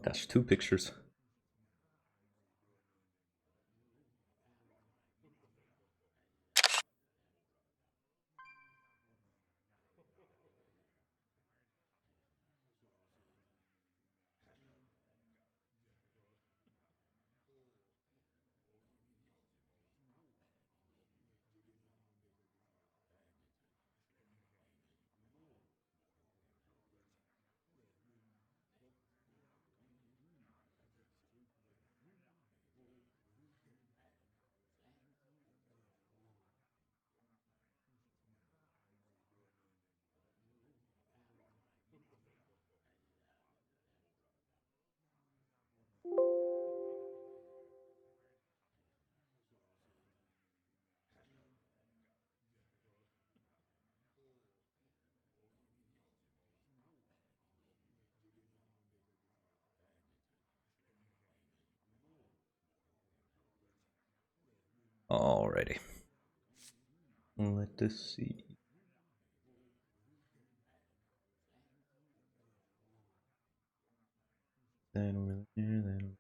Gosh, 2 pictures. Alrighty. Let us see. Then over here, then.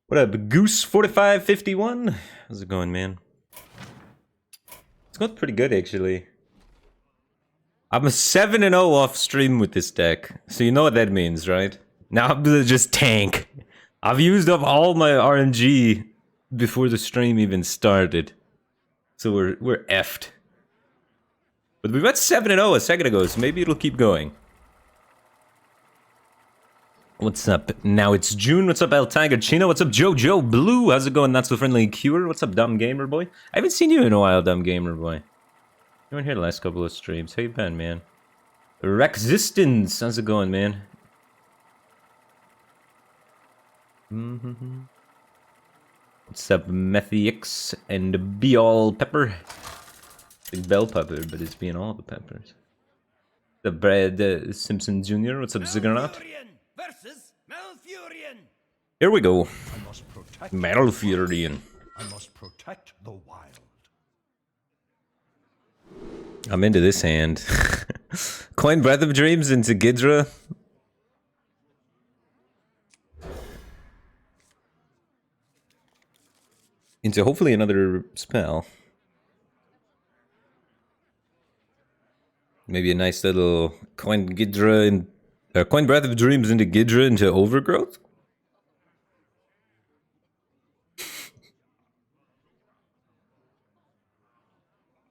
What up, Goose4551? How's it going, man? It's going pretty good, actually. I'm a 7-0 off stream with this deck, so you know what that means, right? Now I'm gonna just tank. I've used up all my RNG before the stream even started, so we're effed. But we went 7-0 a second ago, so maybe it'll keep going. What's up? Now it's June. What's up, El Tiger Chino? What's up, Jojo Blue? How's it going? Not so friendly Cure. What's up, Dumb Gamer Boy? I haven't seen you in a while, Dumb Gamer Boy. You weren't here the last couple of streams. How you been, man? Rexistance. How's it going, man? What's up, Methix and Be All Pepper? Big bell pepper, but it's being all the peppers. The Brad Simpson Jr. What's up, Ziggurat? Here we go. Malfurion. I must protect the wild. I'm into this hand. Coin Breath of Dreams into Gidra. Into hopefully another spell. Maybe a nice little Coin Gidra and Coin Breath of Dreams into Gidra into Overgrowth.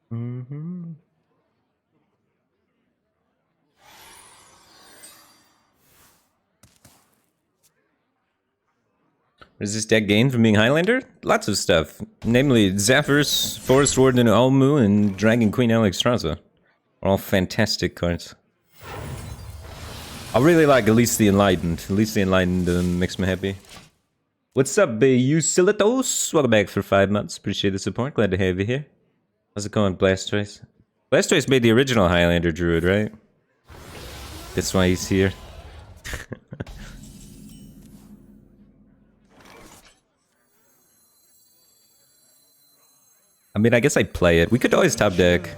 What does this deck gain from being Highlander? Lots of stuff. Namely, Zephyrs, Forest Warden Almu, and Dragon Queen Alexstrasza. All fantastic cards. I really like At Least the Enlightened. At Least the Enlightened makes me happy. What's up, Usilitos? Welcome back for 5 months. Appreciate the support. Glad to have you here. How's it going, Blastoise? Blastoise made the original Highlander Druid, right? That's why he's here. I mean, I guess I'd play it. We could always top deck.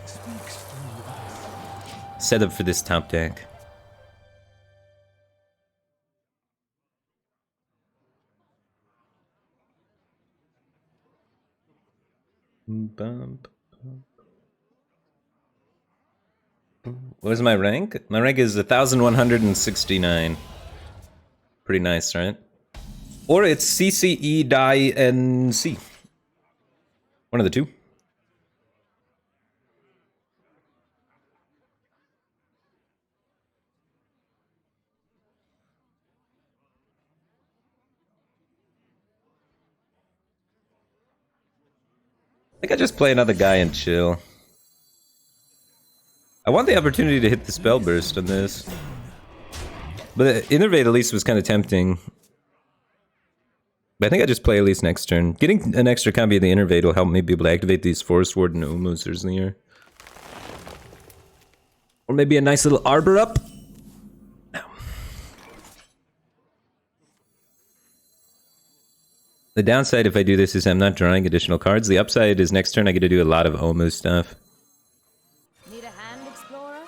Set up for this top deck. What is my rank? My rank is 1,169. Pretty nice, right? Or it's CCE, Die, and C. One of the two. I think I just play another guy and chill. I want the opportunity to hit the spell burst on this. But Innervate at least was kind of tempting. But I think I just play at least next turn. Getting an extra copy of the Innervate will help me be able to activate these Forest Warden Umus in the air. Or maybe a nice little Arbor up. The downside if I do this is I'm not drawing additional cards. The upside is next turn I get to do a lot of Omu stuff. Need a hand, Explorer?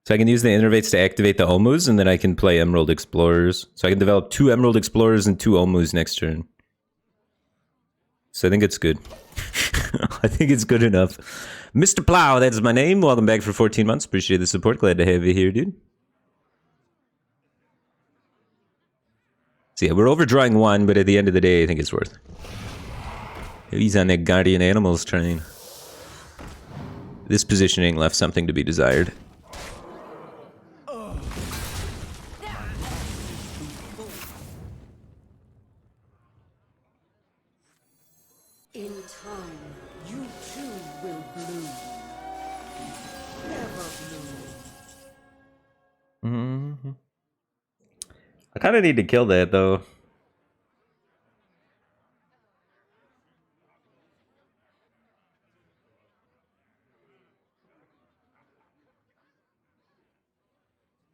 So I can use the innervates to activate the Omus, and then I can play Emerald Explorers. So I can develop 2 Emerald Explorers and 2 Omus next turn. So I think it's good. I think it's good enough. Mr. Plow, that's my name. Welcome back for 14 months. Appreciate the support. Glad to have you here, dude. So yeah, we're overdrawing 1, but at the end of the day, I think it's worth. He's on that Guardian Animals train. This positioning left something to be desired. In time, you too will bloom. Never bloom. I kind of need to kill that, though.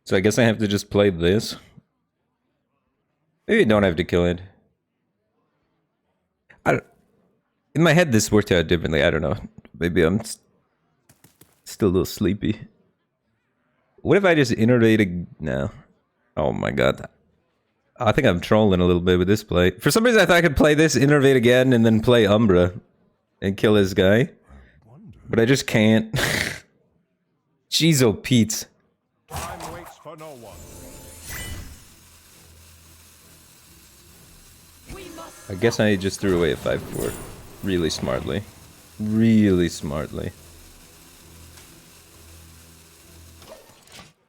So I guess I have to just play this. Maybe I don't have to kill it. In my head, this worked out differently. I don't know. Maybe I'm still a little sleepy. What if I just innervated? No. Oh my god. I think I'm trolling a little bit with this play. For some reason, I thought I could play this, innervate again, and then play Umbra and kill this guy. But I just can't. Jeez, oh Pete. Time waits for no one. I guess I just threw away a 5-4. Really smartly. Really smartly.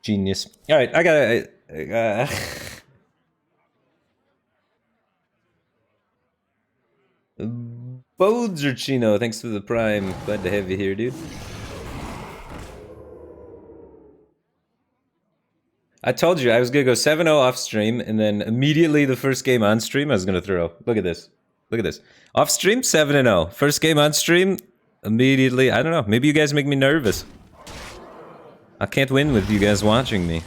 Genius. Alright, I gotta... Vods or Chino, thanks for the prime. Glad to have you here, dude. I told you I was gonna go 7-0 off stream, and then immediately the first game on stream I was gonna throw. Look at this. Look at this. Off stream, 7-0. First game on stream, immediately. I don't know. Maybe you guys make me nervous. I can't win with you guys watching me.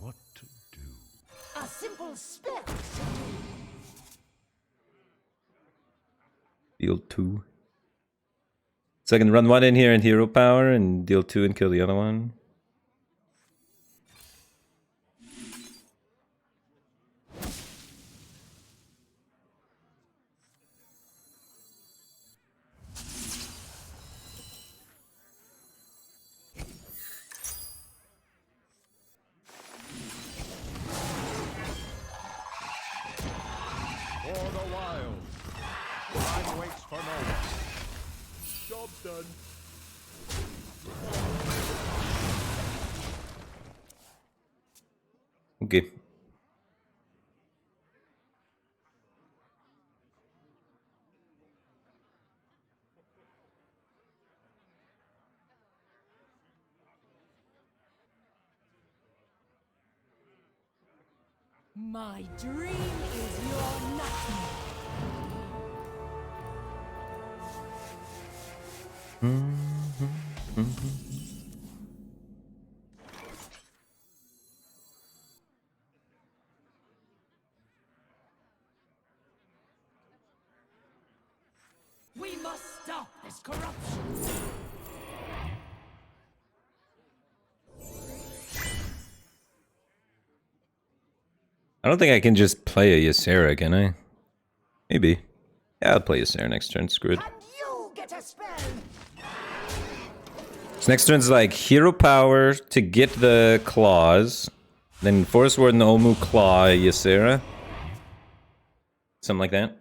What to do? A simple spell. Deal 2. So I can run 1 in here in hero power and deal 2 and kill the other one. For the wild. Time waits for no one. Job's done. Okay. My dream is your nightmare. We must stop this corruption. I don't think I can just play a Ysera, can I? Maybe. Yeah, I'll play Ysera next turn. Screw it. And you get a spell. So next turn's like hero power to get the claws. Then Forest Warden, Omu, Claw, Ysera. Something like that.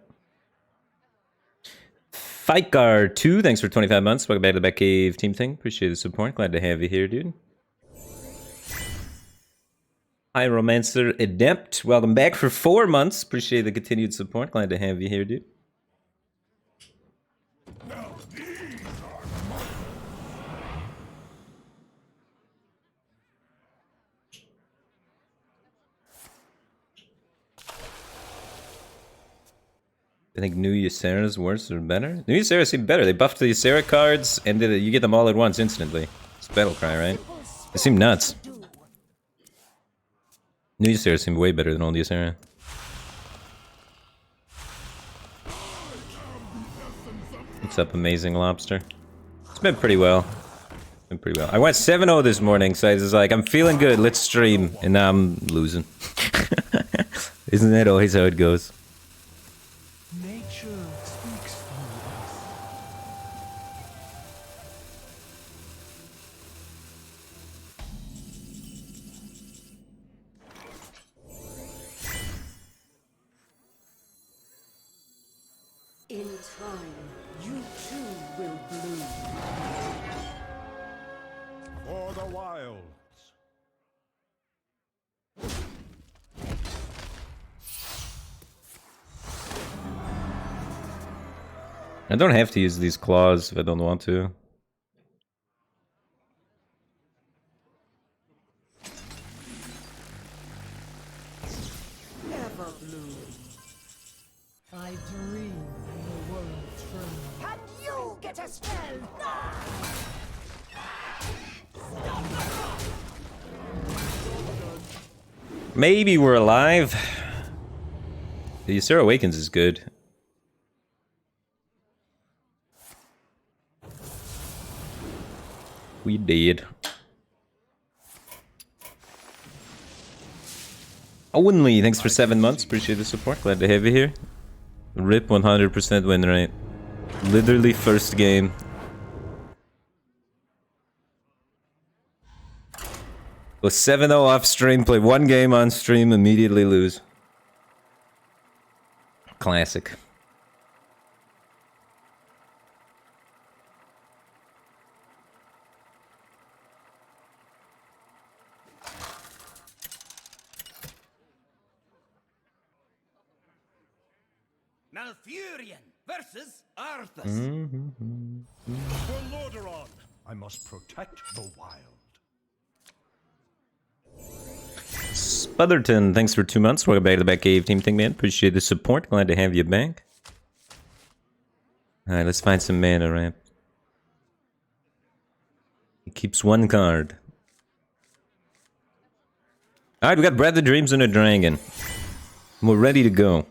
Fight Guard 2, thanks for 25 months. Welcome back to the Batcave team thing. Appreciate the support. Glad to have you here, dude. Pyromancer Adept, welcome back for 4 months. Appreciate the continued support. Glad to have you here, dude. I think new Ysera's worse or better? New Ysera seem better. They buffed the Ysera cards, and you get them all at once instantly. It's Battle Cry, right? They seem nuts. New Ysera seem way better than old Ysera. What's up, Amazing Lobster? It's been pretty well. Been pretty well. I went 7-0 this morning, so I was like, I'm feeling good, let's stream. And now I'm losing. Isn't that always how it goes? Nature speaks through us. In time, you too will bloom. For the wilds. I don't have to use these claws if I don't want to. Ever bloom. I dream in the world's firmament. Can you get a spell? Maybe we're alive. The Ysera Awakens is good. We did. Owenly, thanks for 7 months. Appreciate the support. Glad to have you here. RIP 100% win rate. Literally first game. Go 7-0 off stream, play 1 game on stream, immediately lose. Classic. Malfurion versus Arthas. For Lordaeron, I must protect the wild. Sputherton, thanks for 2 months. Welcome back to the Batcave Team Thing, man. Appreciate the support. Glad to have you back. Alright, let's find some mana ramp. He keeps 1 card. Alright, we got Breath of Dreams and a Dragon. We're ready to go.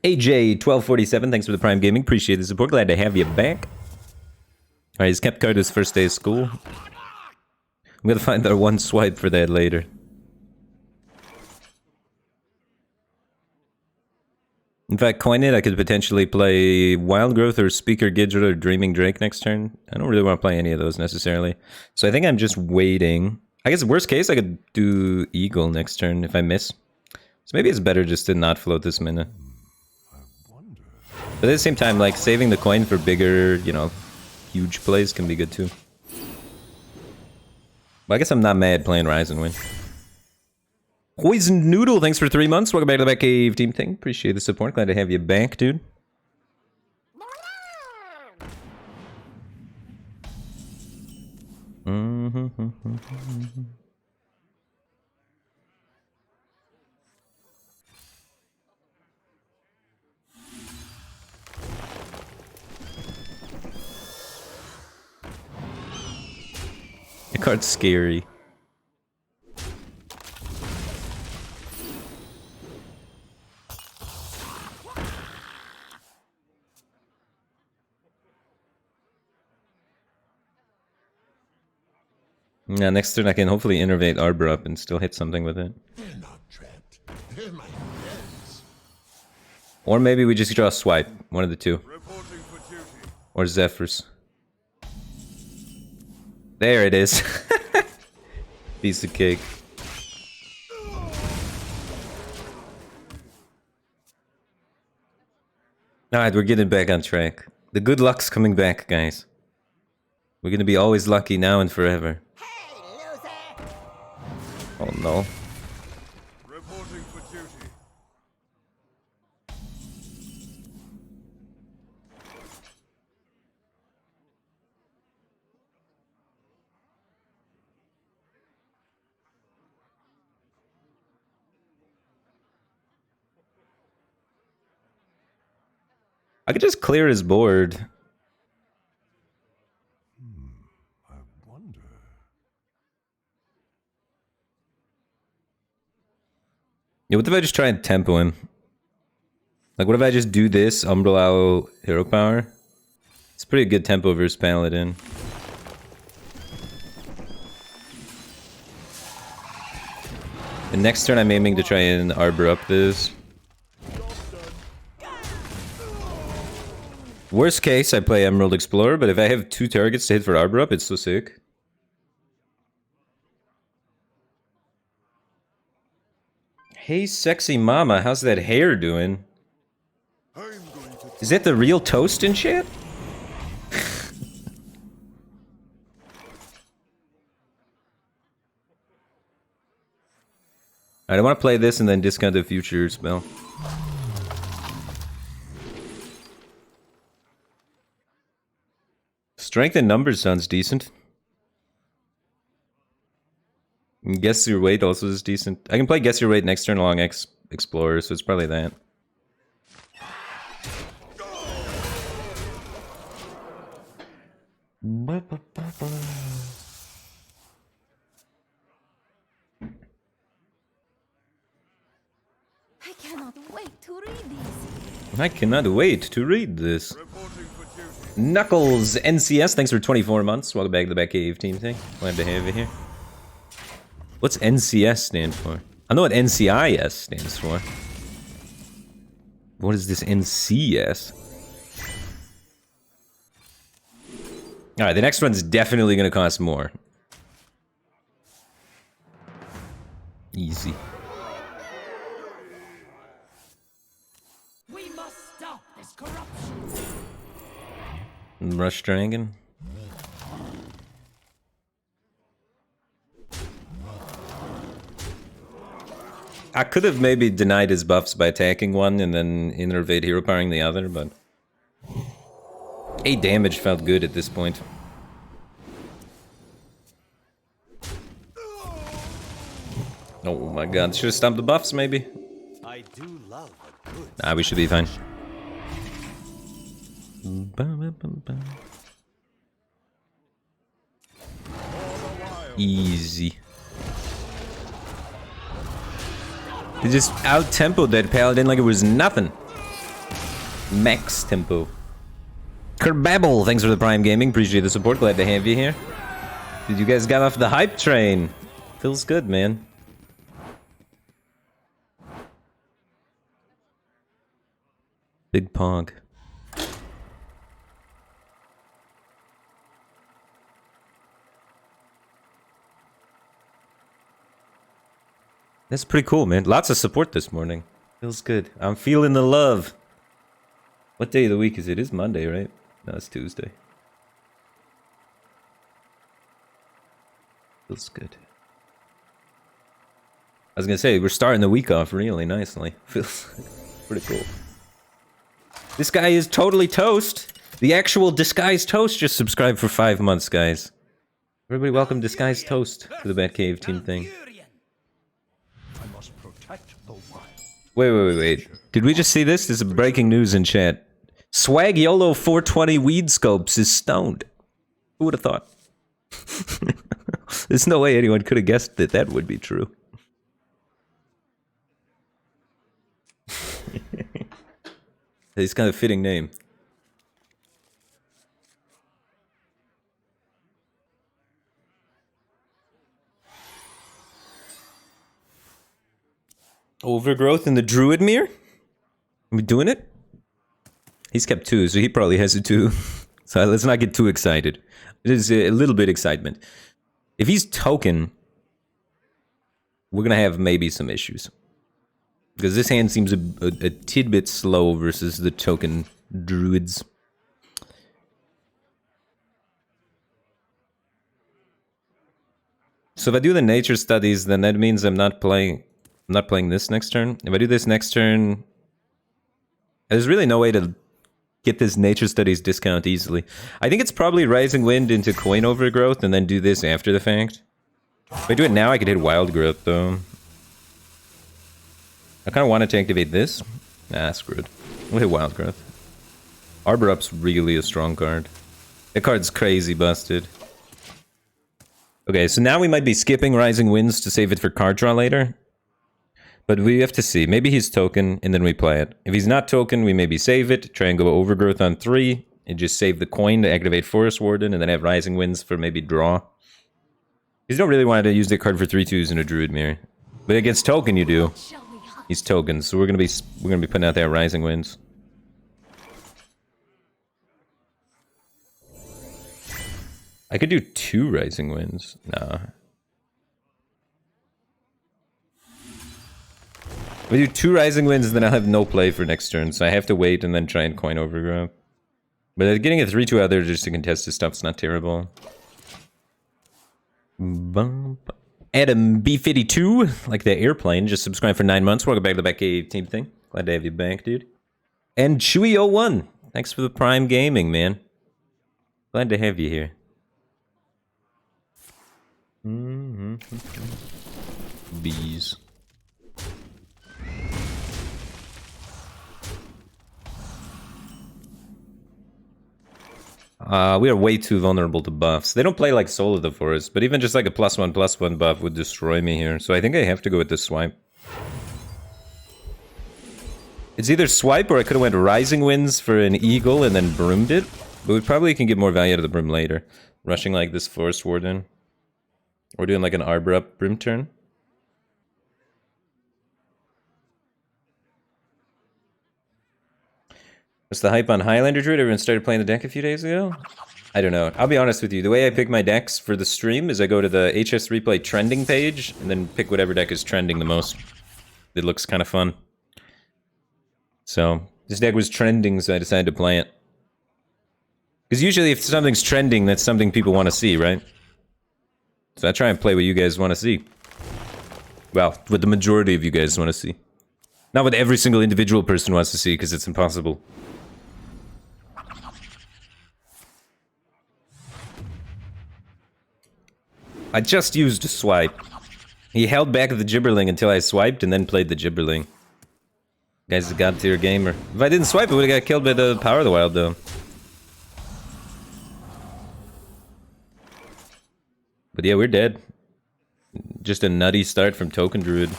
AJ1247, thanks for the Prime Gaming. Appreciate the support. Glad to have you back. Alright, he's kept card his first day of school. I'm gonna find our 1 swipe for that later. In fact, coin it, I could potentially play Wild Growth or Speaker Gidra or Dreaming Drake next turn. I don't really want to play any of those necessarily. So I think I'm just waiting. I guess worst case, I could do Eagle next turn if I miss. So maybe it's better just to not float this mana. But at the same time, like, saving the coin for bigger, you know, huge plays can be good too. But I guess I'm not mad playing Rise and Win. Poison Noodle, thanks for 3 months. Welcome back to the Batcave Team Thing. Appreciate the support. Glad to have you back, dude. Your card's scary. Yeah, next turn I can hopefully innervate Arbor up and still hit something with it. They're not trapped. They're my friends. Or maybe we just draw a swipe. One of the two. Reporting for duty. Or Zephyrs. There it is. Piece of cake. Alright, we're getting back on track. The good luck's coming back, guys. We're gonna be always lucky now and forever. Hey, loser! Oh no. I could just clear his board. I wonder. Yeah, what if I just try and tempo him? Like, what if I just do this, Umbrella Hero Power? It's pretty good tempo versus Paladin. And next turn I'm aiming to try and Arbor up this. Worst case, I play Emerald Explorer, but if I have 2 targets to hit for Arbor up, it's so sick. Hey, sexy mama, how's that hair doing? Is that the real toast in chat? Alright, I want to play this and then discount the future spell. Strength in numbers sounds decent. And guess your weight also is decent. I can play guess your weight next turn along Explorer, so it's probably that. I cannot wait to read these. I cannot wait to read this. Knuckles NCS, thanks for 24 months. Welcome back to the Batcave team thing. Glad to have you here. What's NCS stand for? I know what NCIS stands for. What is this NCS? Alright, the next one's definitely gonna cost more. Easy. We must stop this corruption. Rush Dragon. I could have maybe denied his buffs by attacking one and then innervate hero powering the other, but 8 damage felt good at this point. Oh my god, should have stopped the buffs maybe? I do love a good. Nah, we should be fine. Easy. They just out-tempoed that paladin like it was nothing. Max tempo. Kerbabble, thanks for the Prime Gaming. Appreciate the support. Glad to have you here. Dude, you guys got off the hype train. Feels good, man. Big Pog. That's pretty cool, man. Lots of support this morning. Feels good. I'm feeling the love. What day of the week is it? It's Monday, right? No, it's Tuesday. Feels good. I was gonna say, we're starting the week off really nicely. Feels pretty cool. This guy is totally toast. The actual Disguised Toast just subscribed for 5 months, guys. Everybody welcome Disguised Toast to the Batcave team thing. I must protect the wild. Wait. Did we just see this? This is breaking news in chat. Swag YOLO 420 Weed Scopes is stoned. Who would have thought? There's no way anyone could have guessed that that would be true. It's kind of a fitting name. Overgrowth in the Druid Mirror? Are we doing it? He's kept 2, so he probably has it too. So let's not get too excited. There's a little bit of excitement. If he's token, we're gonna have maybe some issues. Because this hand seems a tidbit slow versus the token druids. So if I do the nature studies, then that means I'm not playing this next turn. If I do this next turn, there's really no way to get this nature studies discount easily. I think it's probably Rising Wind into Coin Overgrowth and then do this after the fact. If I do it now, I could hit Wild Growth though. I kind of wanted to activate this. Nah, screw it. We'll hit Wild Growth. Arbor Up's really a strong card. That card's crazy busted. Okay, so now we might be skipping Rising Winds to save it for card draw later. But we have to see. Maybe he's token, and then we play it. If he's not token, we maybe save it, try and go Overgrowth on 3, and just save the coin to activate Forest Warden, and then have Rising Winds for maybe draw. You don't really want to use that card for 3/2s in a Druid Mirror. But against token you do. Shall we hunt? He's token, so we're gonna be putting out that Rising Winds. I could do 2 Rising Winds. Nah. If we do 2 Rising Winds, then I'll have no play for next turn, so I have to wait and then try and coin Overgrowth. But getting a 3/2 out there just to contest this stuff's not terrible. Bump. Adam B52, like the airplane, just subscribed for 9 months. Welcome back to the Back A team thing. Glad to have you back, dude. And Chewy01, thanks for the Prime Gaming, man. Glad to have you here. Bees. We are way too vulnerable to buffs. They don't play like Soul of the Forest, but even just like a +1/+1 buff would destroy me here. So I think I have to go with this swipe. It's either swipe or I could have went Rising Winds for an Eagle and then broomed it. But we probably can get more value out of the broom later. Rushing like this Forest Warden. Or doing like an Arbor Up broom turn. What's the hype on Highlander Druid? Everyone started playing the deck a few days ago? I don't know. I'll be honest with you. The way I pick my decks for the stream is I go to the HS Replay trending page and then pick whatever deck is trending the most. It looks kind of fun. So, this deck was trending, so I decided to play it. Because usually if something's trending, that's something people want to see, right? So I try and play what you guys want to see. Well, what the majority of you guys want to see. Not what every single individual person wants to see, because it's impossible. I just used a swipe. He held back the Gibberling until I swiped and then played the Gibberling. Guy's a god tier gamer. If I didn't swipe, it would have got killed by the Power of the Wild, though. But yeah, we're dead. Just a nutty start from Token Druid.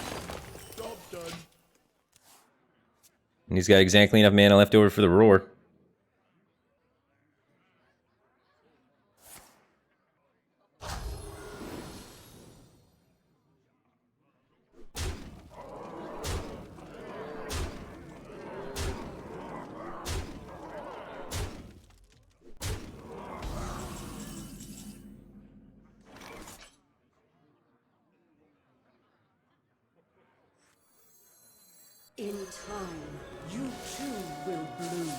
And he's got exactly enough mana left over for the Roar. In time, you too will bloom.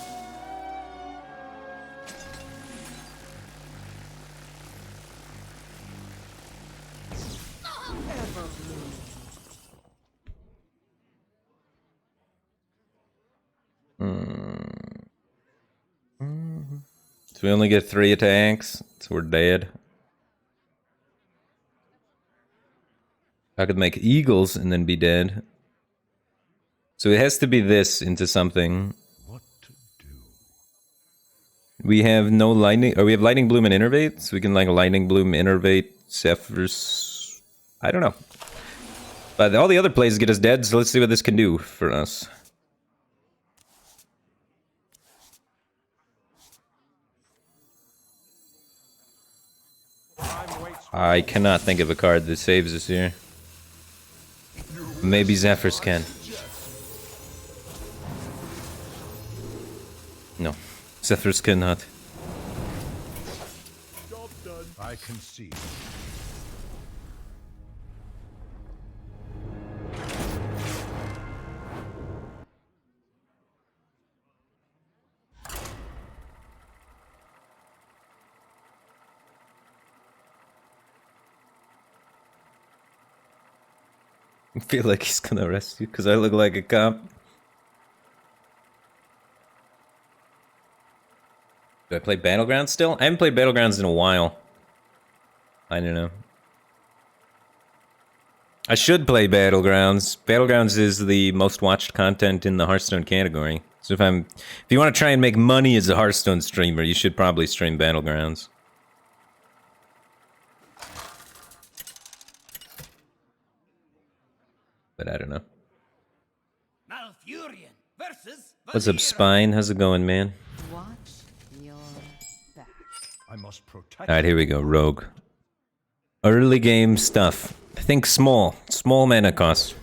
Ever bloom. So we only get 3 attacks, so we're dead. I could make Eagles and then be dead. So it has to be this into something. What to do? We have no lightning, or we have Lightning Bloom and Innervate, so we can like Lightning Bloom, Innervate, Zephyr's. I don't know. But all the other plays get us dead, so let's see what this can do for us. I cannot think of a card that saves us here. Maybe Zephyrs can. No, Zephyrs cannot. Job done. I concede. I feel like he's gonna arrest you because I look like a cop. Do I play Battlegrounds still? I haven't played Battlegrounds in a while. I don't know. I should play Battlegrounds. Battlegrounds is the most watched content in the Hearthstone category. So if you want to try and make money as a Hearthstone streamer, you should probably stream Battlegrounds. But I don't know. Malfurion versus What's up, Spine? How's it going, man? Watch your back. I must protect. Alright, here we go. Rogue. Early game stuff. Think small. Small mana cost.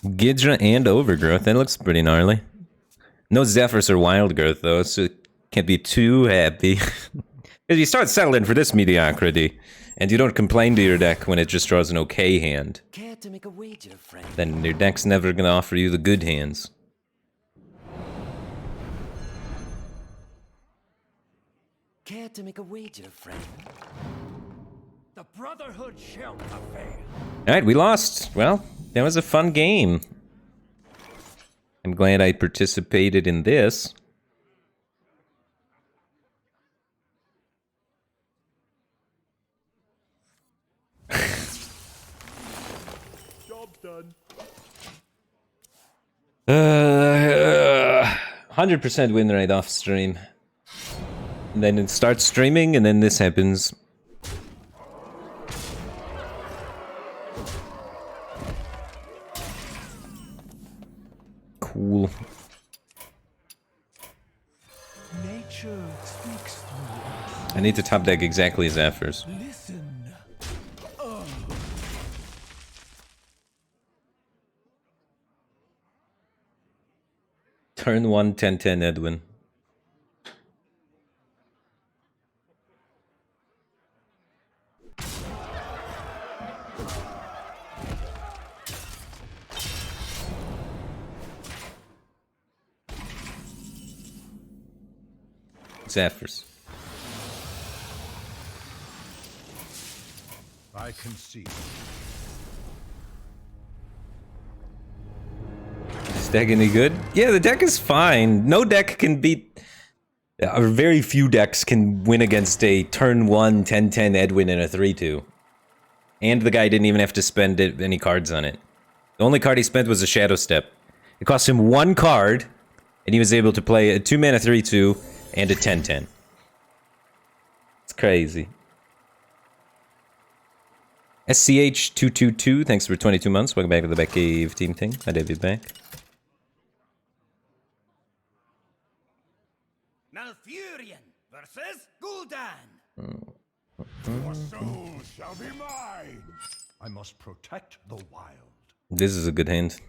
Gidra and Overgrowth. That looks pretty gnarly. No Zephyrs or Wild Growth, though, so can't be too happy. If you start settling for this mediocrity, and you don't complain to your deck when it just draws an okay hand, Care to make a wager, friend? then your deck's never gonna offer you the good hands. Care to make a wager, friend? The Brotherhood shall prevail. Alright, we lost. Well, that was a fun game. I'm glad I participated in this. Job's done. 100% win rate off stream. And then it starts streaming, and then this happens. Cool. Nature speaks through us. I need to top deck exactly Zephyrs. Listen. Turn 1, 10-10 Edwin. Zephyrs. I concede. Is deck any good? Yeah, the deck is fine. No deck can beat... or very few decks can win against a turn 1, 10-10 Edwin and a 3-2. And the guy didn't even have to spend any cards on it. The only card he spent was a Shadow Step. It cost him 1 card, and he was able to play a 2-mana 3-2 and a 10-10. It's crazy. SCH222, thanks for 22 months. Welcome back to the Batcave team thing. Hi, David back. Malfurion versus Gul'dan. Your soul shall be mine. I must protect the wild. This is a good hand.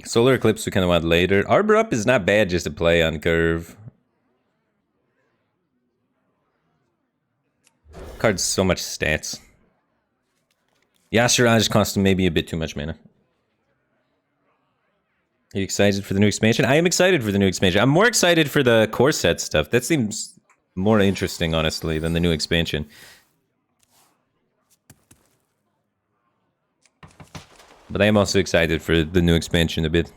Solar Eclipse we kind of want later. Arbor Up is not bad just to play on curve. Card's so much stats. Yashiraj cost him maybe a bit too much mana. Are you excited for the new expansion? I am excited for the new expansion. I'm more excited for the core set stuff. That seems more interesting, honestly, than the new expansion. But I am also excited for the new expansion a bit.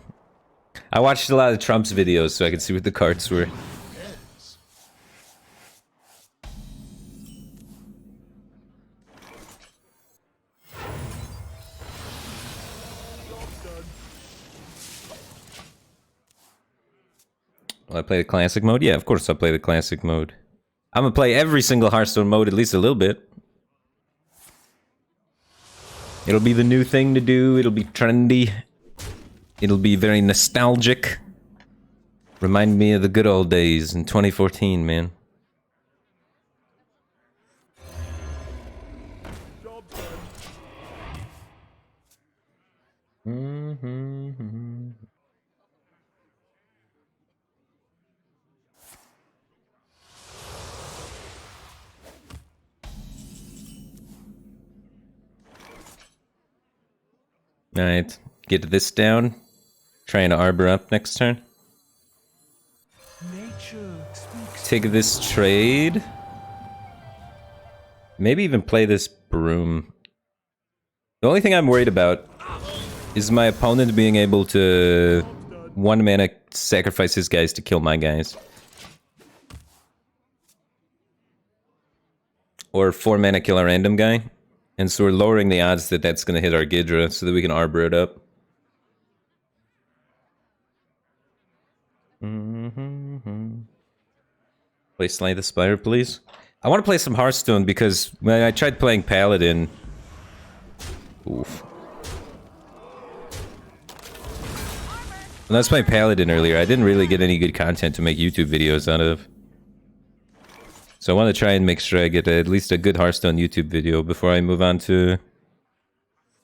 I watched a lot of Trump's videos so I could see what the cards were. Will I play the classic mode? Yeah, of course I'll play the classic mode. I'm gonna play every single Hearthstone mode at least a little bit. It'll be the new thing to do, it'll be trendy. It'll be very nostalgic. Remind me of the good old days in 2014, man. Job done. Alright, get this down. Trying to Arbor Up next turn. Nature speaks. Take this trade. Maybe even play this Broom. The only thing I'm worried about is my opponent being able to 1 mana sacrifice his guys to kill my guys. or 4 mana kill a random guy. And so we're lowering the odds that that's going to hit our Ghidra so that we can arbor it up. Play Slay the Spire, please. I want to play some Hearthstone because when I tried playing Paladin... Oof. When I was playing Paladin earlier, I didn't really get any good content to make YouTube videos out of. So I want to try and make sure I get at least a good Hearthstone YouTube video before I move on to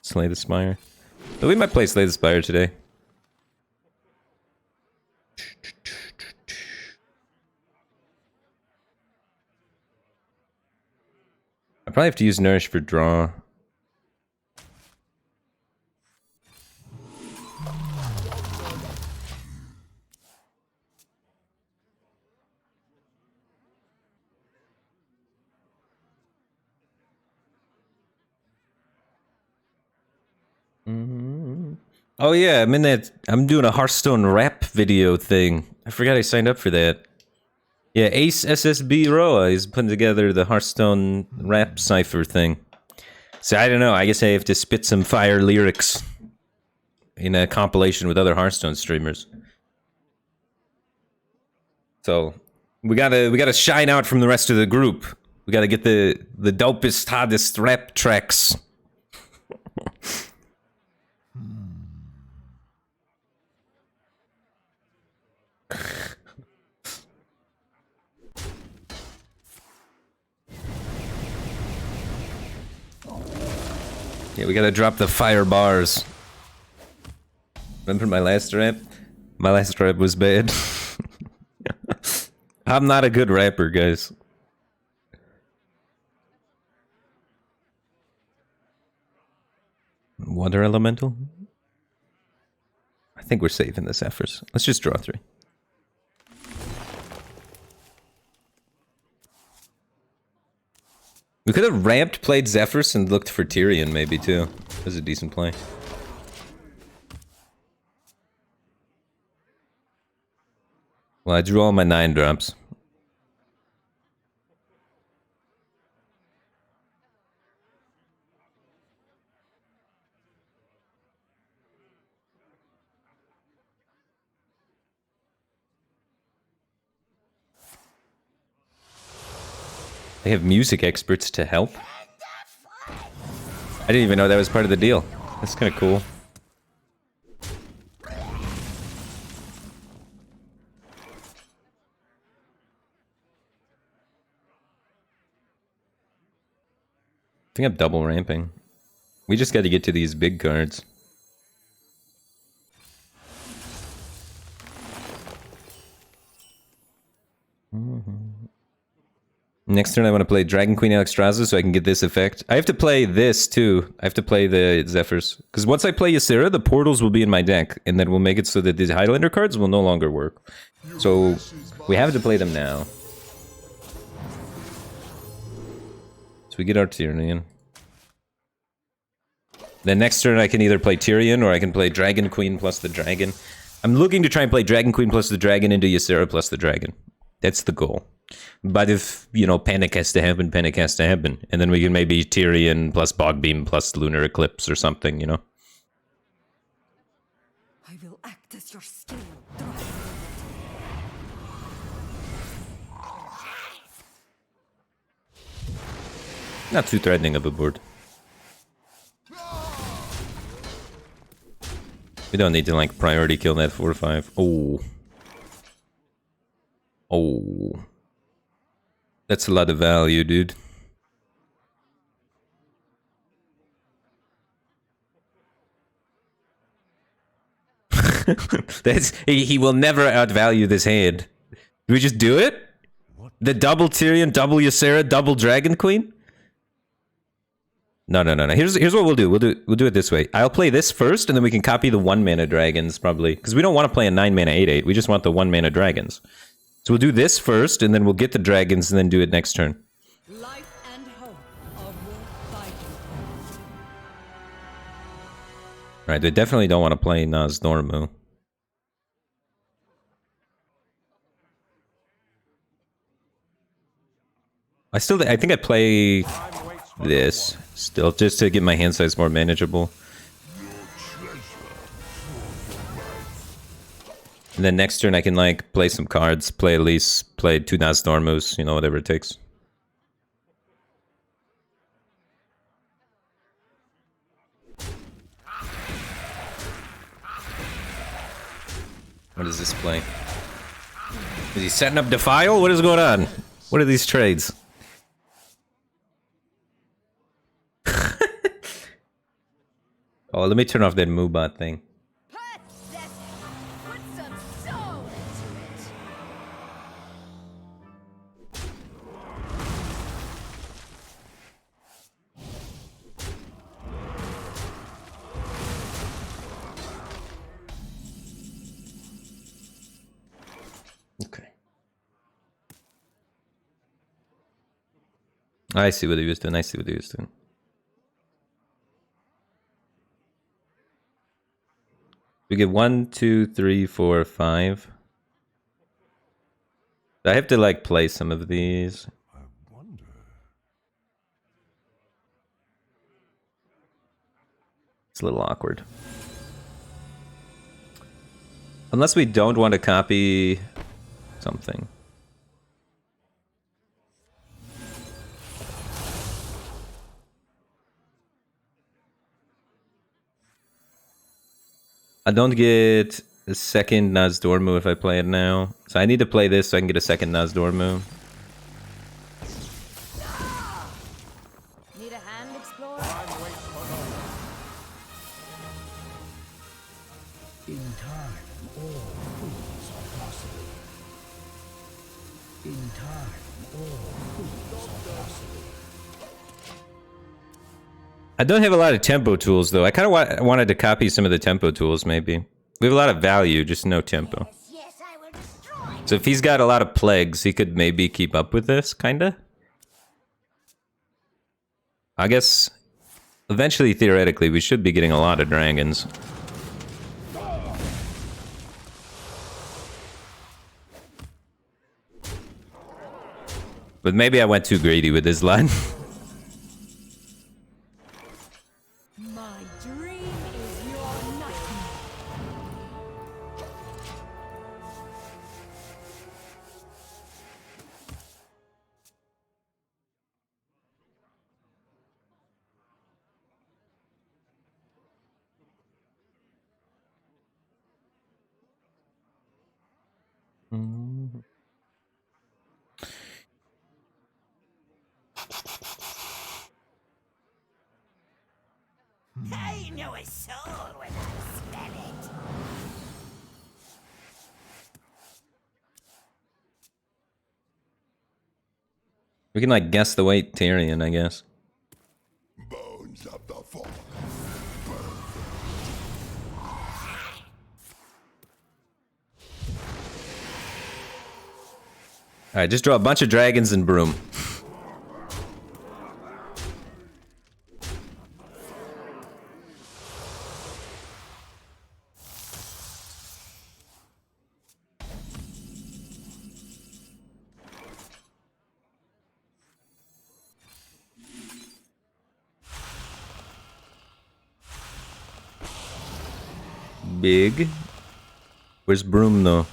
Slay the Spire. But we might play Slay the Spire today. I probably have to use Nourish for draw. Oh yeah, I'm doing a Hearthstone rap video thing. I forgot I signed up for that. Yeah, Ace SSB Roa is putting together the Hearthstone rap cipher thing. So I don't know, I guess I have to spit some fire lyrics in a compilation with other Hearthstone streamers. So we gotta shine out from the rest of the group. We gotta get the dopest, hottest rap tracks. Yeah, we gotta drop the fire bars. Remember my last rap? My last rap was bad. I'm not a good rapper, guys. Water elemental? I think we're safe in the Zephyrs. Let's just draw 3. We could have ramped, played Zephyrs, and looked for Tyrion, maybe, too. That was a decent play. Well, I drew all my 9 drops. They have music experts to help? I didn't even know that was part of the deal. That's kind of cool. I think I'm double ramping. We just got to get to these big cards. Next turn I want to play Dragon Queen Alexstrasza so I can get this effect. I have to play this too. I have to play the Zephyrs. Because once I play Ysera, the portals will be in my deck. And then we'll make it so that these Highlander cards will no longer work. So we have to play them now. So we get our Tyrion. Then next turn I can either play Tyrion or I can play Dragon Queen plus the Dragon. I'm looking to try and play Dragon Queen plus the Dragon into Ysera plus the Dragon. That's the goal. But if, you know, panic has to happen, panic has to happen. And then we can maybe Tyrion plus Bogbeam plus Lunar Eclipse or something, you know? I will act as your steel. Not too threatening of a board. We don't need to, like, priority kill that 4-5. Oh. Oh. That's a lot of value, dude. He will never outvalue this hand. Do we just do it? The double Tyrion, double Ysera, double Dragon Queen? No. Here's what we'll do. We'll do it this way. I'll play this first, and then we can copy the 1-mana dragons, probably. Because we don't want to play a 9-mana 8/8. We just want the 1-mana dragons. So we'll do this first, and then we'll get the dragons, and then do it next turn. Life and hope are worth fighting. Alright, they definitely don't want to play Nazdormu. I think I play this still just to get my hand size more manageable. And then next turn I can like play some cards, play at least play 2 Nazdormus, you know, whatever it takes. What does this play? Is he setting up Defile? What is going on? What are these trades? Oh, let me turn off that Moobot thing. Put some soul into it. Okay. I see what he was doing. I see what he was doing. We get 1, 2, 3, 4, 5. I have to like play some of these. I wonder. It's a little awkward. Unless we don't want to copy something. I don't get a second Nazdormu if I play it now. So I need to play this so I can get a second Nazdormu. Need a hand, explorer? In time, all things are possible. In time, all things are possible. I don't have a lot of tempo tools though. I kind of wanted to copy some of the tempo tools maybe. We have a lot of value, just no tempo. Yes, I will destroy. So if he's got a lot of plagues, he could maybe keep up with this, kinda. I guess eventually, theoretically, we should be getting a lot of dragons. But maybe I went too greedy with this line. My dream is your nightmare. I know a soul when I smell it. We can like guess the weight Tyrion, I guess. Bones of the fall. Alright, just draw a bunch of dragons and broom. Big. Where's broom though?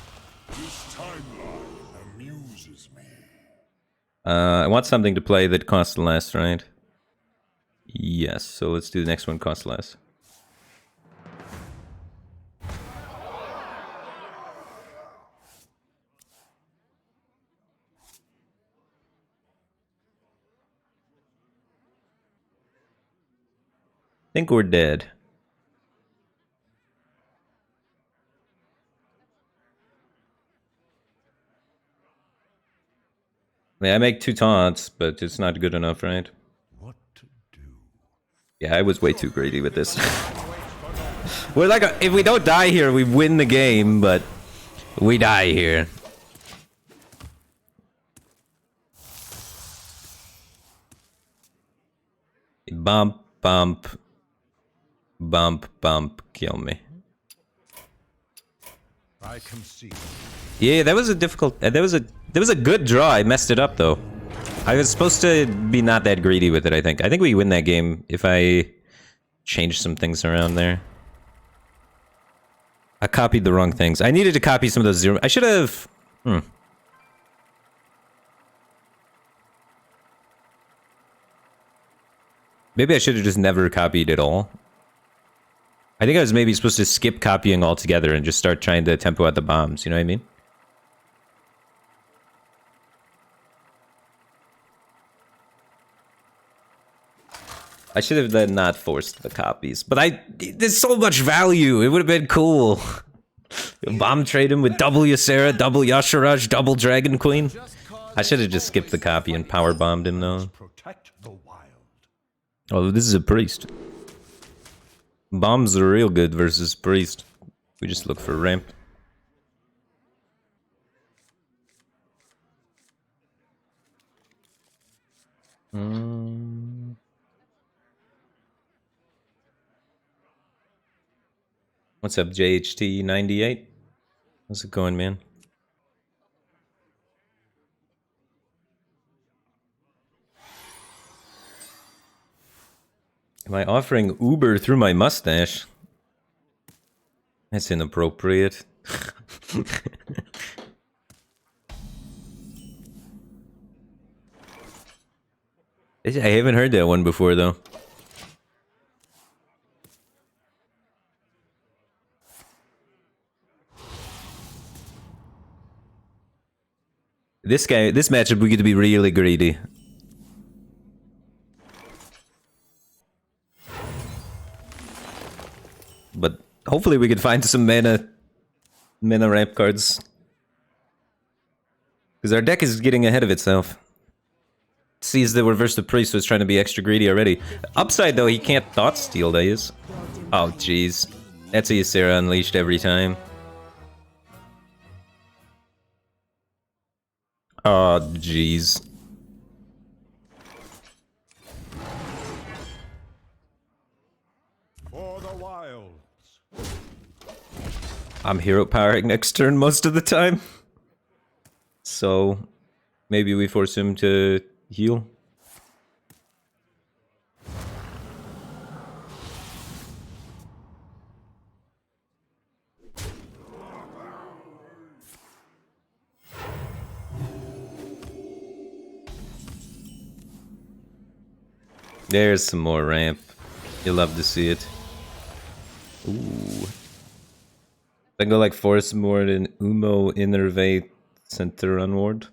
This timeline amuses me. I want something to play that costs less, right? Yes, so let's do the next one costs less. Think we're dead. I mean, I make 2 taunts, but it's not good enough, right? What to do? Yeah, I was way too greedy with this. We're like, if we don't die here, we win the game, but we die here. Bump, bump, bump, bump, kill me. I can see. Yeah, that was a difficult. That was a good draw. I messed it up though. I was supposed to be not that greedy with it, I think. I think we win that game if I change some things around there. I copied the wrong things. I needed to copy some of those zero... I should have... Maybe I should have just never copied at all. I think I was maybe supposed to skip copying altogether and just start trying to tempo out the bombs, you know what I mean? I should have then not forced the copies, but there's so much value. It would have been cool. Bomb trade him with double Ysera, double Yasharaj, double Dragon Queen. I should have just skipped the copy and power bombed him though. Protect the wild. Oh, this is a priest. Bombs are real good versus priest. We just look for ramp. What's up, JHT98? How's it going, man? Am I offering Uber through my mustache? That's inappropriate. I haven't heard that one before, though. This matchup, we get to be really greedy. But hopefully we could find some mana ramp cards. Because our deck is getting ahead of itself. Sees the reverse the priest was trying to be extra greedy already. Upside though, he can't thought steal days. Oh jeez. That's a Ysera unleashed every time. Oh jeez. For the wilds. I'm hero powering next turn most of the time. So maybe we force him to heal. There's some more ramp. You'll love to see it. Ooh. I go like Forest Mord and Umo Innervate Center Onward.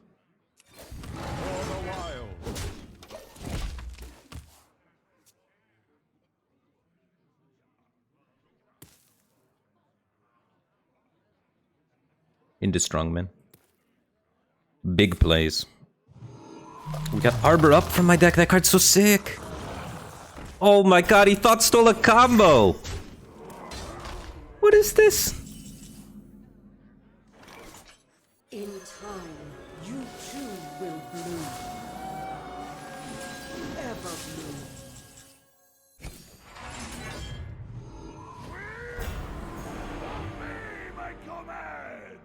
Into Strongman. Big plays. We got Arbor up from my deck. That card's so sick. Oh my god, he thought stole a combo. What is this? In time, you too will bloom. Ever bloom.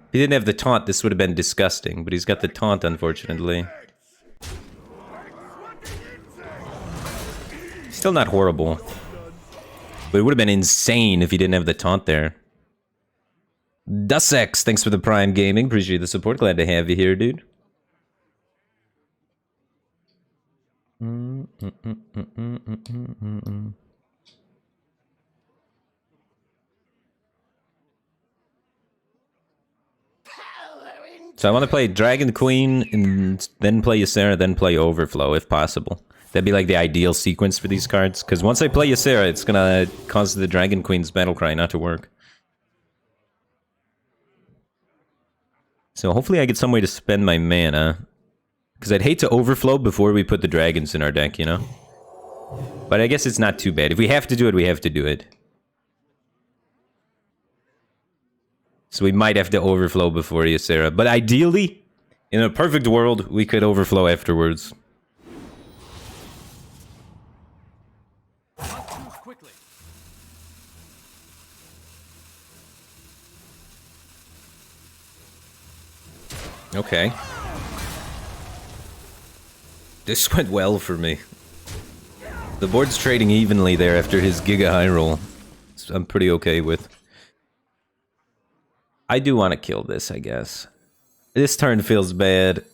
If he didn't have the taunt, this would have been disgusting, but he's got the taunt, unfortunately. Still not horrible. But it would have been insane if he didn't have the taunt there. Dussex, thanks for the Prime Gaming. Appreciate the support. Glad to have you here, dude. So I want to play Dragon Queen, and then play Ysera, then play Overflow, if possible. That'd be like the ideal sequence for these cards. Because once I play Ysera, it's gonna cause the Dragon Queen's Battlecry not to work. So hopefully I get some way to spend my mana. Because I'd hate to overflow before we put the dragons in our deck, you know? But I guess it's not too bad. If we have to do it, we have to do it. So we might have to overflow before Ysera. But ideally, in a perfect world, we could overflow afterwards. Okay. This went well for me. The board's trading evenly there after his Giga High roll. So I'm pretty okay with. I do want to kill this, I guess. This turn feels bad.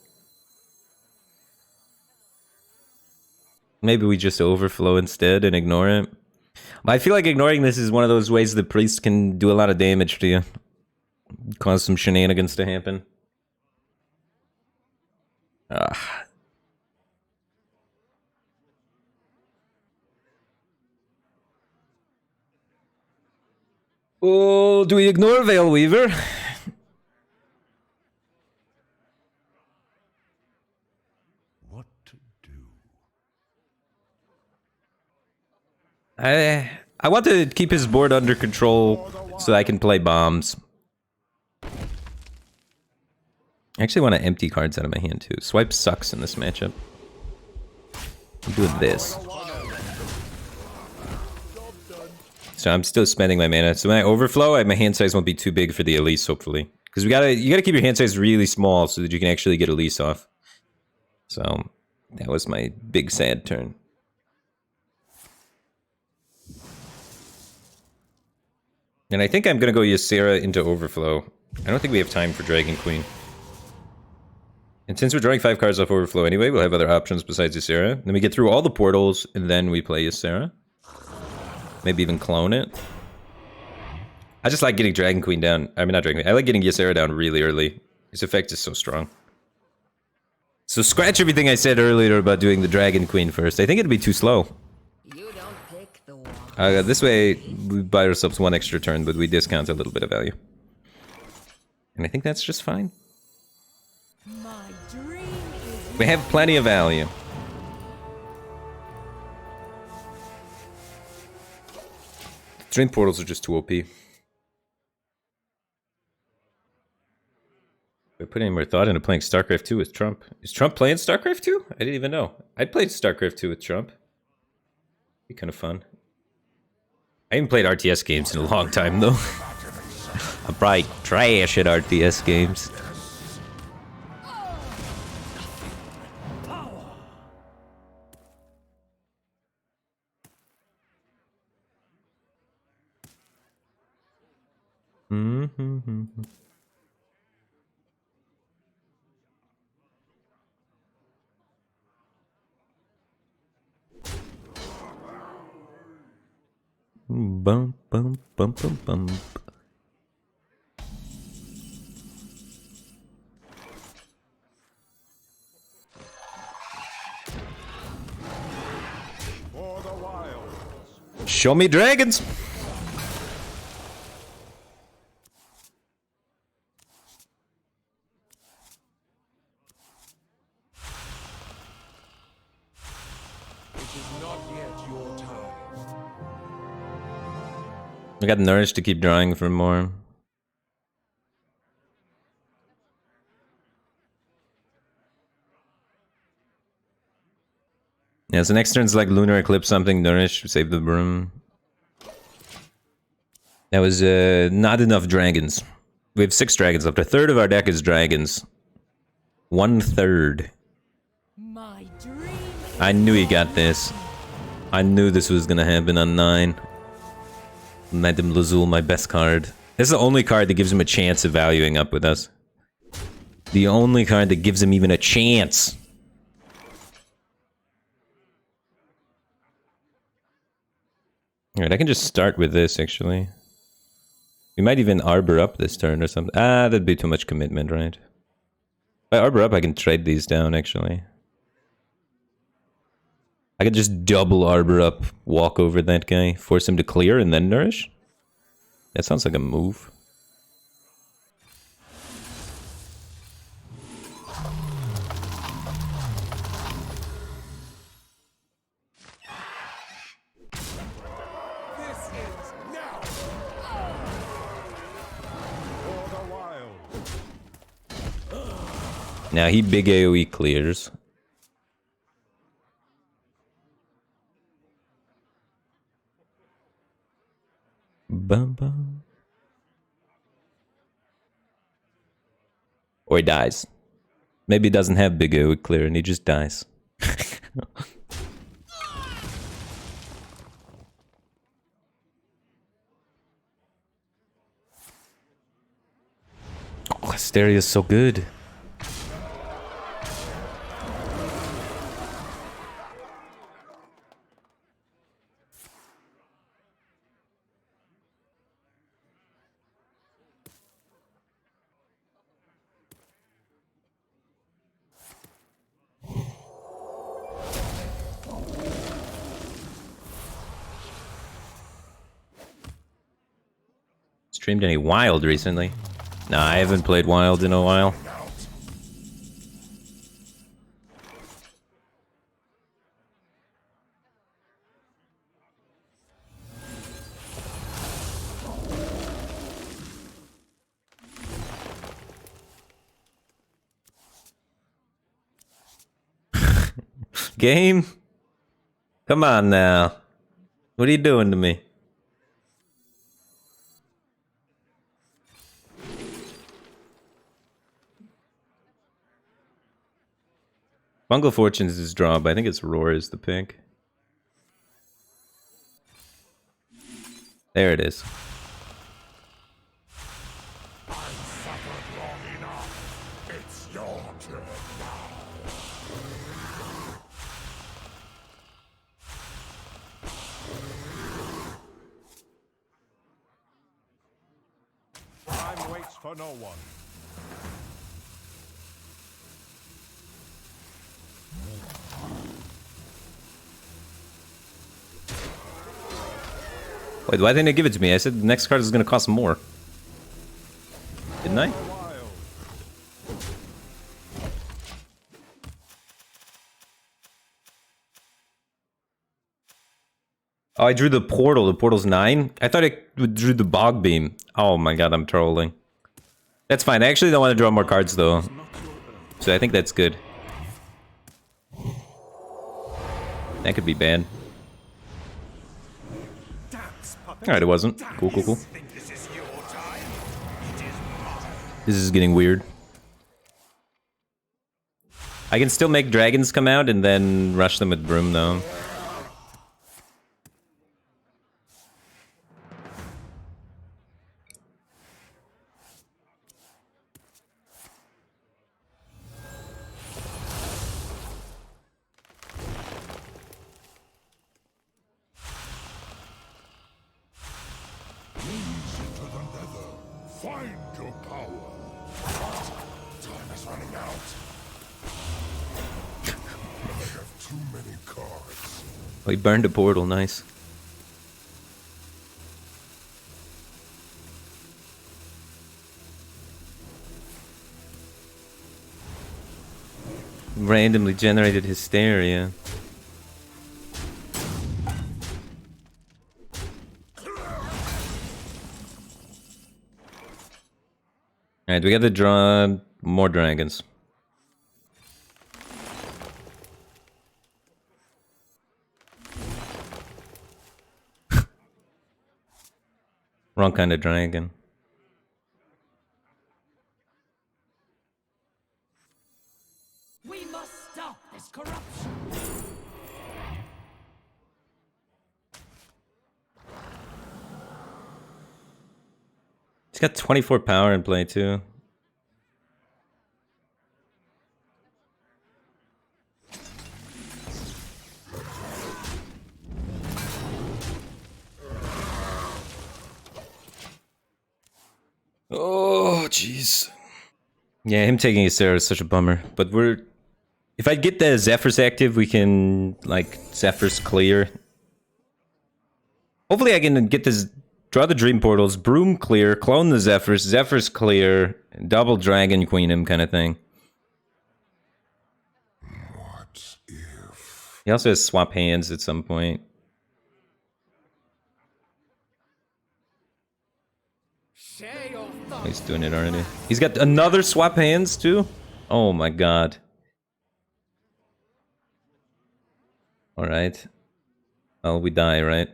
Maybe we just overflow instead and ignore it. I feel like ignoring this is one of those ways the priest can do a lot of damage to you. Cause some shenanigans to happen. Oh, do we ignore Veil Weaver? What to do? I want to keep his board under control so I can play bombs. I actually want to empty cards out of my hand too. Swipe sucks in this matchup. I'm doing this. So I'm still spending my mana. So when I overflow, my hand size won't be too big for the Elise, hopefully. Because you gotta keep your hand size really small so that you can actually get Elise off. So that was my big sad turn. And I think I'm gonna go Ysera into overflow. I don't think we have time for Dragon Queen. And since we're drawing 5 cards off overflow anyway, we'll have other options besides Ysera. Then we get through all the portals, and then we play Ysera. Maybe even clone it. I just like getting Dragon Queen down. I mean, not Dragon Queen. I like getting Ysera down really early. His effect is so strong. So scratch everything I said earlier about doing the Dragon Queen first. I think it'd be too slow. You don't pick the one. This way, we buy ourselves 1 extra turn, but we discount a little bit of value. And I think that's just fine. My dream is We have plenty of value. Drain portals are just too OP. We put any more thought into playing StarCraft 2 with Trump. Is Trump playing StarCraft 2? I didn't even know. I'd played StarCraft 2 with Trump. Be kind of fun. I haven't played RTS games in a long time, though. I'm probably trash at RTS games. Bum bum bum bum bum. For the wild. Show me dragons. It is not yet your time. I got nourished to keep drawing for more. Yeah, so next turn's like Lunar Eclipse something, nourish, save the broom. That was not enough dragons. We have 6 dragons left. A third of our deck is dragons. 1/3. my dream. I knew he got this. I knew this was gonna happen on 9. Madame Lazul, my best card. This is the only card that gives him a chance of valuing up with us. The only card that gives him even a chance. Alright, I can just start with this, actually. We might even Arbor up this turn or something. Ah, that'd be too much commitment, right? If I Arbor up, I can trade these down, actually. I could just double Arbor up, walk over that guy, force him to clear, and then nourish? That sounds like a move. This is now. For the wild. Now he big AoE clears. Bum, bum. Or he dies. Maybe he doesn't have big AoE clear and he just dies. Oh, Hysteria is so good. Streamed any Wild recently? Nah, I haven't played Wild in a while. Game? Come on now. What are you doing to me? Bungle Fortunes is draw, but I think it's Roar is the pick. There it is. It's your turn now. Time waits for no one. Wait, why didn't they give it to me? I said the next card is going to cost more. Didn't I? Oh, I drew the portal. The portal's 9? I thought I drew the bog beam. Oh my god, I'm trolling. That's fine. I actually don't want to draw more cards though. So I think that's good. That could be bad. Alright, it wasn't. Cool, cool, cool. This is getting weird. I can still make dragons come out and then rush them with Broom though. Find your power. Time is running out. I have too many cards. Oh, he burned a portal. Nice. Randomly generated hysteria. Alright, we gotta draw more dragons. Wrong kind of dragon. We must stop this corruption. He's got 24 power in play too. Oh, jeez. Yeah, him taking a Sarah is such a bummer. But we're... If I get the Zephyrs active, we can, like, Zephyrs clear. Hopefully I can get this... Draw the Dream Portals, Broom clear, clone the Zephyrs, Zephyrs clear, double Dragon Queen him kind of thing. What if... He also has swap hands at some point. He's doing it already. He's got another swap hands too? Oh my god. Alright. Well, we die, right?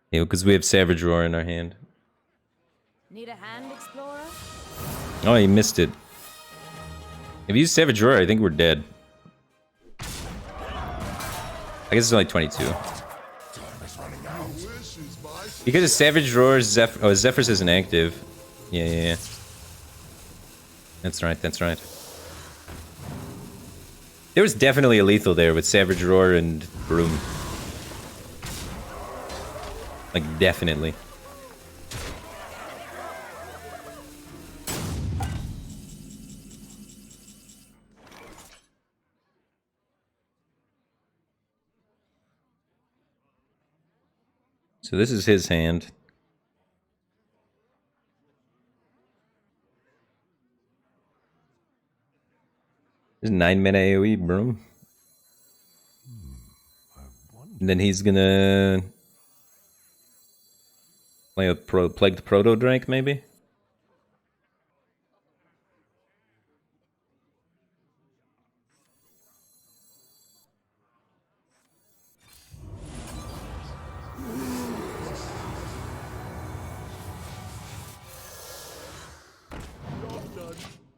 Yeah, because we have Savage Roar in our hand. Need a hand, Explorer? Oh, he missed it. If you use Savage Roar, I think we're dead. I guess it's only 22. Because of Savage Roar, Zephyrs isn't active. Yeah. That's right, that's right. There was definitely a lethal there with Savage Roar and Broom. Like, definitely. So this is his hand. There's 9 mana AoE, Broom. And then he's gonna play a Plagued Proto Drake, maybe?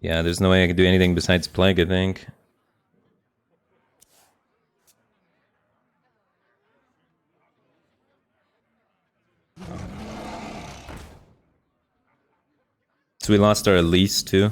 Yeah, there's no way I can do anything besides Plague, I think. So we lost our Elise too.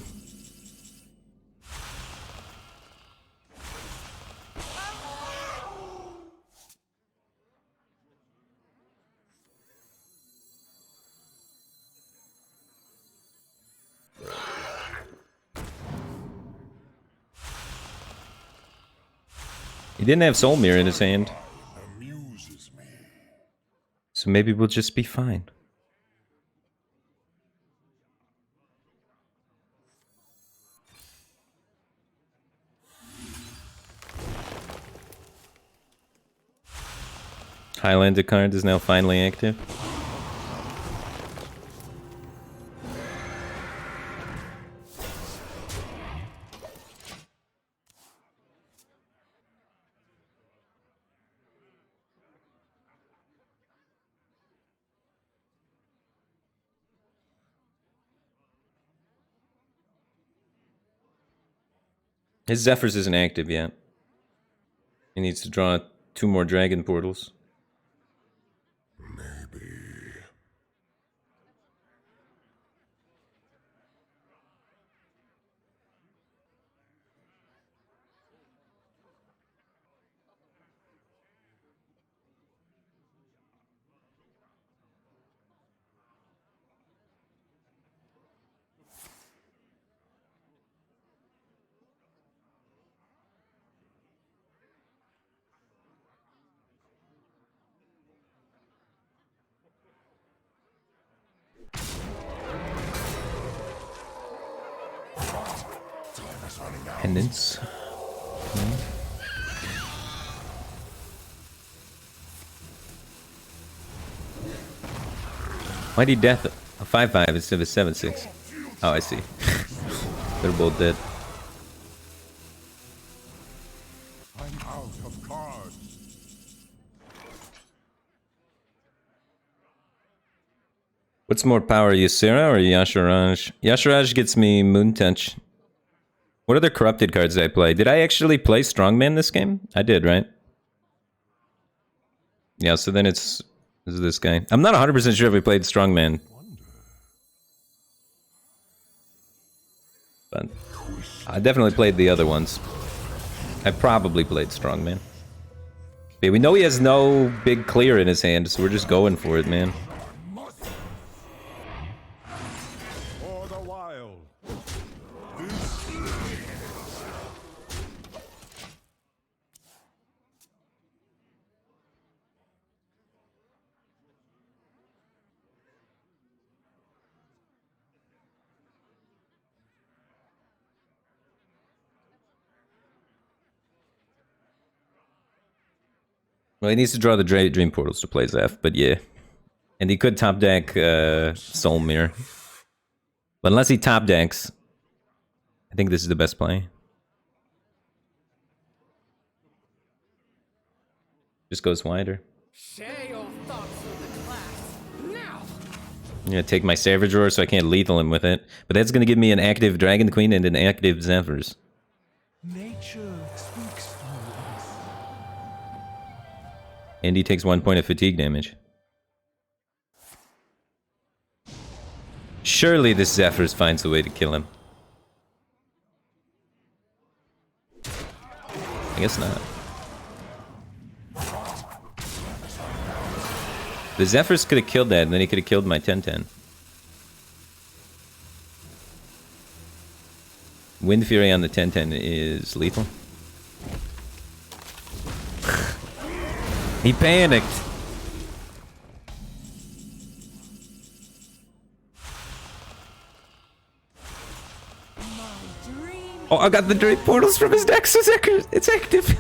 He didn't have Soul Mirror in his hand. So maybe we'll just be fine. Highlander card is now finally active. His Zephyrs isn't active yet. He needs to draw 2 more Dragon Portals. Pendants. Okay. Mighty Death, a 5/5 instead of a 7/6. Oh, I see. They're both dead. I'm out of cards. What's more power, Ysera or Yasharaj? Yasharaj gets me Moon Touch. What other corrupted cards did I play? Did I actually play Strongman this game? I did, right? Yeah, so then it's this guy. I'm not 100% sure if we played Strongman. But I definitely played the other ones. I probably played Strongman. But we know he has no big clear in his hand, so we're just going for it, man. For the wild. Well, he needs to draw the Dream Portals to play Zeph, but yeah. And he could top deck Soul Mirror. But unless he top decks, I think this is the best play. Just goes wider. Share your thoughts with the class now. I'm gonna take my Savage Roar so I can't lethal him with it. But that's gonna give me an active Dragon Queen and an active Zephyrs. Nature speaks through us. And he takes 1 point of fatigue damage. Surely this Zephyrs finds a way to kill him. I guess not. The Zephyrs could have killed that, and then he could have killed my 10-10. Wind Fury on the 10-10 is lethal. He panicked. Oh, I got the Druid portals from his deck, so it's active.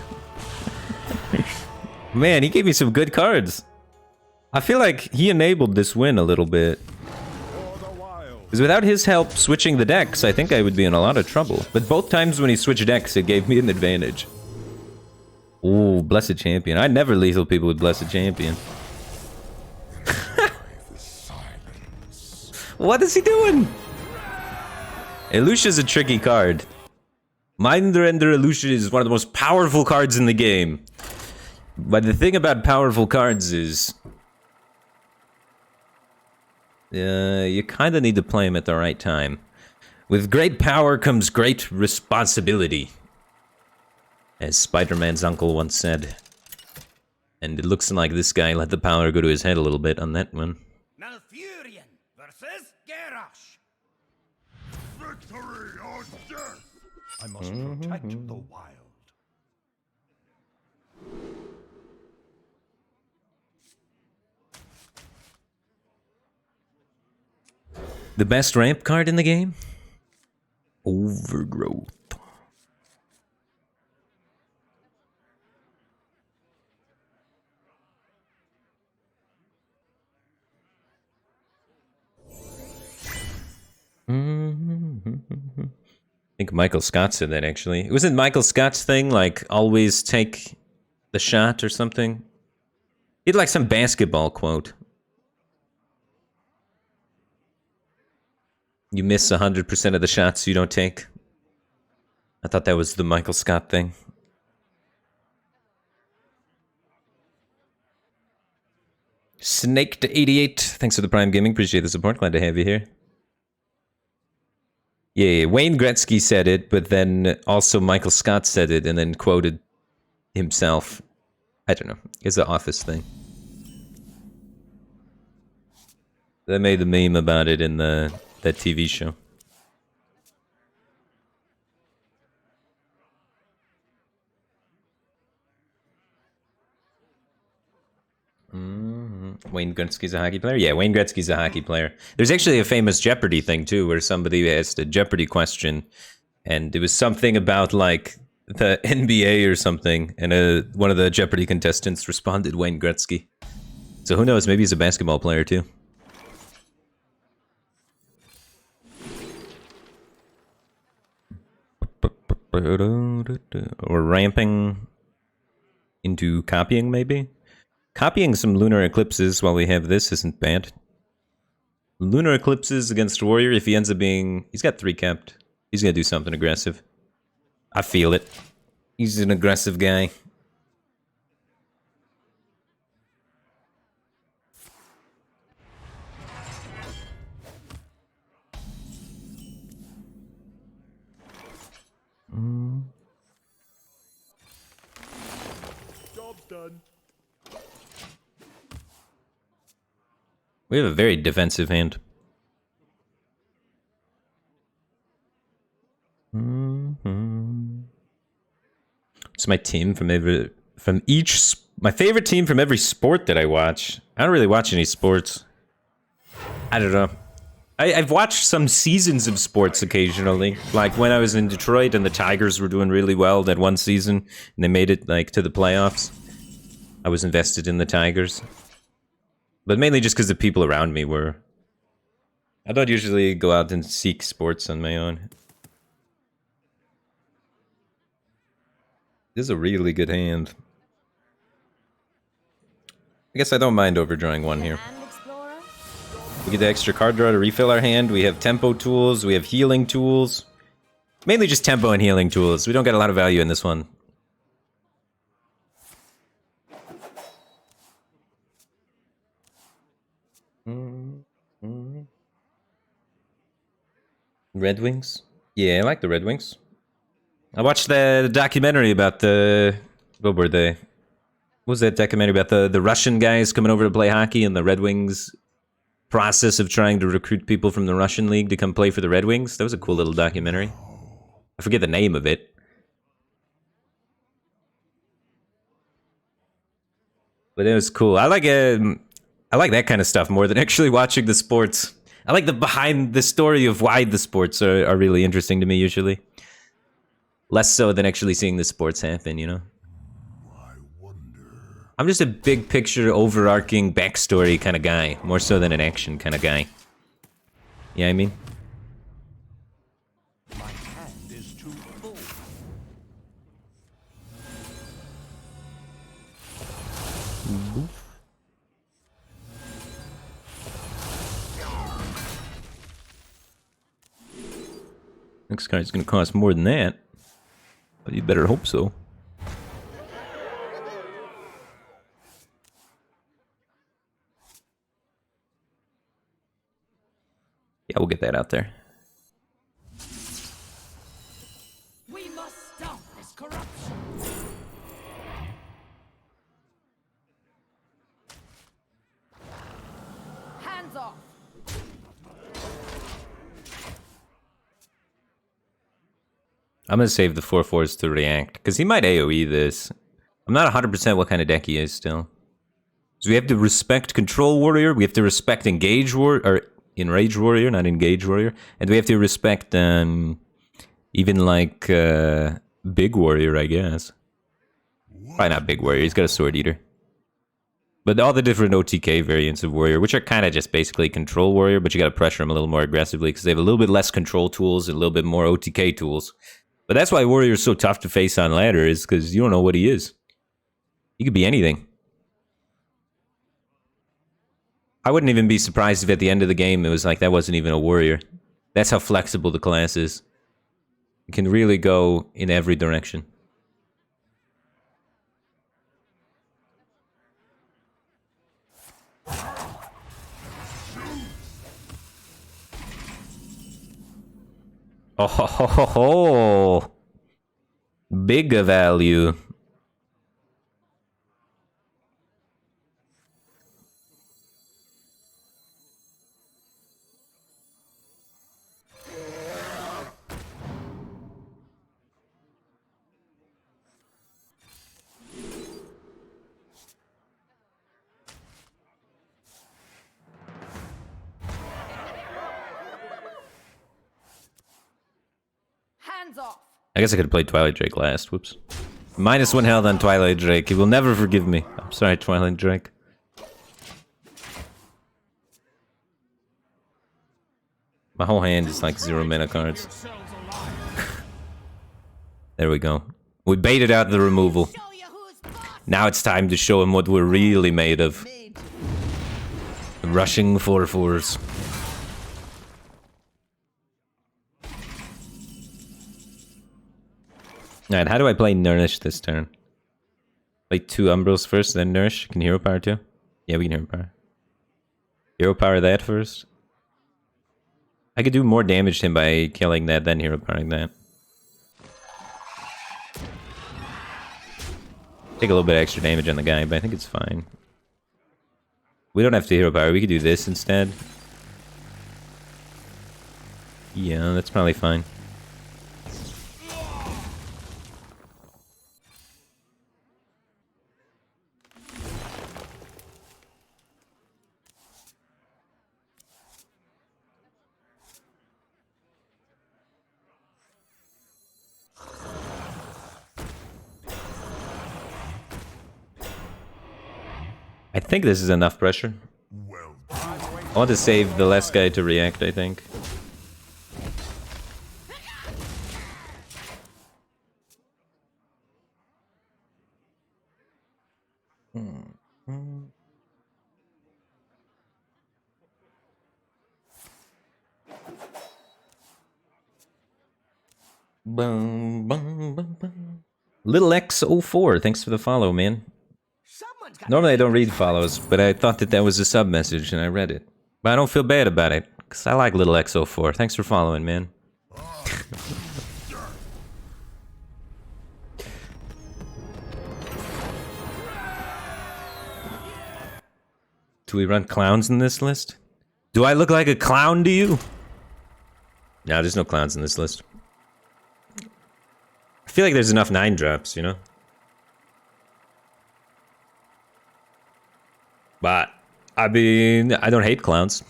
Man, he gave me some good cards. I feel like he enabled this win a little bit. Because without his help switching the decks, I think I would be in a lot of trouble. But both times when he switched decks, it gave me an advantage. Ooh, Blessed Champion. I never lethal people with Blessed Champion. What is he doing? Elusia's a tricky card. Mindrender Elusia is one of the most powerful cards in the game. But the thing about powerful cards is... you kind of need to play them at the right time. With great power comes great responsibility. As Spiderman's uncle once said. And it looks like this guy let the power go to his head a little bit on that one. Malfurion versus Garrosh. Victory or death! I must protect the wild. The best ramp card in the game? Overgrowth. I think Michael Scott said that, actually. It wasn't Michael Scott's thing, like, always take the shot or something? He had, like, some basketball quote. You miss 100% of the shots you don't take. I thought that was the Michael Scott thing. Snake to 88. Thanks for the Prime Gaming. Appreciate the support. Glad to have you here. Yeah, Wayne Gretzky said it, but then also Michael Scott said it and then quoted himself. I don't know. It's an Office thing. They made the meme about it in that TV show. Wayne Gretzky's a hockey player? Yeah, Wayne Gretzky's a hockey player. There's actually a famous Jeopardy thing, too, where somebody asked a Jeopardy question, and it was something about, like, the NBA or something, and one of the Jeopardy contestants responded Wayne Gretzky. So who knows, maybe he's a basketball player, too. Or ramping into copying, maybe? Copying some Lunar Eclipses while we have this isn't bad. Lunar Eclipses against Warrior, if he ends up being... He's got 3 kept. He's gonna do something aggressive. I feel it. He's an aggressive guy. Job's done. We have a very defensive hand. It's my team from my favorite team from every sport that I watch. I don't really watch any sports. I don't know. I've watched some seasons of sports occasionally. Like when I was in Detroit and the Tigers were doing really well that one season and they made it like to the playoffs. I was invested in the Tigers. But mainly just because the people around me were. I don't usually go out and seek sports on my own. This is a really good hand. I guess I don't mind overdrawing one here. We get the extra card draw to refill our hand. We have tempo tools. We have healing tools. Mainly just tempo and healing tools. We don't get a lot of value in this one. Red Wings? Yeah, I like the Red Wings. I watched the documentary about the... What were they? What was that documentary about the Russian guys coming over to play hockey and the Red Wings process of trying to recruit people from the Russian league to come play for the Red Wings? That was a cool little documentary. I forget the name of it. But it was cool. I like that kind of stuff more than actually watching the sports. I like the behind the story of why the sports are really interesting to me usually. Less so than actually seeing the sports happen, you know? I'm just a big picture, overarching backstory kind of guy, more so than an action kind of guy. Yeah, I mean? My hand is too full. Next card's gonna cost more than that. But you better hope so. Yeah, we'll get that out there. We must stop this corruption. Hands off. I'm gonna save the 4/4s to react, because he might AoE this. I'm not 100% what kind of deck he is still. So we have to respect Control Warrior, we have to respect Engage Warrior, or Enrage Warrior, not Engage Warrior, and we have to respect even like Big Warrior, I guess. Probably not Big Warrior, he's got a Sword Eater. But all the different OTK variants of Warrior, which are kind of just basically Control Warrior, but you gotta pressure them a little more aggressively because they have a little bit less control tools and a little bit more OTK tools. But that's why Warrior is so tough to face on ladder, is because you don't know what he is. He could be anything. I wouldn't even be surprised if at the end of the game it was like that wasn't even a Warrior. That's how flexible the class is. It can really go in every direction. Oh ho ho ho ho! Big value. Hands off. I guess I could have played Twilight Drake last. Whoops. -1 health on Twilight Drake. He will never forgive me. I'm sorry, Twilight Drake. My whole hand is like 0 mana cards. There we go. We baited out the removal. Show you who's boss. Now it's time to show him what we're really made of. Rushing 4/4s. Alright, how do I play Nourish this turn? Play 2 Umbrals first, then Nourish. Can Hero Power too? Yeah, we can Hero Power. Hero Power that first. I could do more damage to him by killing that, then Hero Powering that. Take a little bit extra damage on the guy, but I think it's fine. We don't have to Hero Power, we could do this instead. Yeah, that's probably fine. I think this is enough pressure. I want to save the last guy to react, I think. Bum, bum, bum, bum. Little X04, thanks for the follow, man. Someone's got Normally I don't read follows, but I thought that that was a sub message and I read it. But I don't feel bad about it, because I like Little X04. Thanks for following, man. Do we run clowns in this list? Do I look like a clown to you? No, there's no clowns in this list. I feel like there's enough 9-drops, you know? But, I mean, I don't hate clowns.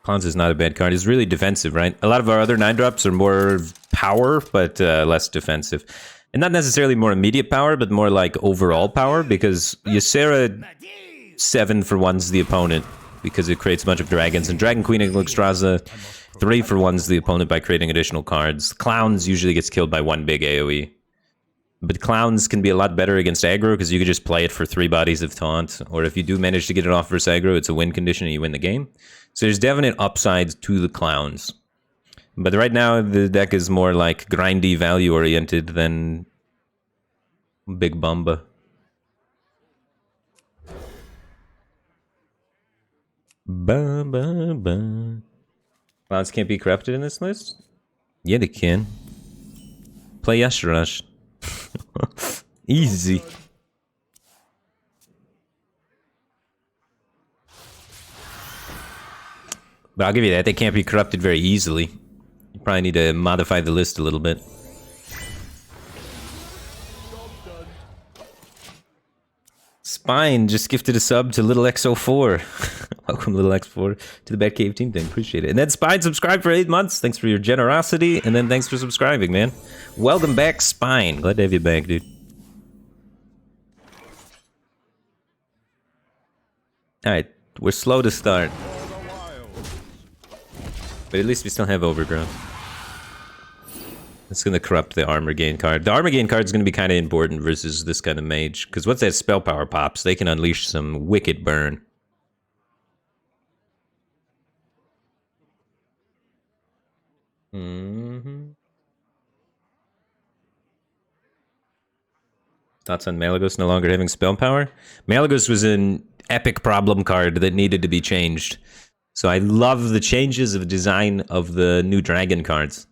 Clowns is not a bad card. It's really defensive, right? A lot of our other 9-drops are more power, but less defensive. And not necessarily more immediate power, but more like overall power, because Ysera 7 for 1's the opponent, because it creates a bunch of dragons, and Dragon Queen Extraza 3 for 1's the opponent by creating additional cards. Clowns usually gets killed by 1 big AoE. But clowns can be a lot better against aggro, because you could just play it for 3 bodies of taunt, or if you do manage to get it off versus aggro, it's a win condition and you win the game. So there's definite upsides to the clowns. But right now, the deck is more like grindy, value-oriented than Big Bumba. Ba, ba, ba. Clowns can't be corrupted in this list? Yeah, they can. Play Yashrush. Easy. But I'll give you that, they can't be corrupted very easily. You probably need to modify the list a little bit. Spine just gifted a sub to Little X04. Welcome, Little X4, to the Batcave team thing. Appreciate it. And then Spine subscribed for 8 months. Thanks for your generosity. And then thanks for subscribing, man. Welcome back, Spine. Glad to have you back, dude. Alright, we're slow to start. But at least we still have Overgrowth. It's gonna corrupt the armor gain card. The armor gain card is gonna be kind of important versus this kind of mage, because once that spell power pops, they can unleash some wicked burn. Thoughts on Malagos no longer having spell power? Malagos was an epic problem card that needed to be changed. So I love the changes of design of the new dragon cards.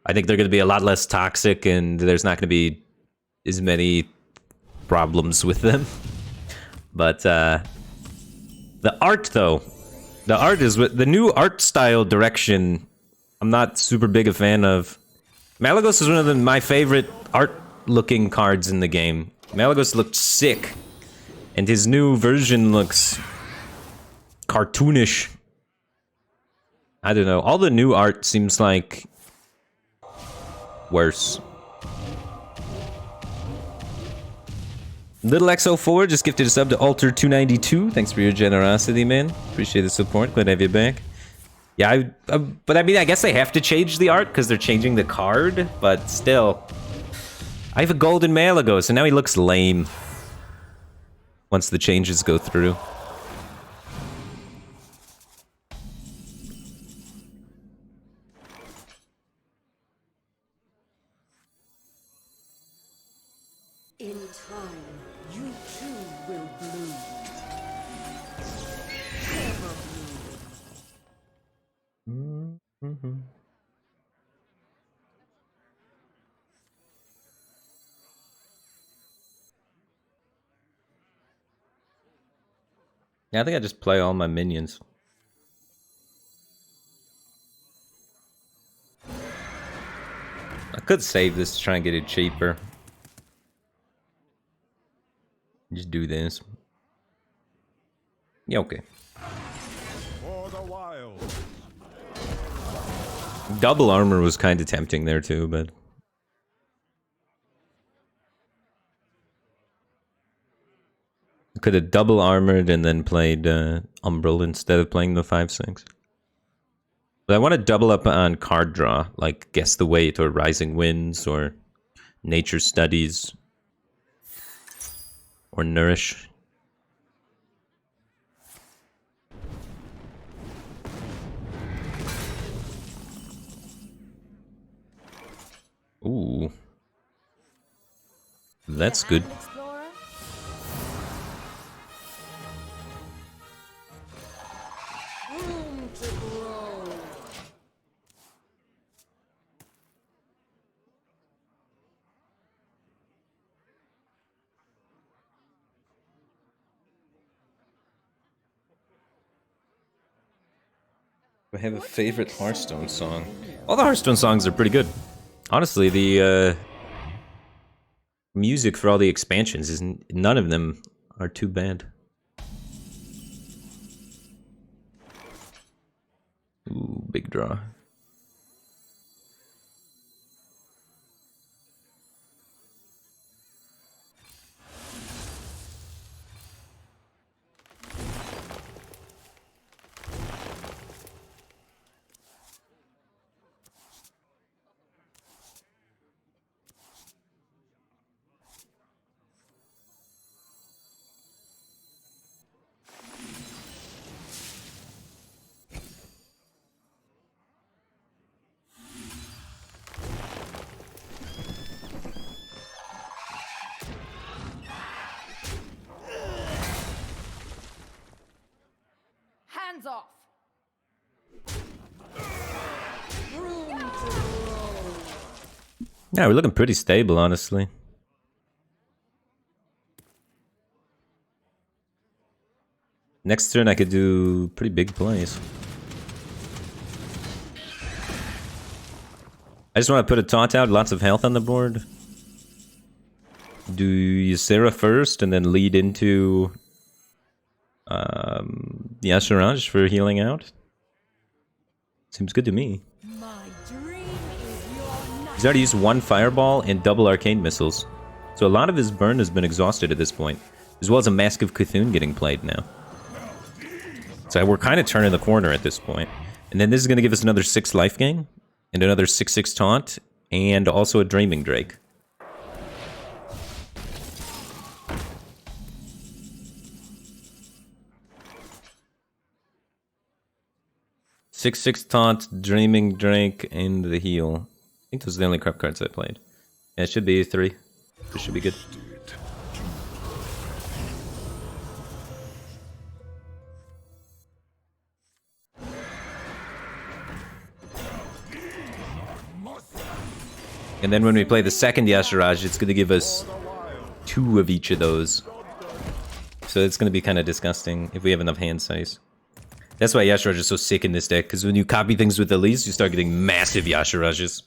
I think they're going to be a lot less toxic, and there's not going to be as many problems with them. But the art, though, the art is the new art style direction. I'm not super big a fan of. Malagos is one of my favorite art-looking cards in the game. Malagos looked sick, and his new version looks cartoonish. I don't know. All the new art seems like worse. Little X04 just gifted a sub to Alter292. Thanks for your generosity, man. Appreciate the support. Glad to have you back. Yeah, but I mean, I guess they have to change the art because they're changing the card, but still. I have a golden Malagos, and now he looks lame once the changes go through. In time, you too will bloom. Ever bloom. Yeah, I think I just play all my minions. I could save this to try and get it cheaper. Just do this. Yeah, okay. For the wild. Double armor was kind of tempting there too, but could have double armored and then played Umbral instead of playing the 5/6. But I want to double up on card draw, like Guess the Weight or Rising Winds or Nature Studies or Nourish. Ooh. That's good. Explorer? Room to grow. I have a favorite Hearthstone song. All the Hearthstone songs are pretty good. Honestly, the music for all the expansions isn't. None of them are too bad. Ooh, big draw. Hands off! Room to grow. Yeah, we're looking pretty stable, honestly. Next turn I could do pretty big plays. I just want to put a taunt out, lots of health on the board. Do Ysera first and then lead into the Asheraj for healing out. Seems good to me. My dream is your night. He's already used one Fireball and double Arcane Missiles. So a lot of his burn has been exhausted at this point. As well as a Mask of Cthulhu getting played now. So we're kind of turning the corner at this point. And then this is going to give us another 6 life gain. And another 6/6 taunt. And also a Dreaming Drake. Six taunt, Dreaming Drake, and the heal. I think those are the only crap cards I played. Yeah, it should be 3. This should be good. And then when we play the second Yasharaj, it's going to give us 2 of each of those. So it's going to be kind of disgusting if we have enough hand size. That's why Yasharaj is so sick in this deck, because when you copy things with Elise, you start getting massive Yasharajas.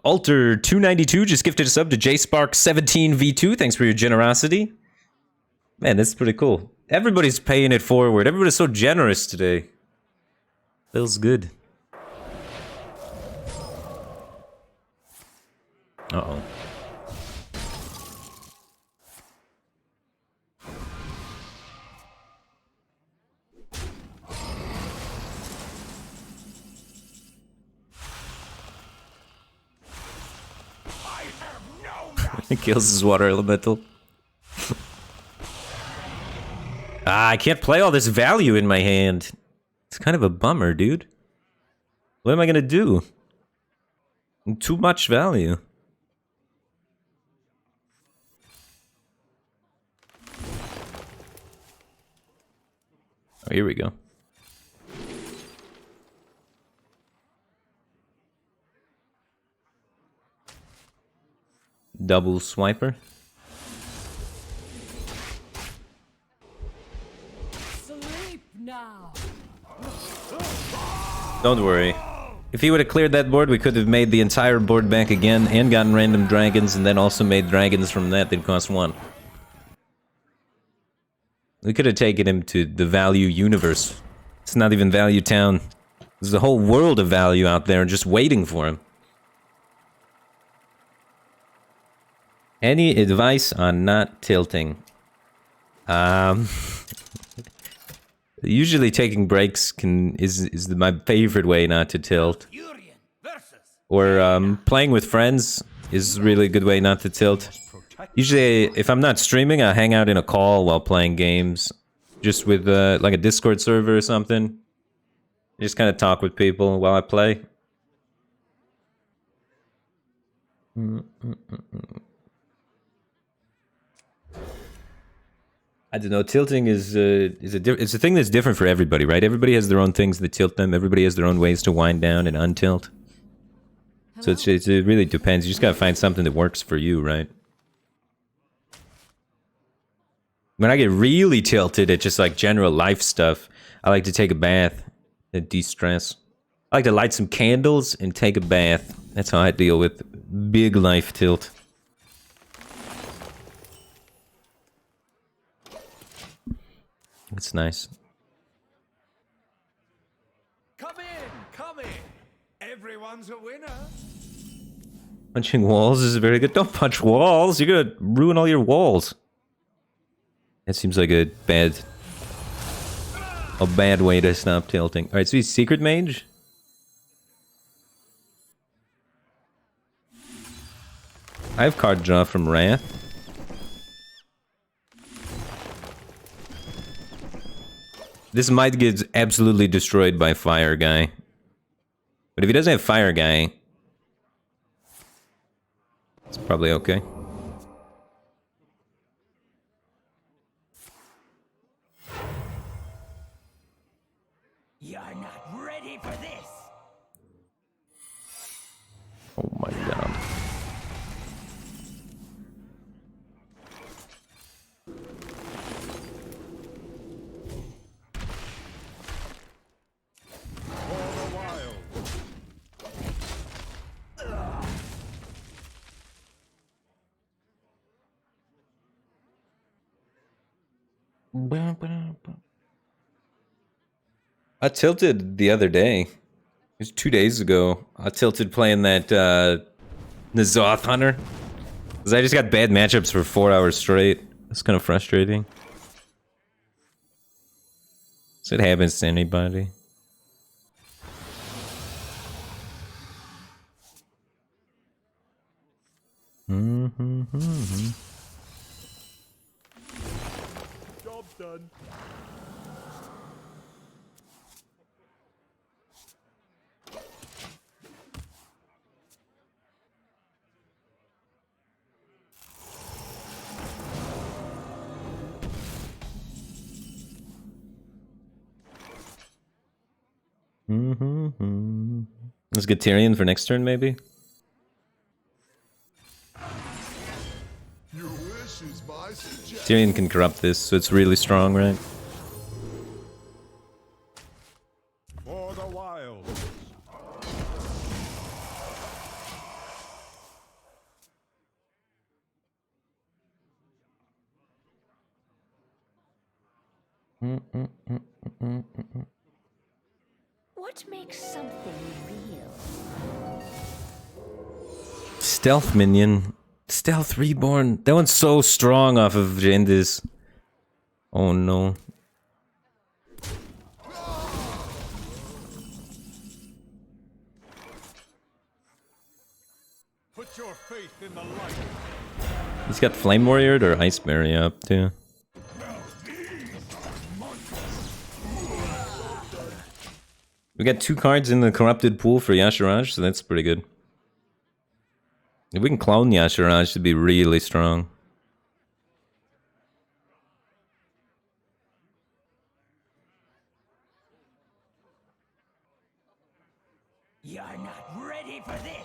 Alter 292 just gifted a sub to JSpark17V2. Thanks for your generosity. Man, that's pretty cool. Everybody's paying it forward. Everybody's so generous today. Feels good. Uh-oh. It kills his water elemental. I can't play all this value in my hand. It's kind of a bummer, dude. What am I gonna do? Too much value. Oh, here we go. Double swiper. Sleep now. Don't worry. If he would have cleared that board, we could have made the entire board back again and gotten random dragons and then also made dragons from that that cost 1. We could have taken him to the value universe. It's not even value town. There's a whole world of value out there just waiting for him. Any advice on not tilting? Usually taking breaks is my favorite way not to tilt. Furion versus Or playing with friends is a really good way not to tilt. Usually, if I'm not streaming, I hang out in a call while playing games. Just with like a Discord server or something. Just kind of talk with people while I play. I don't know. Tilting is it's a thing that's different for everybody, right? Everybody has their own things that tilt them. Everybody has their own ways to wind down and untilt. So it really depends. You just gotta find something that works for you, right? When I get really tilted at just like general life stuff, I like to take a bath and de-stress. I like to light some candles and take a bath. That's how I deal with big life tilt. It's nice. Come in. Everyone's a winner. Punching walls is very good. Don't punch walls. You're gonna ruin all your walls. That seems like a bad way to stop tilting. All right, so he's secret mage. I have card draw from Wrath. This might get absolutely destroyed by Fire Guy. But if he doesn't have Fire Guy, it's probably okay. You're not ready for this. Oh my god. I tilted the other day. It was 2 days ago. I tilted playing that N'Zoth Hunter. Because I just got bad matchups for 4 hours straight. It's kind of frustrating. So it happens to anybody. Job done. Let's get Tyrion for next turn, maybe? Your wish is my suggestion. Tyrion can corrupt this, so it's really strong, right? For the wild. What makes something real? Stealth minion. Stealth Reborn. That one's so strong off of Jendis. Oh no. Put your faith in the light. He's got Flame Warrior or Ice Barrier up too. We got 2 cards in the corrupted pool for Yashiraj, so that's pretty good. If we can clone Yashiraj, should be really strong. You're not ready for this.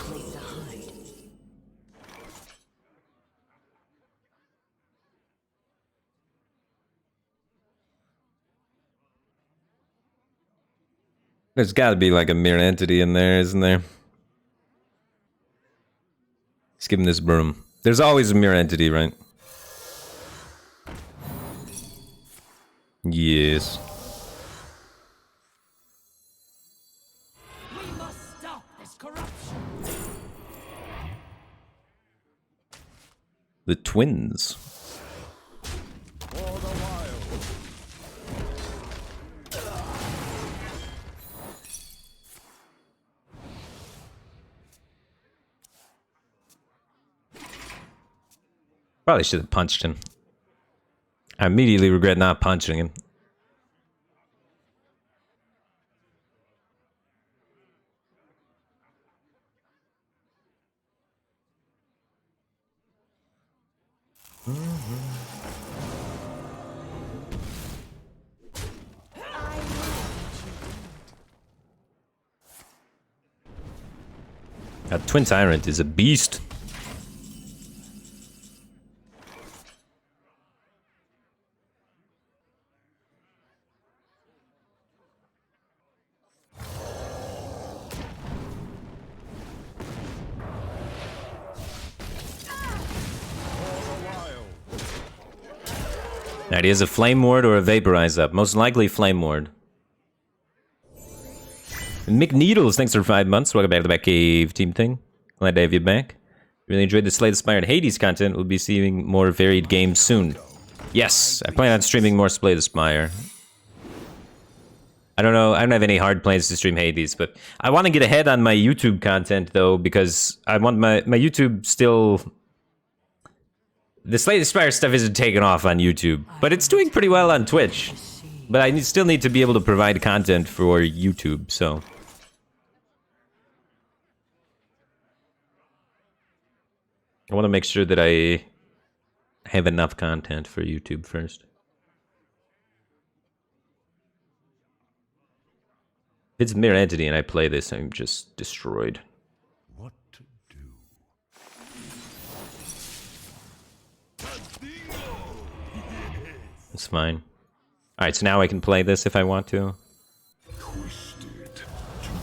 Place to hide. There's gotta be like a mirror entity in there, isn't there? Let's give him this broom. There's always a mirror entity, right? Yes. We must stop this corruption. The twins. For the wild. Probably should have punched him. I immediately regret not punching him. That Twin Tyrant is a beast. Now, he has a Flame Ward or a Vaporize up. Most likely Flame Ward. Mick Needles, thanks for 5 months. Welcome back to the Batcave team thing. Glad to have you back. Really enjoyed the Slay the Spire and Hades content. We'll be seeing more varied games soon. Yes, I plan on streaming more Slay the Spire. I don't know, I don't have any hard plans to stream Hades, but I want to get ahead on my YouTube content, though, because I want my YouTube still... The Slay the Spire stuff isn't taking off on YouTube, but it's doing pretty well on Twitch. But I still need to be able to provide content for YouTube, so... I want to make sure that I have enough content for YouTube first. If it's Mirror Entity and I play this, I'm just destroyed. What to do? It's fine. Alright, so now I can play this if I want to. Twisted to perfection.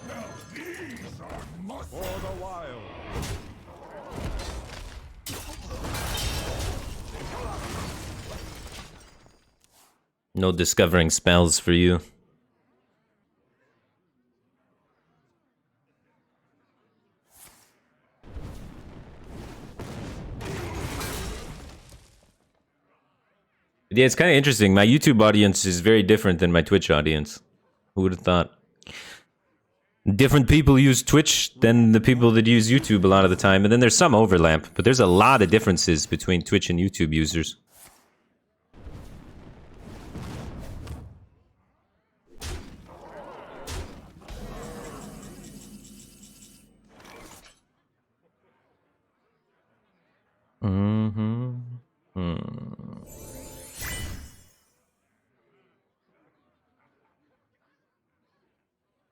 Now these are must for the wild. No discovering spells for you. Yeah, it's kind of interesting. My YouTube audience is very different than my Twitch audience. Who would have thought? Different people use Twitch than the people that use YouTube a lot of the time. And then there's some overlap, but there's a lot of differences between Twitch and YouTube users.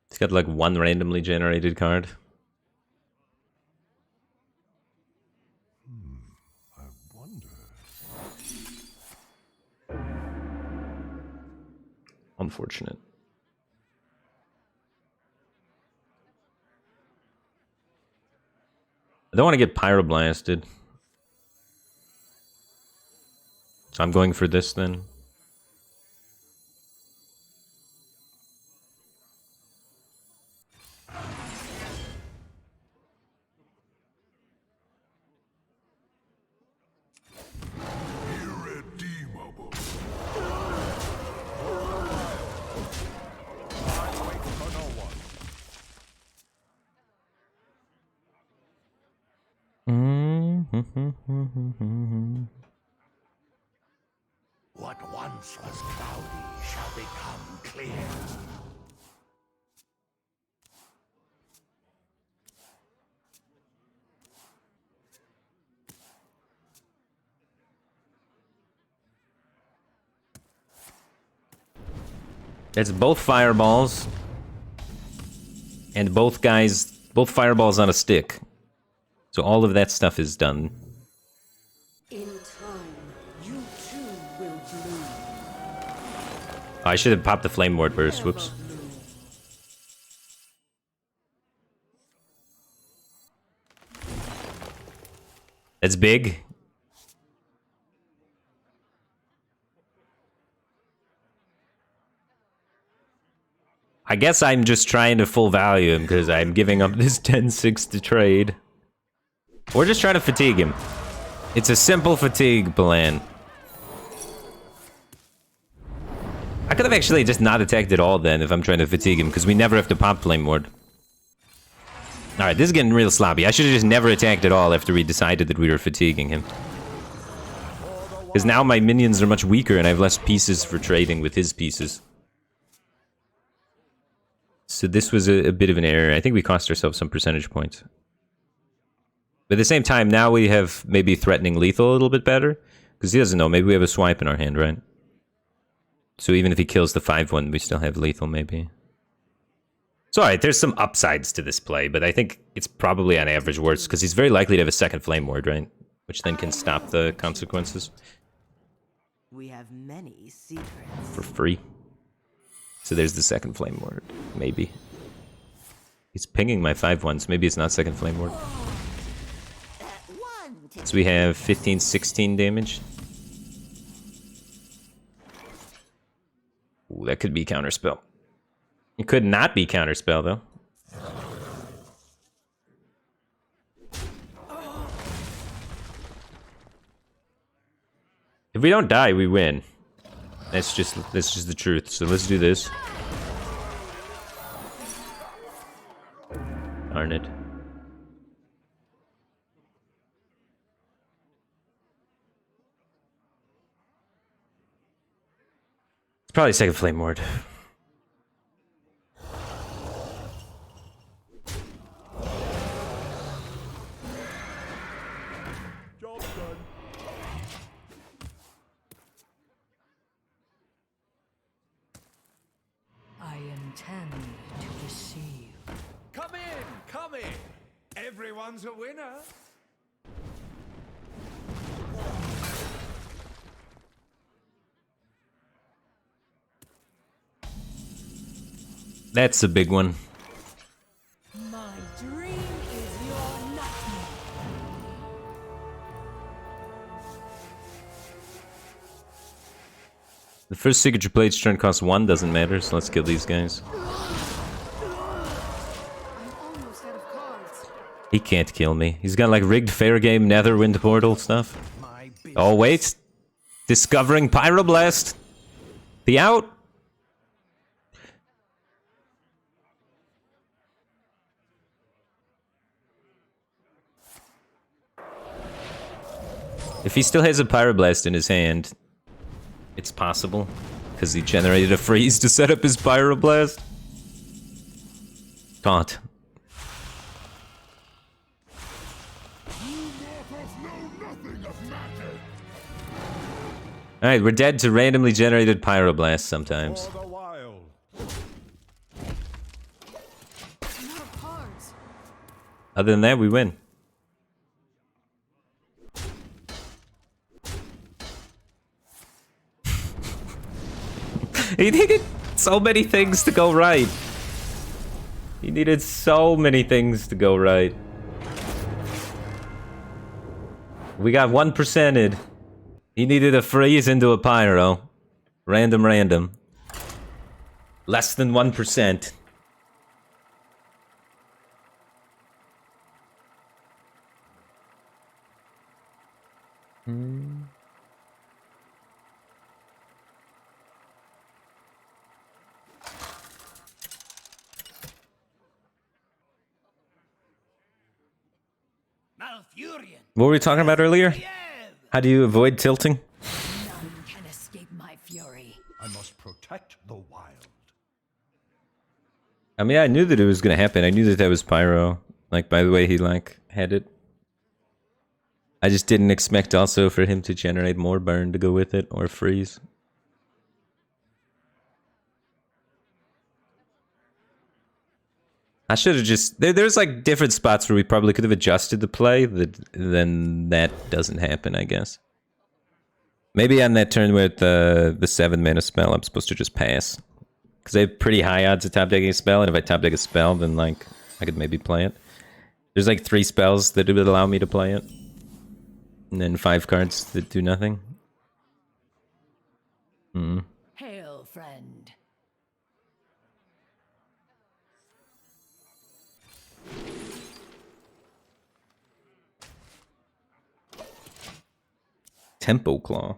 It's got like one randomly generated card. I wonder. Unfortunate. I don't want to get pyroblasted. So I'm going for this then. Irredeemable. I wait for no one. What once was cloudy shall become clear. It's both fireballs. And both fireballs on a stick. So all of that stuff is done. In time, you too will bloom. I should have popped the flame ward burst. Whoops. That's big. I guess I'm just trying to full value him because I'm giving up this 10-6 to trade. We're just trying to fatigue him. It's a simple fatigue plan. I could have actually just not attacked at all then if I'm trying to fatigue him because we never have to pop Flame Ward. Alright, this is getting real sloppy. I should have just never attacked at all after we decided that we were fatiguing him. Because now my minions are much weaker and I have less pieces for trading with his pieces. So this was a bit of an error. I think we cost ourselves some percentage points. But at the same time, now we have maybe threatening lethal a little bit better. Because he doesn't know. Maybe we have a swipe in our hand, right? So even if he kills the 5-1, we still have lethal, maybe. So alright, there's some upsides to this play, but I think it's probably on average worse, because he's very likely to have a second Flame Ward, right? Which then can stop the consequences. We have many secrets. For free. So there's the second Flame Ward, maybe. He's pinging my 5-1s, maybe it's not second Flame Ward. So we have 15, 16 damage. Ooh, that could be counterspell. It could not be counterspell, though. If we don't die, we win. That's just the truth. So let's do this. Darn it. It's probably second Flame Ward. Job done. I intend to deceive. Come in, come in. Everyone's a winner. That's a big one. My dream is your nightmare. The first signature play each turn costs 1, doesn't matter, so let's kill these guys. I'm almost out of cards. He can't kill me. He's got like rigged fair game Netherwind portal stuff. Oh wait. Discovering Pyroblast. The out. If he still has a Pyroblast in his hand, it's possible. Because he generated a freeze to set up his Pyroblast. Can't. Alright, we're dead to randomly generated Pyroblast sometimes. For the wild. I'm out of cards. Other than that, we win. He needed so many things to go right. He needed so many things to go right. We got 1%ed. He needed a freeze into a pyro. Random. Less than 1%. Malfurion. What were we talking about earlier? Yeah. How do you avoid tilting? None can escape my fury. I must protect the wild. I mean, I knew that it was gonna happen. I knew that that was pyro. Like, by the way he, like, had it. I just didn't expect also for him to generate more burn to go with it, or freeze. I should have just... There's, like, different spots where we probably could have adjusted the play, then that doesn't happen, I guess. Maybe on that turn with the 7-mana spell, I'm supposed to just pass. Because I have pretty high odds of top decking a spell, and if I top deck a spell, then, like, I could maybe play it. There's, like, 3 spells that would allow me to play it. And then 5 cards that do nothing. Hail, friend. Tempo Claw.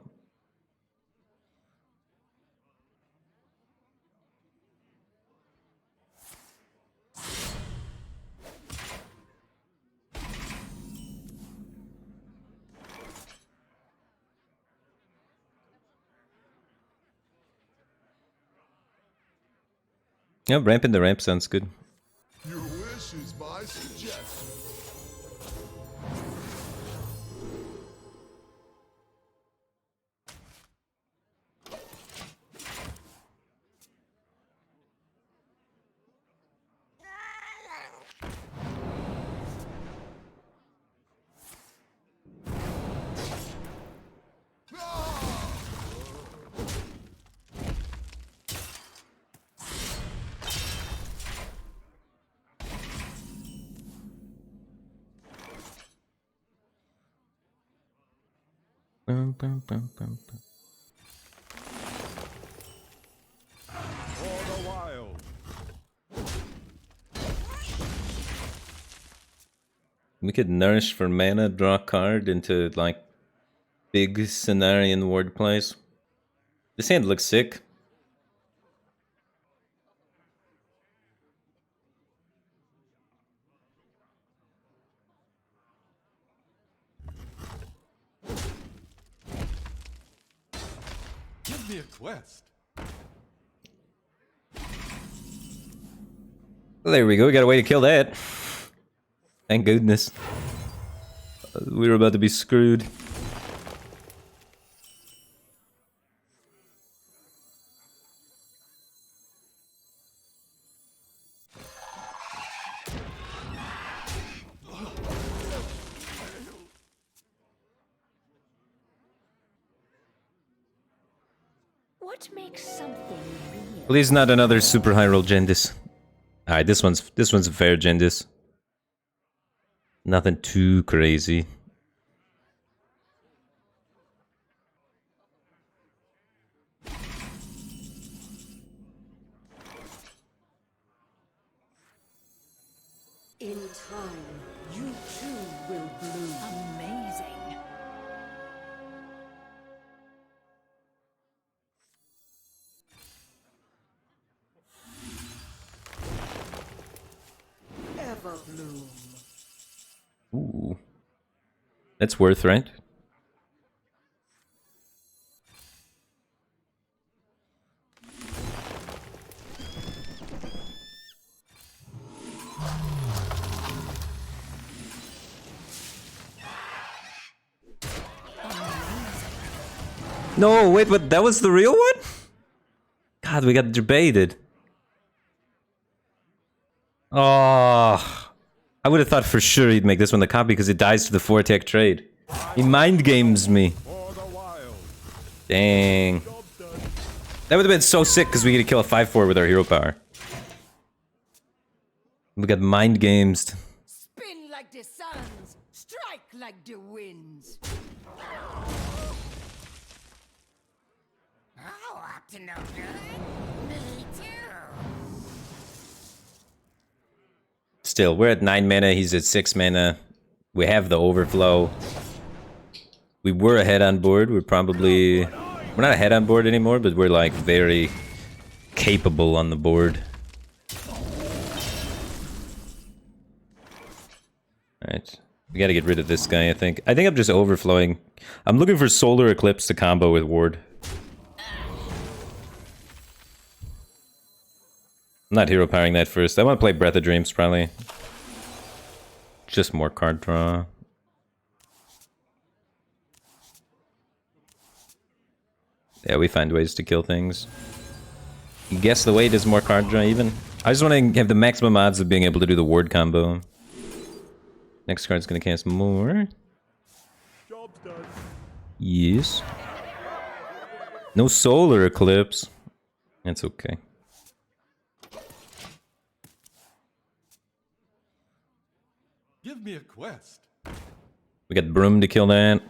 Yeah, ramping the ramp sounds good. Your wish is my suggestion. Bum, bum, bum, bum, bum. For the wild. We could nourish for mana, draw a card into like big Cenarian ward plays. This hand looks sick. Give me a quest. Well, there we go. We got a way to kill that. Thank goodness. We were about to be screwed. What makes something real? Please not another super high roll Gendis. Alright, this one's a fair Gendis. Nothing too crazy. In time, you too will bloom. Amazing. Ever bloom. Ooh. That's worth, right? No, wait, what? That was the real one? God, we got debated. Oh, I would have thought for sure he'd make this one the copy because it dies to the 4-tech trade. He mind games me. For the wild. Dang. Job done. That would have been so sick because we get to kill a 5-4 with our hero power. We got mind games. Spin like the suns, strike like the winds. Oh, up to no good? Me too. Still, we're at 9 mana, he's at 6 mana. We have the overflow. We were ahead on board, we're probably... We're not ahead on board anymore, but we're like very capable on the board. Alright. We gotta get rid of this guy, I think. I think I'm just overflowing. I'm looking for Solar Eclipse to combo with Ward. I'm not hero powering that first. I want to play Breath of Dreams, probably. Just more card draw. Yeah, we find ways to kill things. You guess the way does more card draw even? I just want to have the maximum odds of being able to do the ward combo. Next card's gonna cast more. Job's done. Yes. No Solar Eclipse. That's okay. Give me a quest. We got Broom to kill that.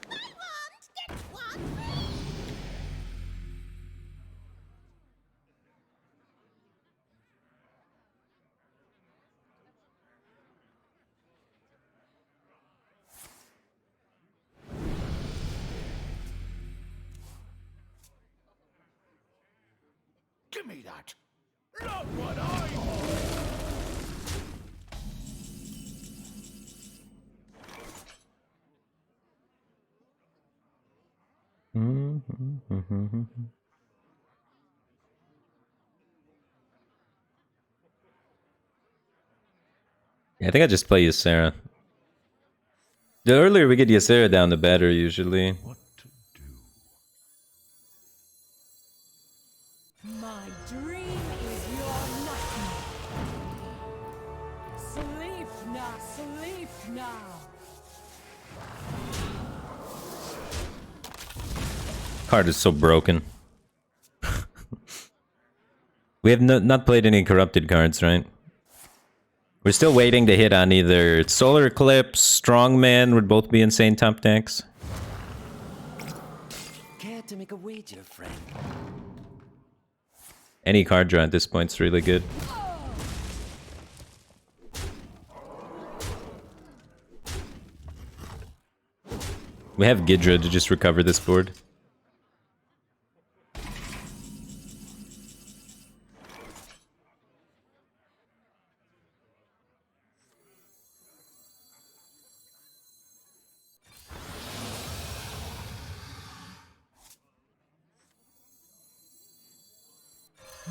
Give me that. Not what I want. Yeah, I think I just play Ysera. The earlier we get Ysera down, the better usually. What to do? My dream is your nightmare. Sleep now, sleep now. Card is so broken. We have not played any corrupted cards, right? We're still waiting to hit on either Solar Eclipse, Strongman would both be insane top decks. Care to make a wager, friend? Any card draw at this point's really good. We have Gidra to just recover this board.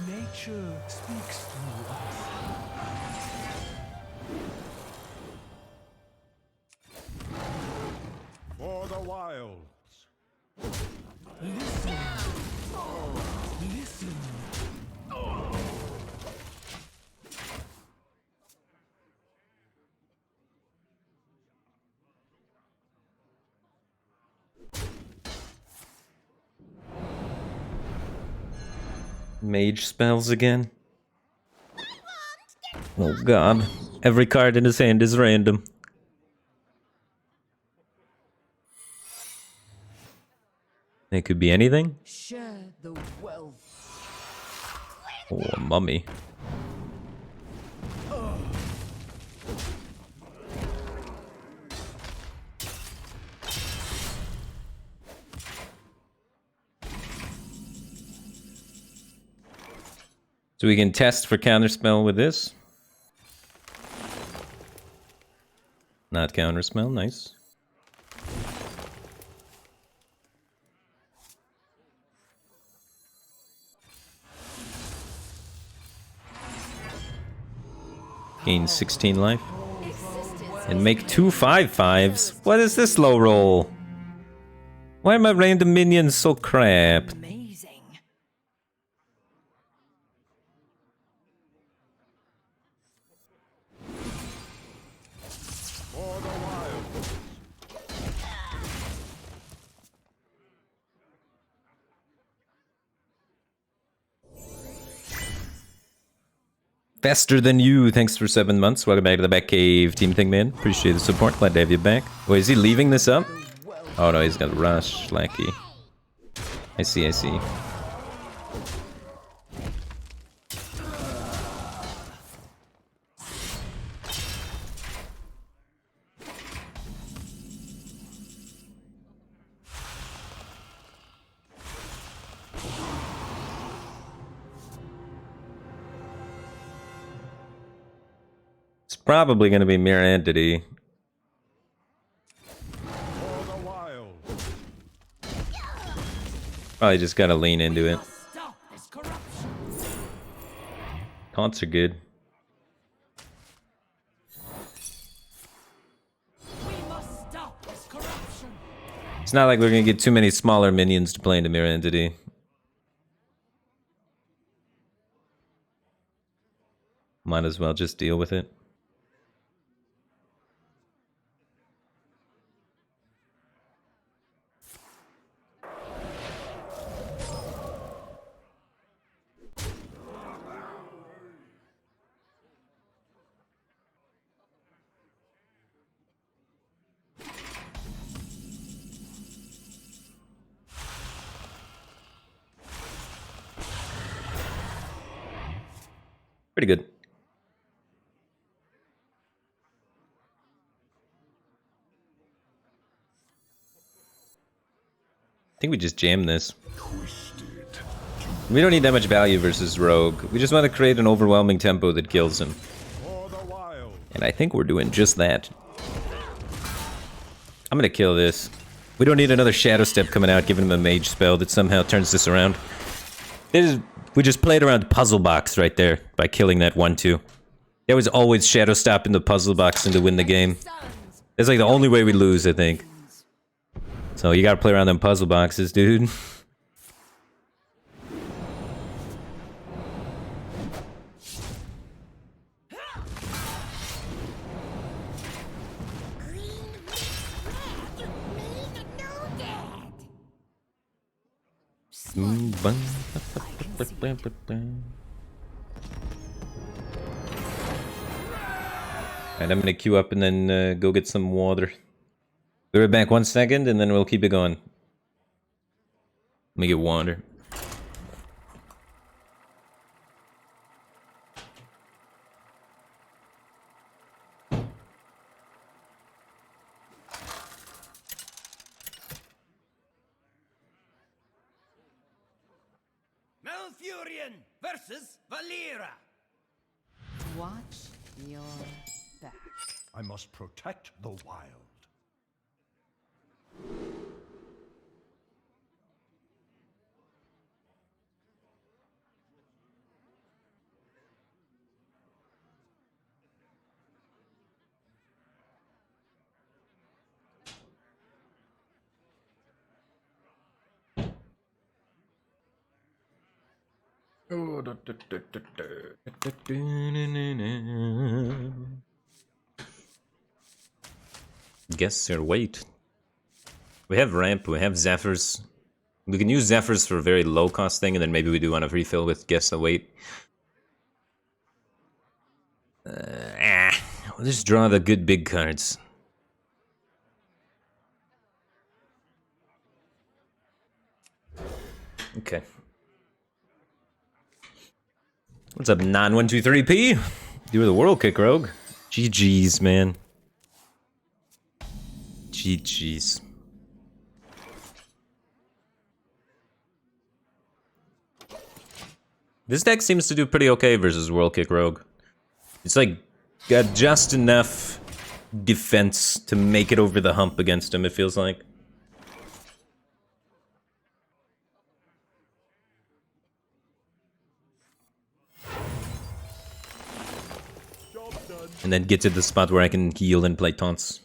Nature speaks through us. For the wilds. Listen. Listen. Mage spells again. Oh god. Every card in his hand is random. It could be anything. Share the wealth. Oh, a mummy. So we can test for counterspell with this. Not counterspell, nice. Gain 16 life. And make 2 5/5s. What is this low roll? Why are my random minions so crap? Amazing. For the wilds. Faster than you. Thanks for 7 months. Welcome back to the Batcave, Team Thingman. Appreciate the support. Glad to have you back. Wait, is he leaving this up? Oh no, he's got rush, Lackey. I see, I see. It's probably going to be Mirror Entity. For the wilds. Probably just got to lean into it. Stop this corruption. Taunts are good. We must stop this corruption. It's not like we're going to get too many smaller minions to play into Mirror Entity. Might as well just deal with it. Pretty good. I think we just jam this. We don't need that much value versus Rogue. We just want to create an overwhelming tempo that kills him. For the wilds. And I think we're doing just that. I'm gonna kill this. We don't need another Shadow Step coming out, giving him a mage spell that somehow turns this around. We just played around the puzzle box right there by killing that 1/2. There was always shadow stop in the puzzle box and to win the game. Sons, It's like the only way we lose, I think. So you gotta play around them puzzle boxes, dude. Alright, I'm gonna queue up and then go get some water. Be right back 1 second and then we'll keep it going. Let me get water. Malfurion versus Valera. Watch your back. I must protect the wild. Guess your weight. We have ramp, we have Zephyrs. We can use Zephyrs for a very low cost thing, and then maybe we do want to refill with guess the weight. We'll just draw the good big cards. Okay. What's up, 9123P? You were the world kick rogue. GG's, man. GG's. This deck seems to do pretty okay versus world kick rogue. It's like got just enough defense to make it over the hump against him, it feels like. And then get to the spot where I can heal and play taunts.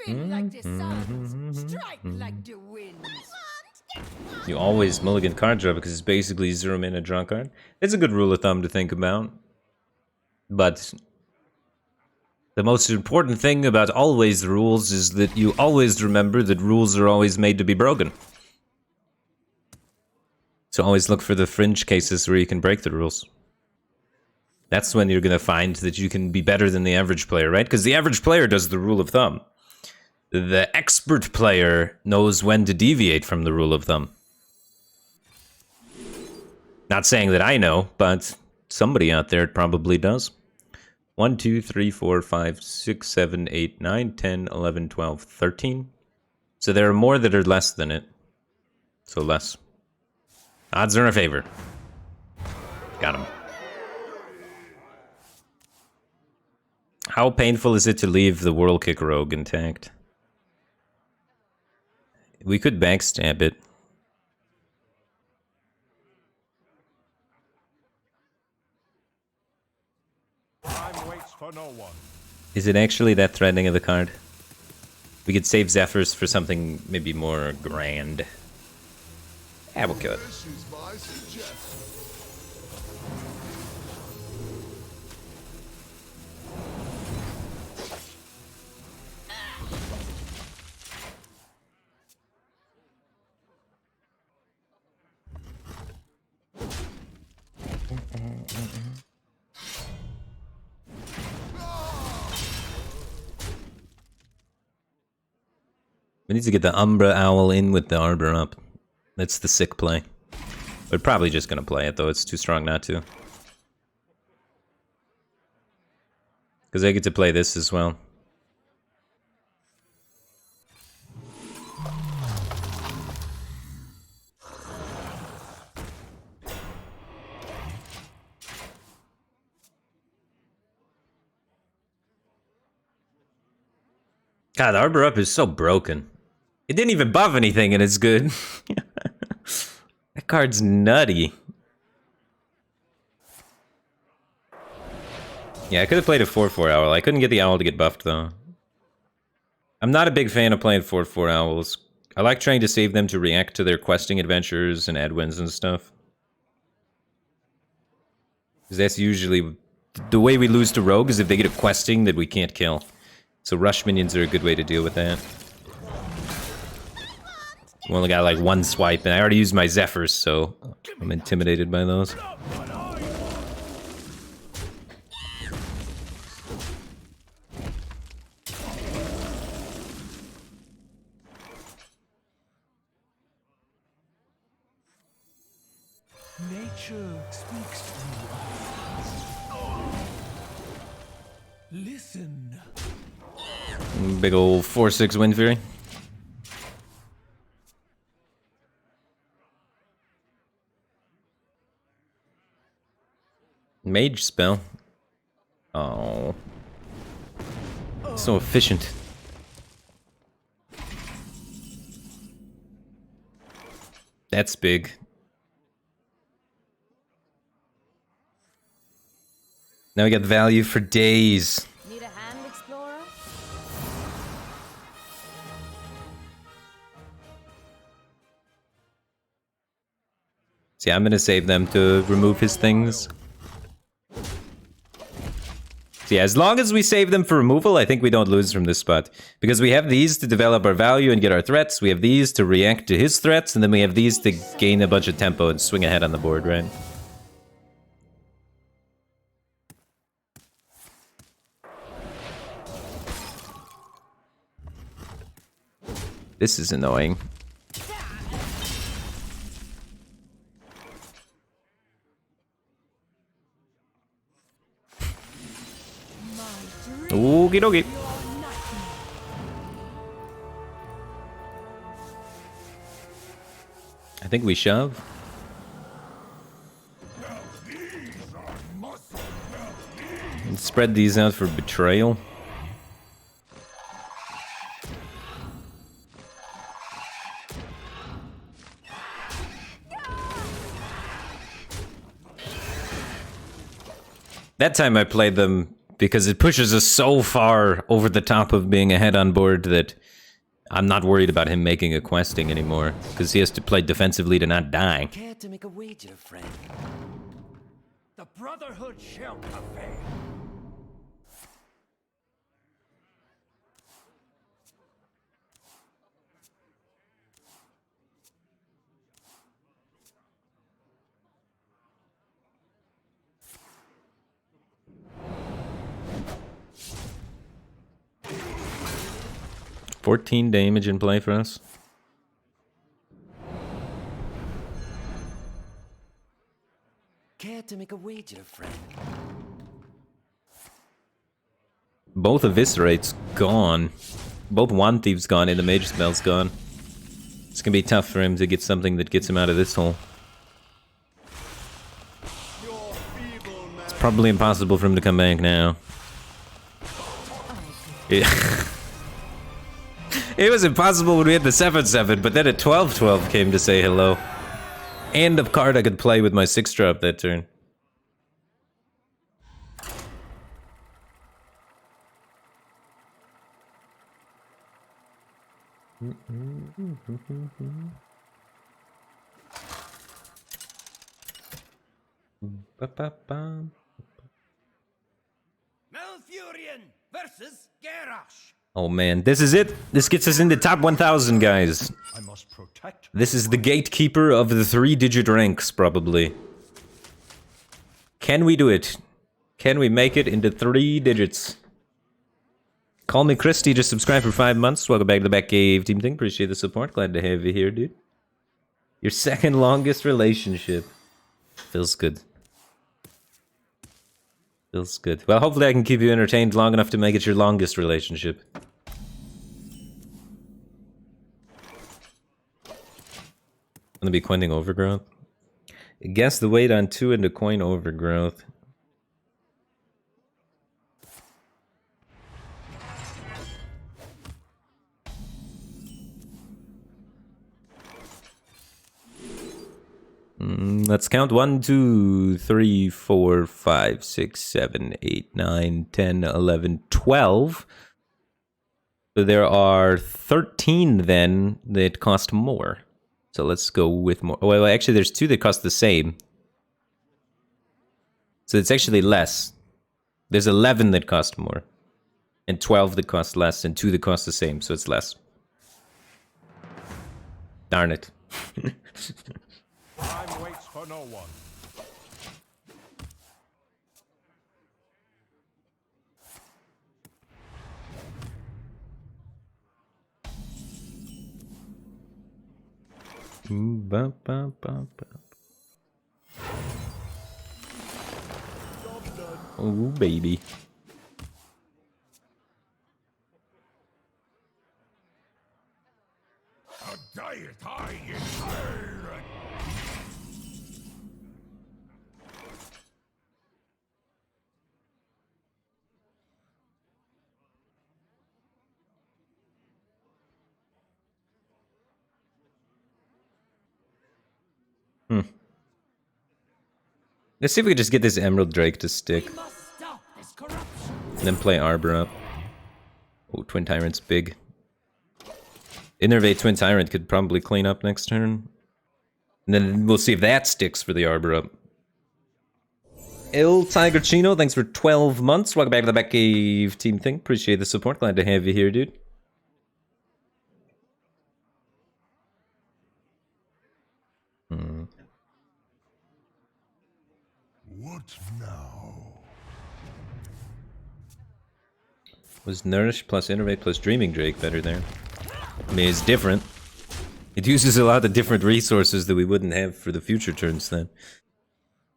spin like the suns, strike like the winds. You always mulligan card draw because it's basically 0 mana draw card. It's a good rule of thumb to think about. But the most important thing about always rules is that you always remember that rules are always made to be broken. So always look for the fringe cases where you can break the rules. That's when you're going to find that you can be better than the average player, right? Because the average player does the rule of thumb. The expert player knows when to deviate from the rule of thumb. Not saying that I know, but somebody out there probably does. 1, 2, 3, 4, 5, 6, 7, 8, 9, 10, 11, 12, 13. So there are more that are less than it. So less. Odds are in our favor. Got him. How painful is it to leave the World Kick Rogue intact? We could backstab it. Time waits for no one. Is it actually that threatening of the card? We could save Zephyrs for something maybe more grand. Yeah, we'll kill it. This is my suggestion. We need to get the Umbra Owl in with the Arbor up. That's the sick play. We're probably just gonna play it though, it's too strong not to. Because I get to play this as well. God, the Arbor Up is so broken. It didn't even buff anything and it's good. That card's nutty. Yeah, I could have played a 4/4 owl. I couldn't get the owl to get buffed, though. I'm not a big fan of playing 4/4 owls. I like trying to save them to react to their questing adventures and add wins and stuff. Because that's usually... The way we lose to rogue is if they get a questing that we can't kill. So rush minions are a good way to deal with that. We only got like one swipe, and I already used my Zephyrs, so I'm intimidated by those. Nature speaks through us. Listen. Big old 4/6 Wind Fury. Mage spell. Oh. So efficient. That's big. Now we got value for days. Need a hand, explorer? See, I'm gonna save them to remove his things. See, as long as we save them for removal, I think we don't lose from this spot. Because we have these to develop our value and get our threats, we have these to react to his threats, and then we have these to gain a bunch of tempo and swing ahead on the board, right? This is annoying. Okie dokie. I think we shove. And spread these out for betrayal. That time I played them because it pushes us so far over the top of being ahead on board that I'm not worried about him making a questing anymore, because he has to play defensively to not die. Care to make a wager, friend? The Brotherhood shall prevail. $14 damage in play for us. Care to make a wager, friend? Both Eviscerate's gone. Both Wand Thief's gone and the Mage Spell's gone. It's gonna be tough for him to get something that gets him out of this hole. It's probably impossible for him to come back now. It was impossible when we had the 7/7, but then a 12/12 came to say hello. And a card I could play with my 6-drop that turn. Malfurion versus Garrosh. Oh man, this is it. This gets us into top 1000, guys. I must protect. This is the gatekeeper of the 3-digit ranks, probably. Can we do it? Can we make it into 3 digits? Call me Christy, just subscribe for 5 months. Welcome back to the Batcave Team Thing. Appreciate the support. Glad to have you here, dude. Your second longest relationship. Feels good. Feels good. Well, hopefully I can keep you entertained long enough to make it your longest relationship. Gonna be coining Overgrowth. Guess the weight on 2 into coin Overgrowth. Let's count 1, 2, 3, 4, 5, 6, 7, 8, 9, 10, 11, 12. So there are 13 then that cost more. So let's go with more. Well, actually, there's 2 that cost the same. So it's actually less. There's 11 that cost more. And 12 that cost less, and 2 that cost the same, so it's less. Darn it. Time waits for no one. Ba, ba, ba, ba. Oh, baby. A deity in Ireland. Let's see if we can just get this Emerald Drake to stick. We must stop this corruption. And then play Arbor up. Oh, Twin Tyrant's big. Innervate Twin Tyrant could probably clean up next turn. And then we'll see if that sticks for the Arbor up. Il Tiger Chino, thanks for 12 months. Welcome back to the Batcave team thing. Appreciate the support. Glad to have you here, dude. What now? Was Nourish plus Innervate plus Dreaming Drake better there? I mean, it's different. It uses a lot of different resources that we wouldn't have for the future turns then.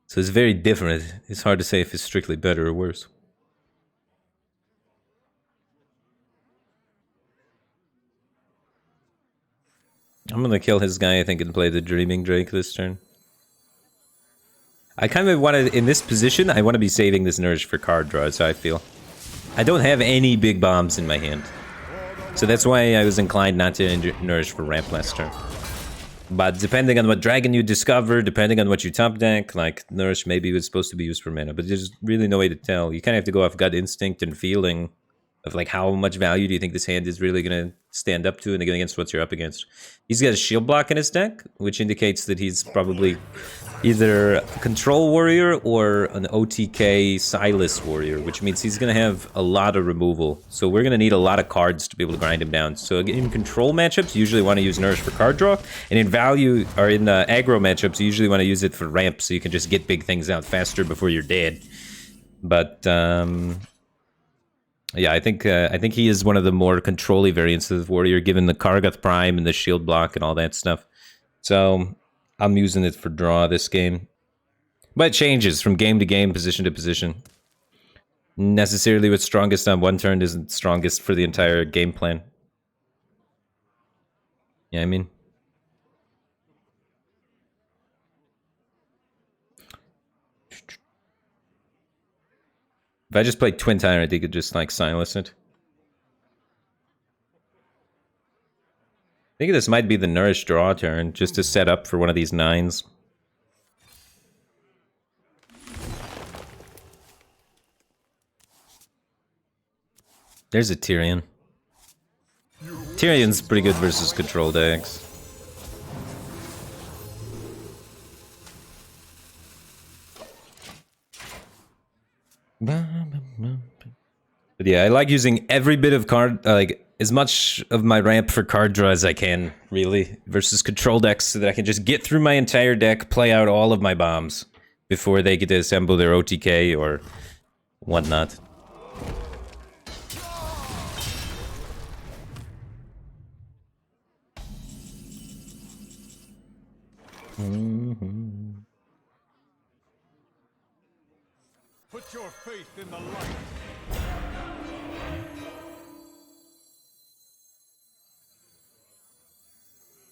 So it's very different. It's hard to say if it's strictly better or worse. I'm gonna kill his guy, I think, and play the Dreaming Drake this turn. I kind of want to, in this position, I want to be saving this Nourish for card draw, so I feel. I don't have any big bombs in my hand. So that's why I was inclined not to Nourish for ramp last turn. But depending on what dragon you discover, depending on what you top deck, like Nourish maybe was supposed to be used for mana, but there's really no way to tell. You kind of have to go off gut instinct and feeling of like how much value do you think this hand is really going to stand up to and against what you're up against. He's got a shield block in his deck, which indicates that he's probably either a control warrior or an OTK Silas warrior, which means he's going to have a lot of removal. So we're going to need a lot of cards to be able to grind him down. So in control matchups, you usually want to use Nourish for card draw, and in value, or in aggro matchups, you usually want to use it for ramp, so you can just get big things out faster before you're dead. But yeah, I think he is one of the more control-y variants of the warrior, given the Kargath Prime and the shield block and all that stuff. So I'm using it for draw this game. But it changes from game to game, position to position. Necessarily what's strongest on one turn isn't strongest for the entire game plan. Yeah, I mean. If I just played Twin Tyrant, he could just like silence it. I think this might be the Nourish draw turn, just to set up for one of these 9s. There's a Tyrion. Tyrion's pretty good versus control decks. But yeah, I like using every bit of card, like as much of my ramp for card draw as I can, really, versus control decks, so that I can just get through my entire deck, play out all of my bombs before they get to assemble their OTK or whatnot. Put your faith in the light.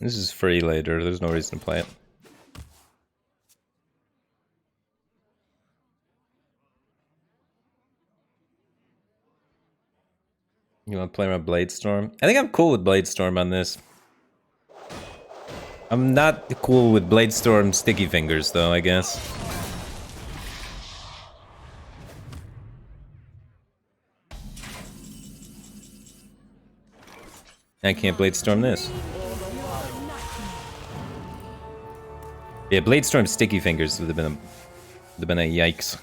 This is free later, there's no reason to play it. You want to play my Bladestorm? I think I'm cool with Bladestorm on this. I'm not cool with Bladestorm sticky fingers, though, I guess. I can't Bladestorm this. Yeah, Bladestorm sticky fingers would have been a yikes.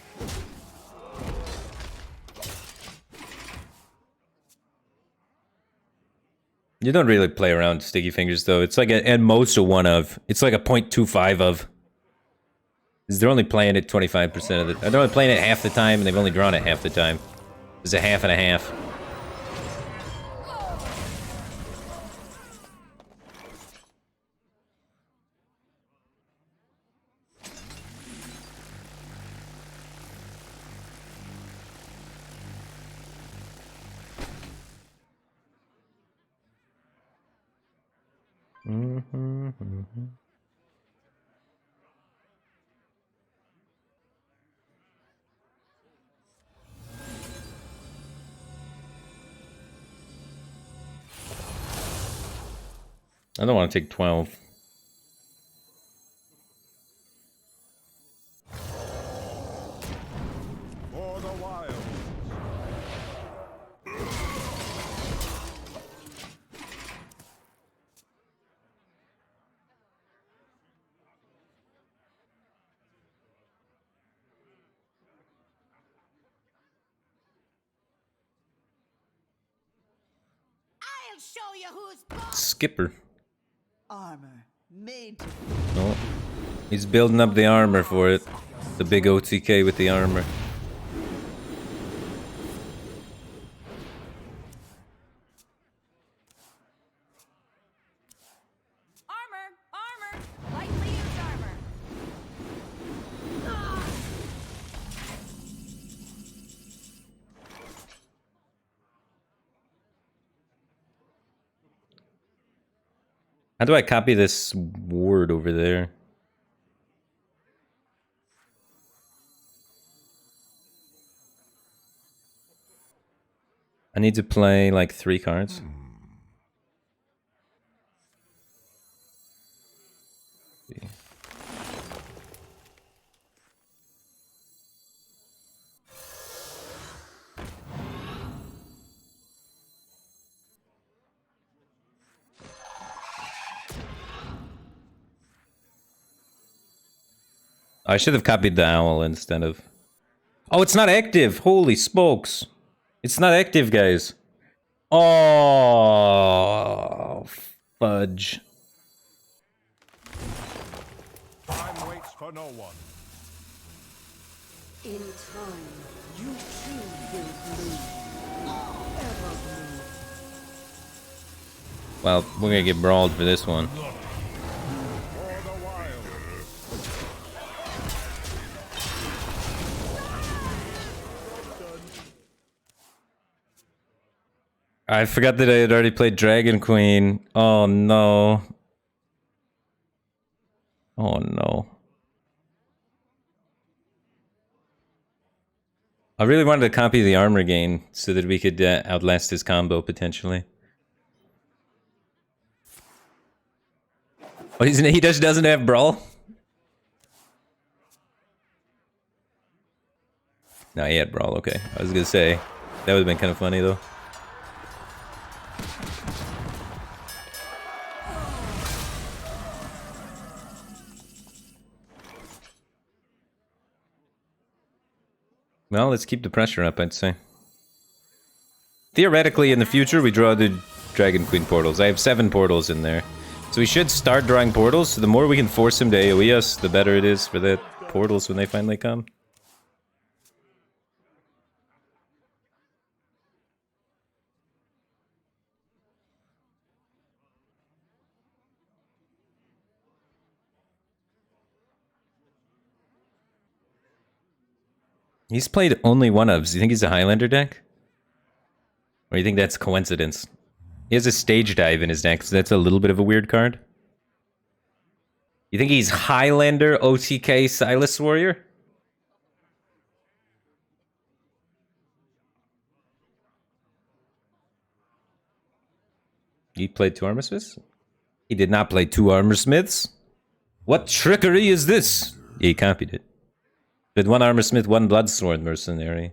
You don't really play around sticky fingers though. It's like at most a 1 of. It's like a 0.25 of. Because they're only playing it 25% of the. They're only playing it half the time, and they've only drawn it half the time. It's a half and a half. I don't want to take 12. For the wild. I'll show you who's boss. Skipper. Armor made to Oh, he's building up the armor for it. The big OTK with the armor. Armor! Lightly used armor. How do I copy this word over there? I need to play like 3 cards. I should have copied the owl instead of... Oh, it's not active! Holy smokes! It's not active, guys. Oh, fudge. Time waits for no one. In time, you too will bloom. Ever bloom. Well, we're gonna get brawled for this one. For the wild. I forgot that I had already played Dragon Queen. Oh no. Oh no. I really wanted to copy the armor gain so that we could outlast his combo potentially. Oh, he just doesn't have brawl? No, he had brawl, okay. I was gonna say, that would have been kind of funny though. Well, let's keep the pressure up, I'd say. Theoretically, in the future, we draw the Dragon Queen portals. I have 7 portals in there. So we should start drawing portals, so the more we can force him to AoE us, the better it is for the portals when they finally come. He's played only 1-ofs. Do you think he's a Highlander deck? Or do you think that's coincidence? He has a stage dive in his deck, so that's a little bit of a weird card. You think he's Highlander, OTK, Silas Warrior? He played 2 Armistice? He did not play 2 armor smiths. What trickery is this? Yeah, he copied it. With 1 armor smith, 1 bloodsword mercenary.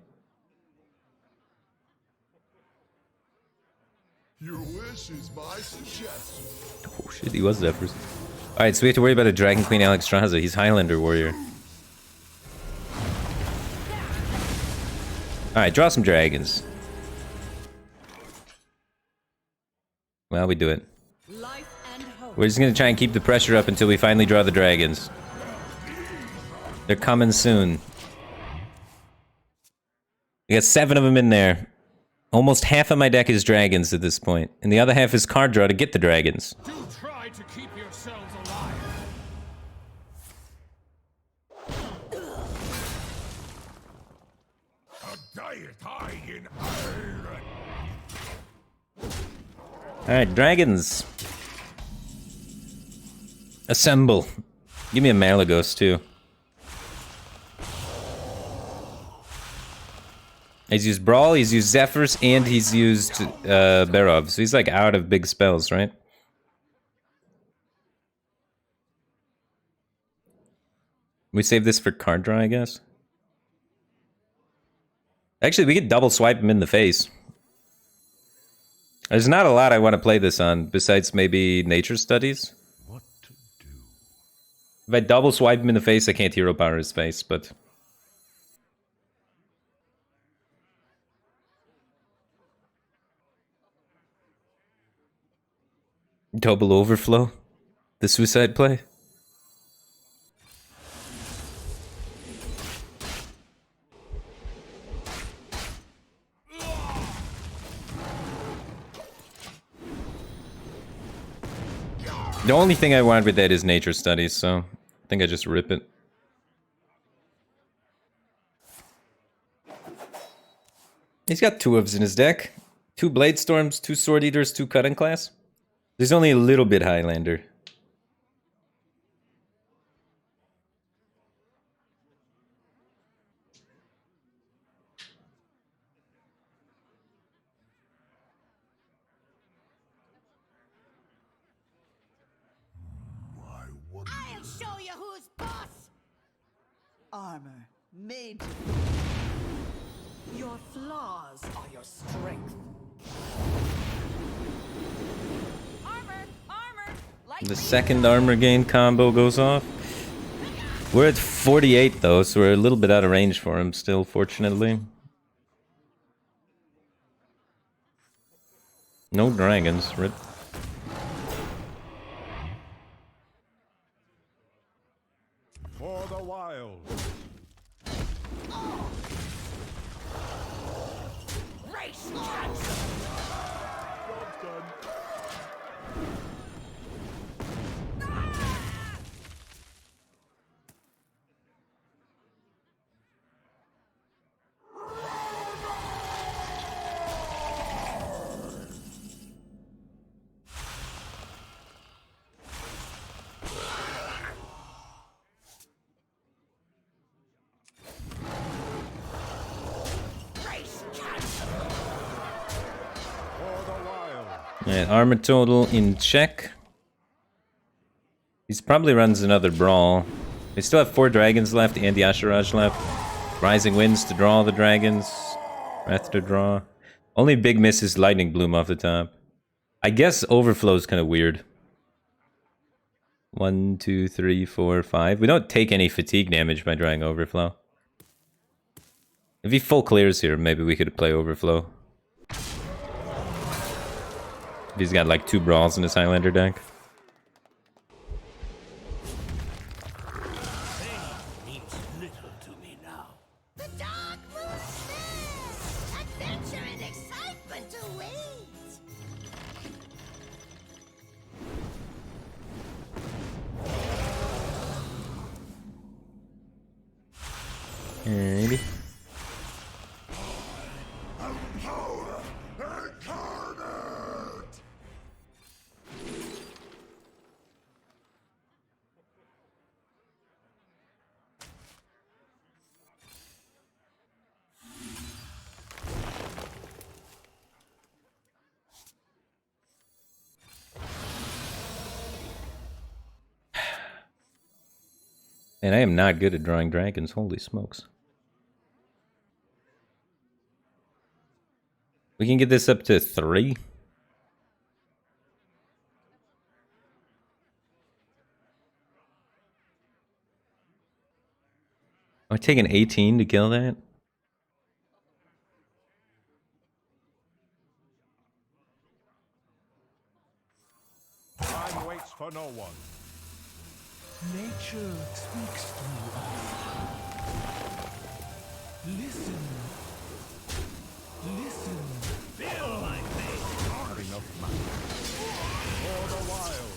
Your wish is my suggestion. Oh shit, he was Zephyrs. Alright, so we have to worry about a Dragon Queen Alexstrasza. He's Highlander warrior. Alright, draw some dragons. Well, we do it. Life and hope. We're just gonna try and keep the pressure up until we finally draw the dragons. They're coming soon. We got 7 of them in there. Almost half of my deck is dragons at this point, and the other half is card draw to get the dragons. Do try to keep yourselves alive. A diet high in iron. Alright, dragons. Assemble. Give me a Malagos too. He's used Brawl, he's used Zephyrs, and he's used Berov. So he's like out of big spells, right? We save this for card draw, I guess. Actually, we could double swipe him in the face. There's not a lot I want to play this on, besides maybe Nature Studies. What to do? If I double swipe him in the face, I can't hero power his face, but... Double overflow? The suicide play? The only thing I want with that is Nature Studies, so I think I just rip it. He's got 2 ofs in his deck. 2 Blade Storms, 2 Sword Eaters, 2 Cutting Class. There's only a little bit Highlander. I'll show you who's boss. Armor made to your flaws are your strength. Armor, like The second armor gain combo goes off. We're at 48 though, so we're a little bit out of range for him still, fortunately. No dragons, rip. For the wild. race cats. Job done. Race cats. For the wild. And armor total in check. He's probably runs another brawl. We still have 4 dragons left and the Asheraj left. Rising Winds to draw the dragons. Wrath to draw. Only big miss is Lightning Bloom off the top. I guess Overflow is kind of weird. 1, 2, 3, 4, 5. We don't take any fatigue damage by drawing Overflow. If he full clears here, maybe we could play Overflow. If he's got like 2 brawls in his Highlander deck. Means little to me now. The dark moon spells. Adventure and excitement awaits. Alrighty. And I am not good at drawing dragons, holy smokes. We can get this up to 3. I'm taking 18 to kill that. Time waits for no one. Nature speaks through us. Listen. Listen. Feel like this. Not enough man. For the wild.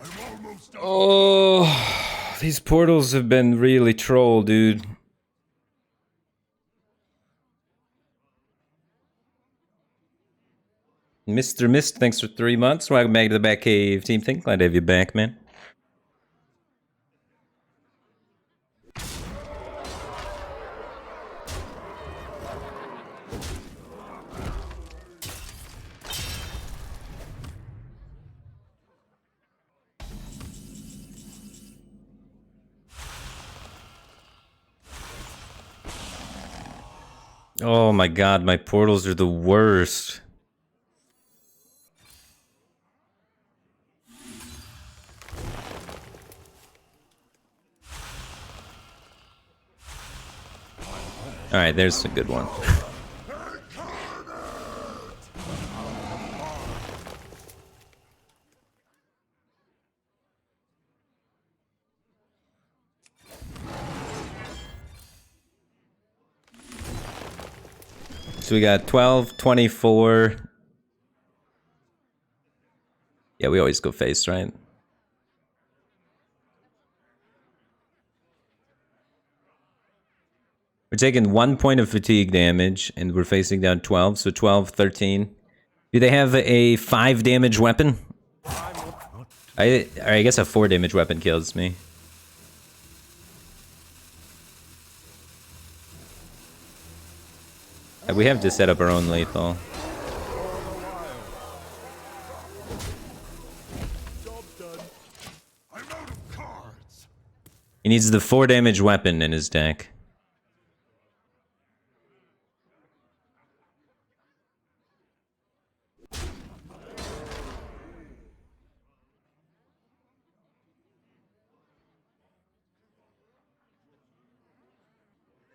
I'm almost done. Oh, these portals have been really troll, dude. Mr. Mist, thanks for 3 months. Welcome back to the Batcave Team Think. Glad to have you back, man. Oh my god, my portals are the worst. Alright, there's a good one. So we got 12, 24. Yeah, we always go face, right? We're taking 1 point of fatigue damage, and we're facing down 12, so 12, 13. Do they have a 5 damage weapon? I guess a 4 damage weapon kills me. We have to set up our own lethal. I'm out of cards. He needs the 4 damage weapon in his deck.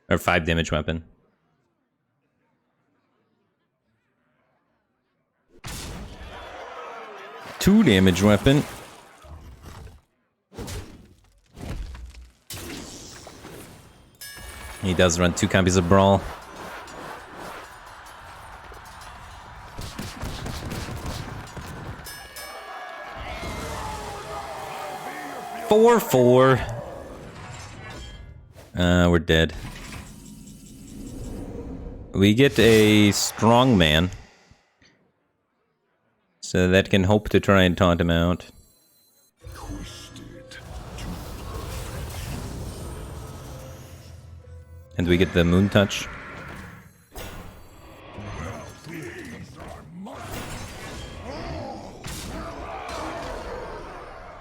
Or 5 damage weapon. Two damage weapon. He does run 2 copies of Brawl. Four. We're dead. We get a strong man. So that can hope to try and taunt him out. And we get the moon touch.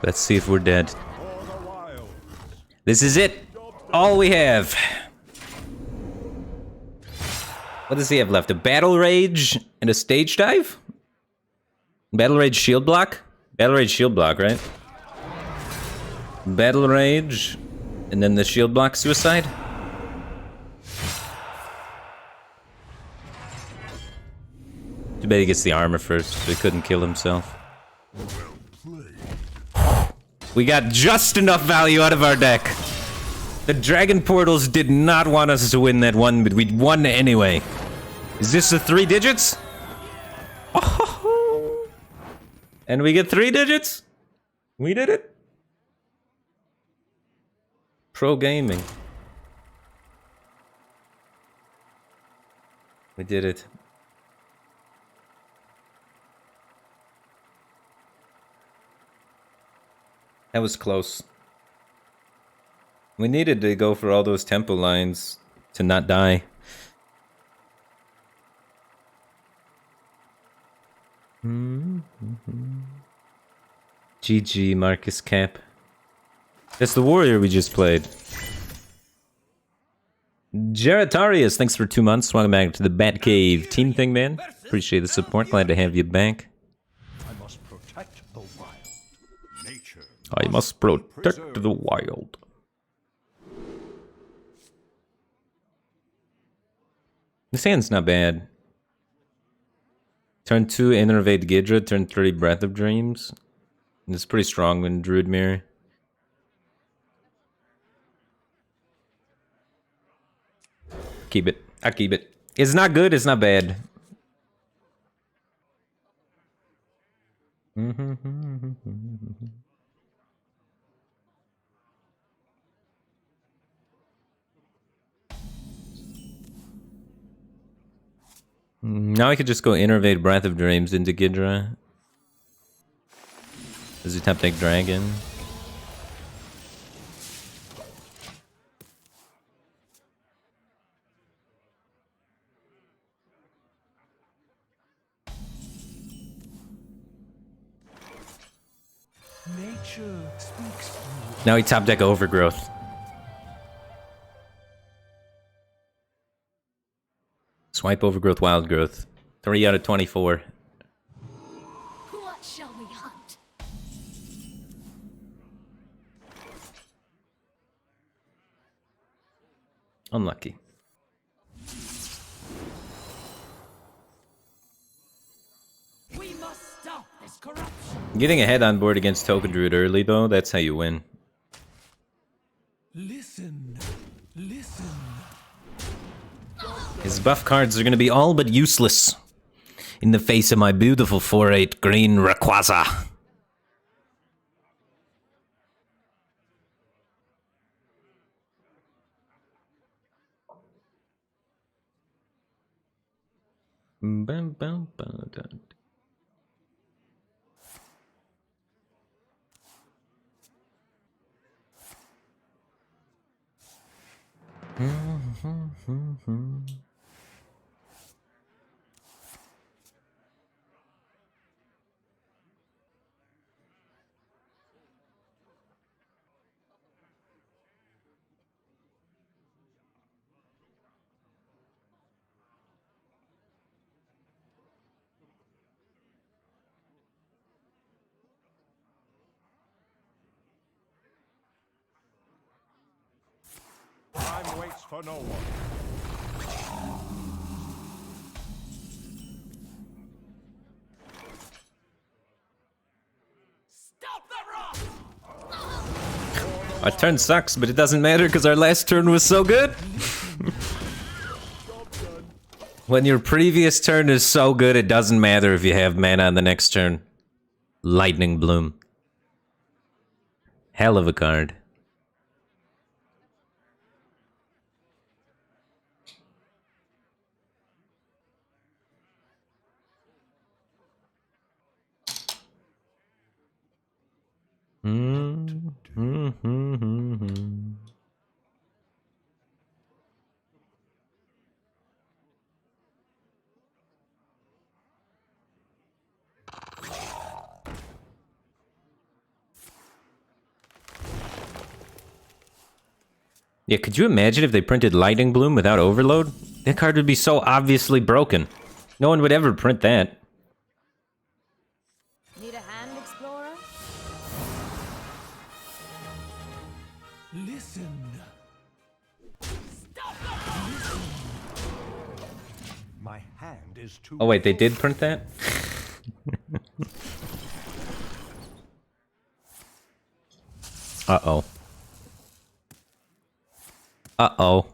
Let's see if we're dead. This is it! All we have! What does he have left? A Battle Rage and a Stage Dive? Battle Rage Shield Block? Battle Rage Shield Block, right? Battle Rage, and then the Shield Block Suicide? Too bad he gets the armor first, so he couldn't kill himself. We got just enough value out of our deck. The Dragon Portals did not want us to win that one, but we won anyway. Is this the 3 digits? Oh, and we get 3 digits? We did it. Pro gaming. We did it. That was close. We needed to go for all those tempo lines to not die. GG, Marcus Cap. That's the warrior we just played. Jaretarius, thanks for 2 months. Welcome back to the Batcave team thing, man. Appreciate the support. Glad to have you back. I must protect the wild. Nature. I must protect the wild. This hand's not bad. Turn 2, Innervate Gidra. Turn 3, Breath of Dreams. It's pretty strong when Druid Mirror. Keep it. I keep it. It's not good, it's not bad. Now I could just go Innervate Breath of Dreams into Gidra. Does he tap take Dragon? Nature speaks through. Now he top deck Overgrowth. Swipe Overgrowth, Wild Growth. 3 out of 24. What shall we hunt? Unlucky. We must stop this corruption. Getting ahead on board against Token Druid early, though, that's how you win. Listen. Listen. His buff cards are going to be all but useless in the face of my beautiful 4/8 green Rayquaza. Bum, bum, bum, dun. Time waits for no one. Stop the rot! Our turn sucks, but it doesn't matter because our last turn was so good. When your previous turn is so good, it doesn't matter if you have mana on the next turn. Lightning Bloom. Hell of a card. Yeah, could you imagine if they printed Lightning Bloom without Overload? That card would be so obviously broken. No one would ever print that. Need a hand, explorer? Listen. Stop My hand is too. Oh wait, they did print that? Uh-oh. Uh-oh.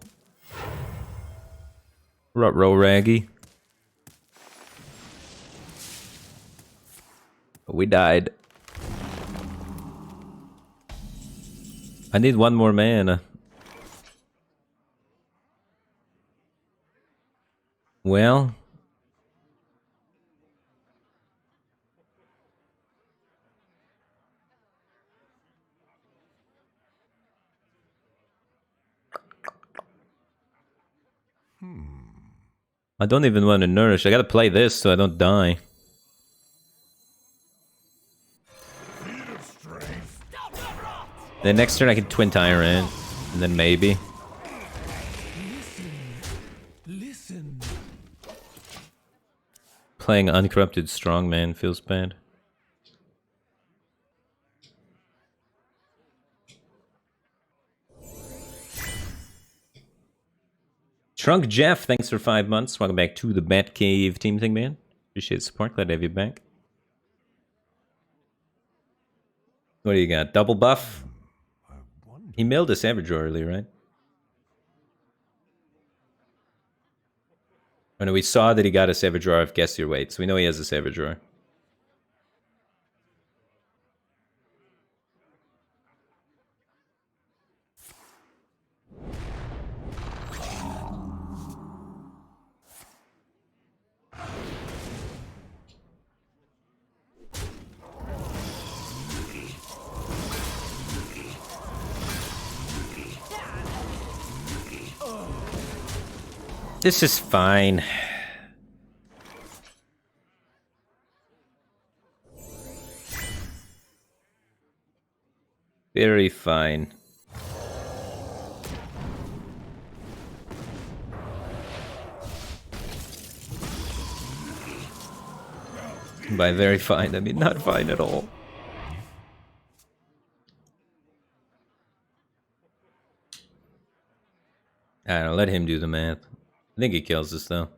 Ruh-roh, Raggy. We died. I need one more mana. Well... I don't even want to nourish. I gotta play this so I don't die. Then next turn I can Twin Tyrant, and then maybe. Listen. Playing Uncorrupted Strongman feels bad. Trunk Jeff, thanks for 5 months. Welcome back to the Batcave team thing, man. Appreciate the support. Glad to have you back. What do you got? Double buff? He milled a Savage Draw earlier, right? Oh no, we saw that he got a Savage Draw of Guess Your Weight, so we know he has a Savage Draw. This is fine. Very fine. By very fine, I mean not fine at all. I don't know, let him do the math. I think he kills us though.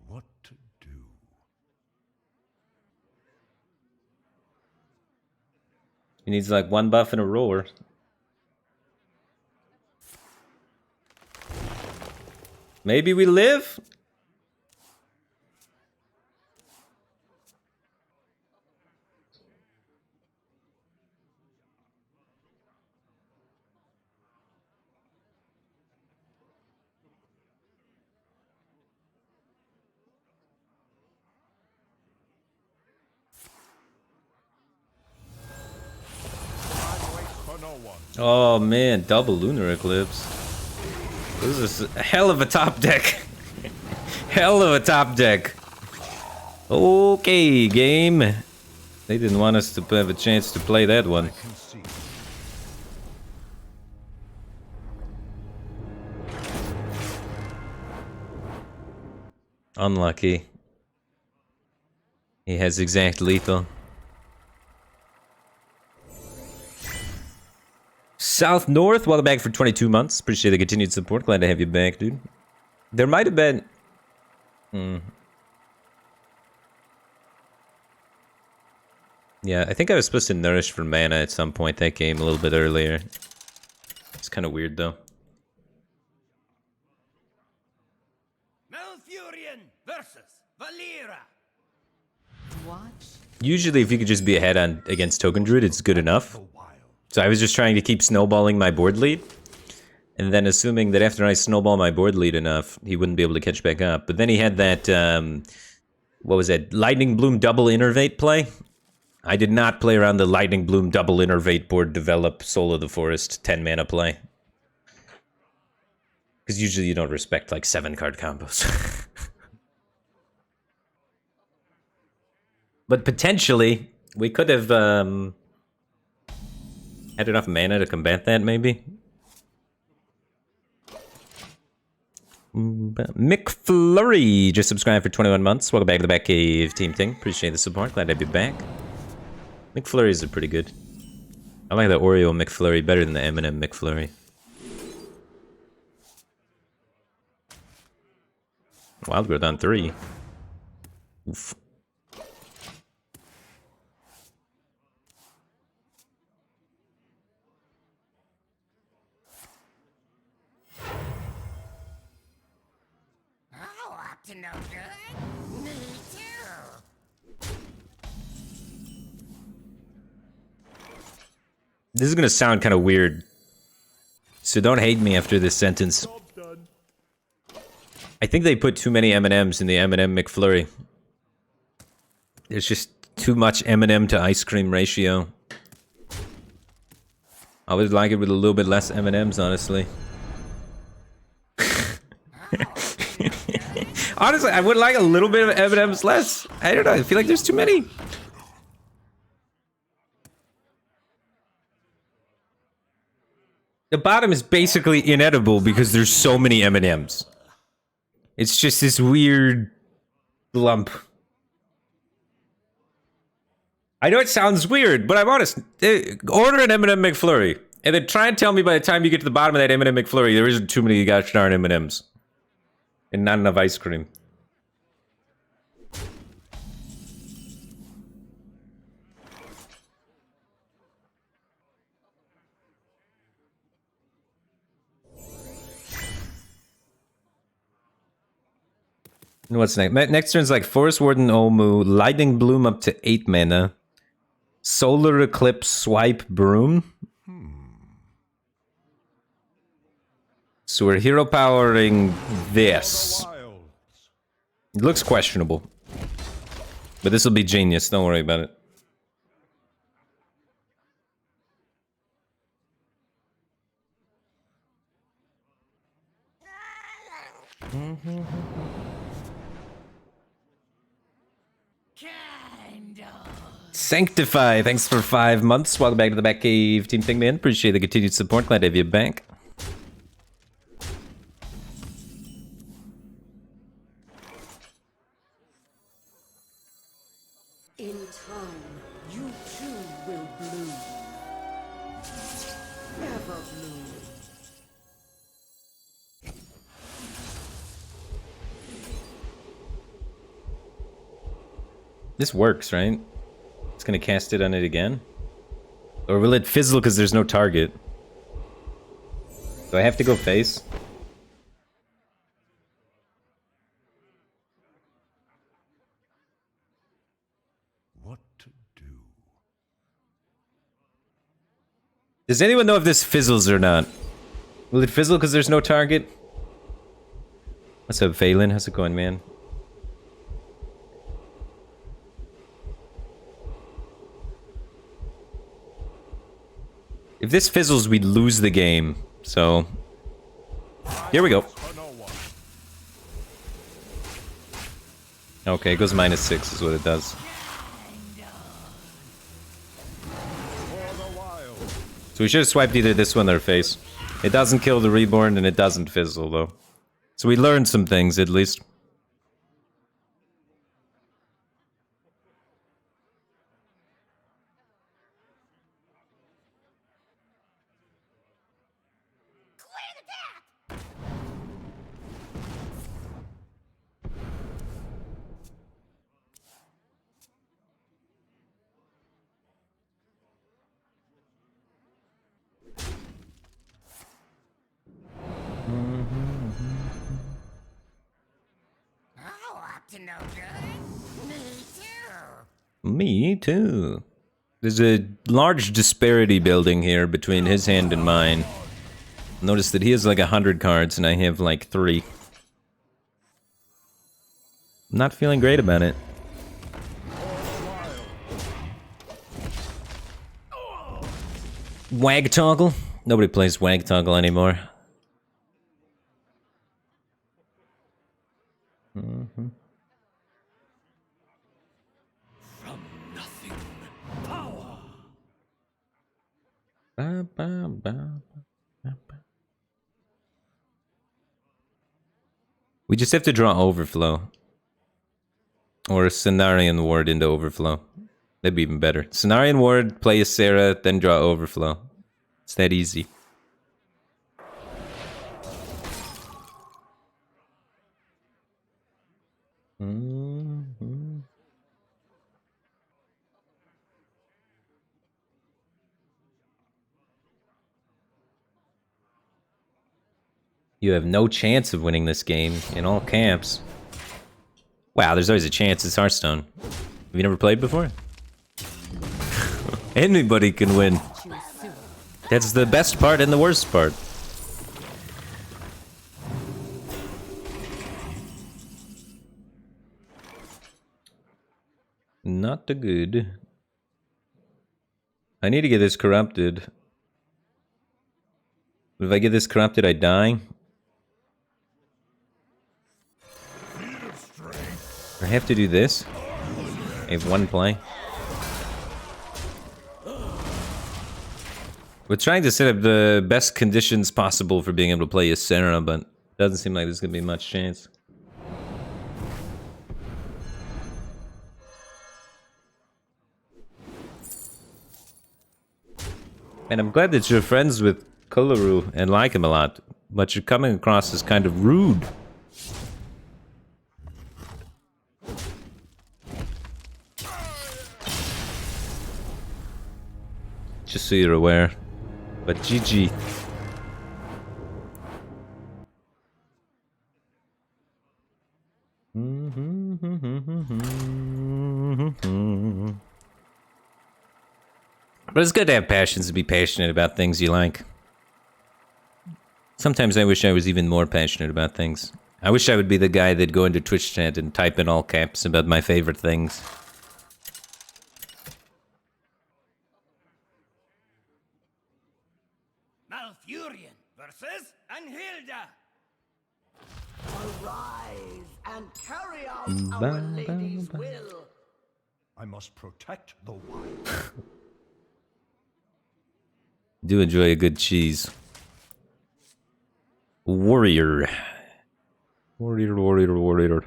What to do? He needs like one buff and a roar. Maybe we live? Oh man, double lunar eclipse. This is a hell of a top deck. Hell of a top deck. Okay, game. They didn't want us to have a chance to play that one. Unlucky. He has exact lethal. South North, welcome back for 22 months. Appreciate the continued support. Glad to have you back, dude. There might have been... Yeah, I think I was supposed to nourish for mana at some point that game a little bit earlier. It's kind of weird, though. Malfurion versus Valera. Watch. Usually, if you could just be ahead on against Token Druid, it's good enough. So I was just trying to keep snowballing my board lead. And then assuming that after I snowball my board lead enough, he wouldn't be able to catch back up. But then he had that, what was that? Lightning Bloom double Innervate play. I did not play around the Lightning Bloom double Innervate board develop Soul of the Forest 10 mana play. Because usually you don't respect like 7 card combos. But potentially, we could have had enough mana to combat that, maybe? McFlurry just subscribed for 21 months. Welcome back to the Batcave team thing. Appreciate the support. Glad to be back. McFlurries are pretty good. I like the Oreo McFlurry better than the M&M McFlurry. Wild Growth on 3. Oof. To no good? Me too. This is gonna sound kind of weird, so don't hate me after this sentence. I think they put too many M&Ms in the M&M McFlurry. There's just too much M&M to ice cream ratio. I would like it with a little bit less M&Ms, honestly. Honestly, I would like a little bit of M&Ms less. I don't know. I feel like there's too many. The bottom is basically inedible because there's so many M&Ms. It's just this weird lump. I know it sounds weird, but I'm honest. Order an M&M McFlurry, and then try and tell me by the time you get to the bottom of that M&M McFlurry, there isn't too many gosh darn M&Ms. And not enough ice cream. And what's next? Next turn's like Forest Warden Omu, Lightning Bloom up to 8 mana, Solar Eclipse Swipe Broom. So we're hero powering this. It looks questionable. But this will be genius, don't worry about it. Sanctify, thanks for 5 months. Welcome back to the Batcave, Team Pigman. Appreciate the continued support. Glad to have you back. In time, you too will bloom. Ever bloom. This works, right? It's gonna cast it on it again? Or will it fizzle because there's no target? Do I have to go face? What to do? Does anyone know if this fizzles or not? Will it fizzle because there's no target? What's up, Phelan? How's it going, man? If this fizzles, we lose the game. So, here we go. Okay, it goes -6 is what it does. So we should have swiped either this one or face. It doesn't kill the Reborn and it doesn't fizzle though. So we learned some things at least. Me too. There's a large disparity building here between his hand and mine. Notice that he has like 100 cards and I have like 3. I'm not feeling great about it. Wag Toggle? Nobody plays Wag Toggle anymore. We just have to draw Overflow. Or a Cenarian Ward into Overflow. That'd be even better. Cenarian Ward, play a Sarah, then draw Overflow. It's that easy. You have no chance of winning this game in all camps. Wow, there's always a chance. It's Hearthstone. Have you never played before? Anybody can win. That's the best part and the worst part. Not the good. I need to get this corrupted. If I get this corrupted, I die. I have to do this. I have one play. We're trying to set up the best conditions possible for being able to play Ysera, but doesn't seem like there's gonna be much chance. And I'm glad that you're friends with Kularu and like him a lot, but you're coming across as kind of rude. Just so you're aware. But GG. But it's good to have passions and be passionate about things you like. Sometimes I wish I was even more passionate about things. I wish I would be the guy that'd go into Twitch chat and type in all caps about my favorite things. Malfurion versus Anhilda. Arise and carry out our lady's will. I must protect the wild. Do enjoy a good cheese. Warrior. Warrior, warrior, warrior.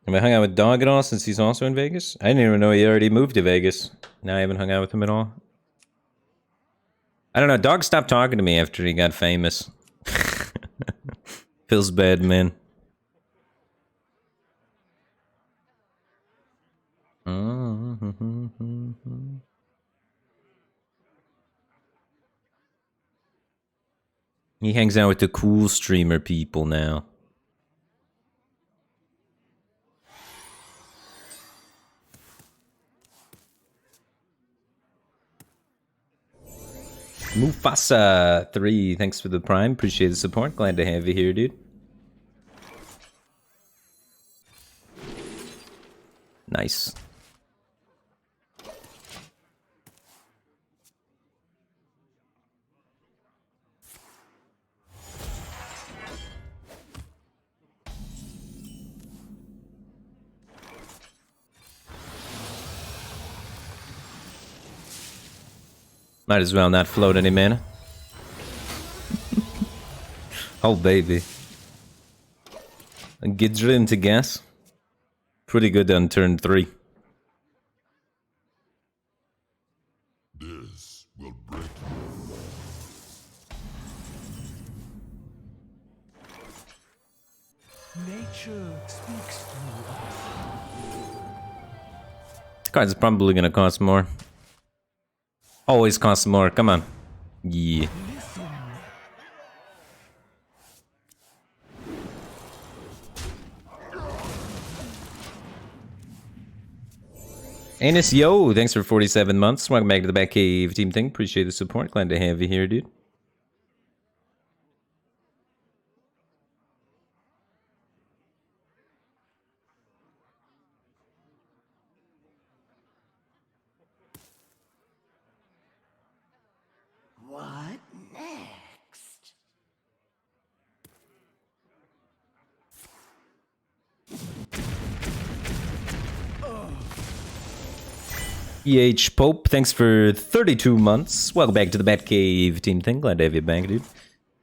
Have I hung out with Dog at all since he's also in Vegas? I didn't even know he already moved to Vegas. Now I haven't hung out with him at all. I don't know, Dog stopped talking to me after he got famous. Feels bad, man. He hangs out with the cool streamer people now. Mufasa 3, thanks for the prime. Appreciate the support. Glad to have you here, dude. Nice. Might as well not float any mana. Oh, baby. And Gidra into gas. Pretty good on turn 3. This will break Nature speaks to us. This card's probably gonna cost more. Always costs more, come on. Yeah. Anus Yo, thanks for 47 months. Welcome back to the Batcave Team Thing. Appreciate the support. Glad to have you here, dude. What next? EH Pope, thanks for 32 months. Welcome back to the Batcave Team Thing. Glad to have you back, dude.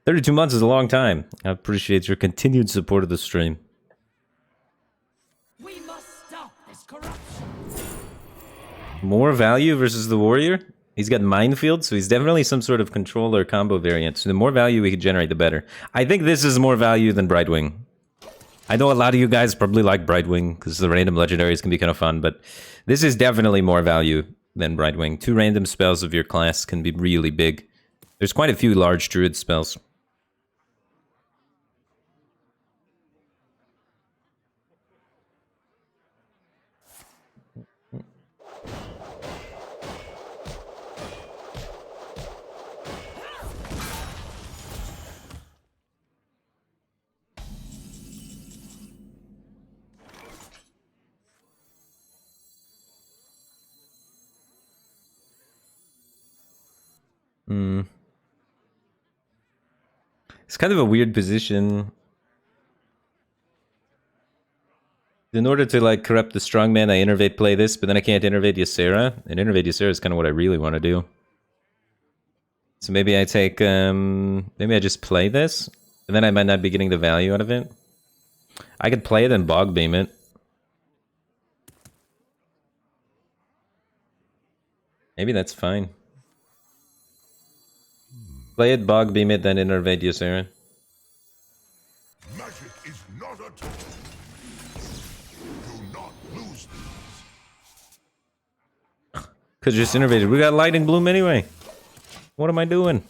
32 months is a long time. I appreciate your continued support of the stream. We must stop this corruption. More value versus the warrior? He's got minefield, so he's definitely some sort of controller combo variant. So the more value we can generate, the better. I think this is more value than Brightwing. I know a lot of you guys probably like Brightwing, because the random legendaries can be kind of fun, but this is definitely more value than Brightwing. 2 random spells of your class can be really big. There's quite a few large druid spells. It's kind of a weird position. In order to like corrupt the strongman, I innervate play this, but then I can't innervate Ysera. And innervate Ysera is kind of what I really want to do. So maybe I take, maybe I just play this, and then I might not be getting the value out of it. I could play it and bog beam it. Maybe that's fine. Play it, bog beam it, then innervate Ysera. Magic is not a tool. Do not lose these. Could've just innervated. We got Lightning Bloom anyway. What am I doing?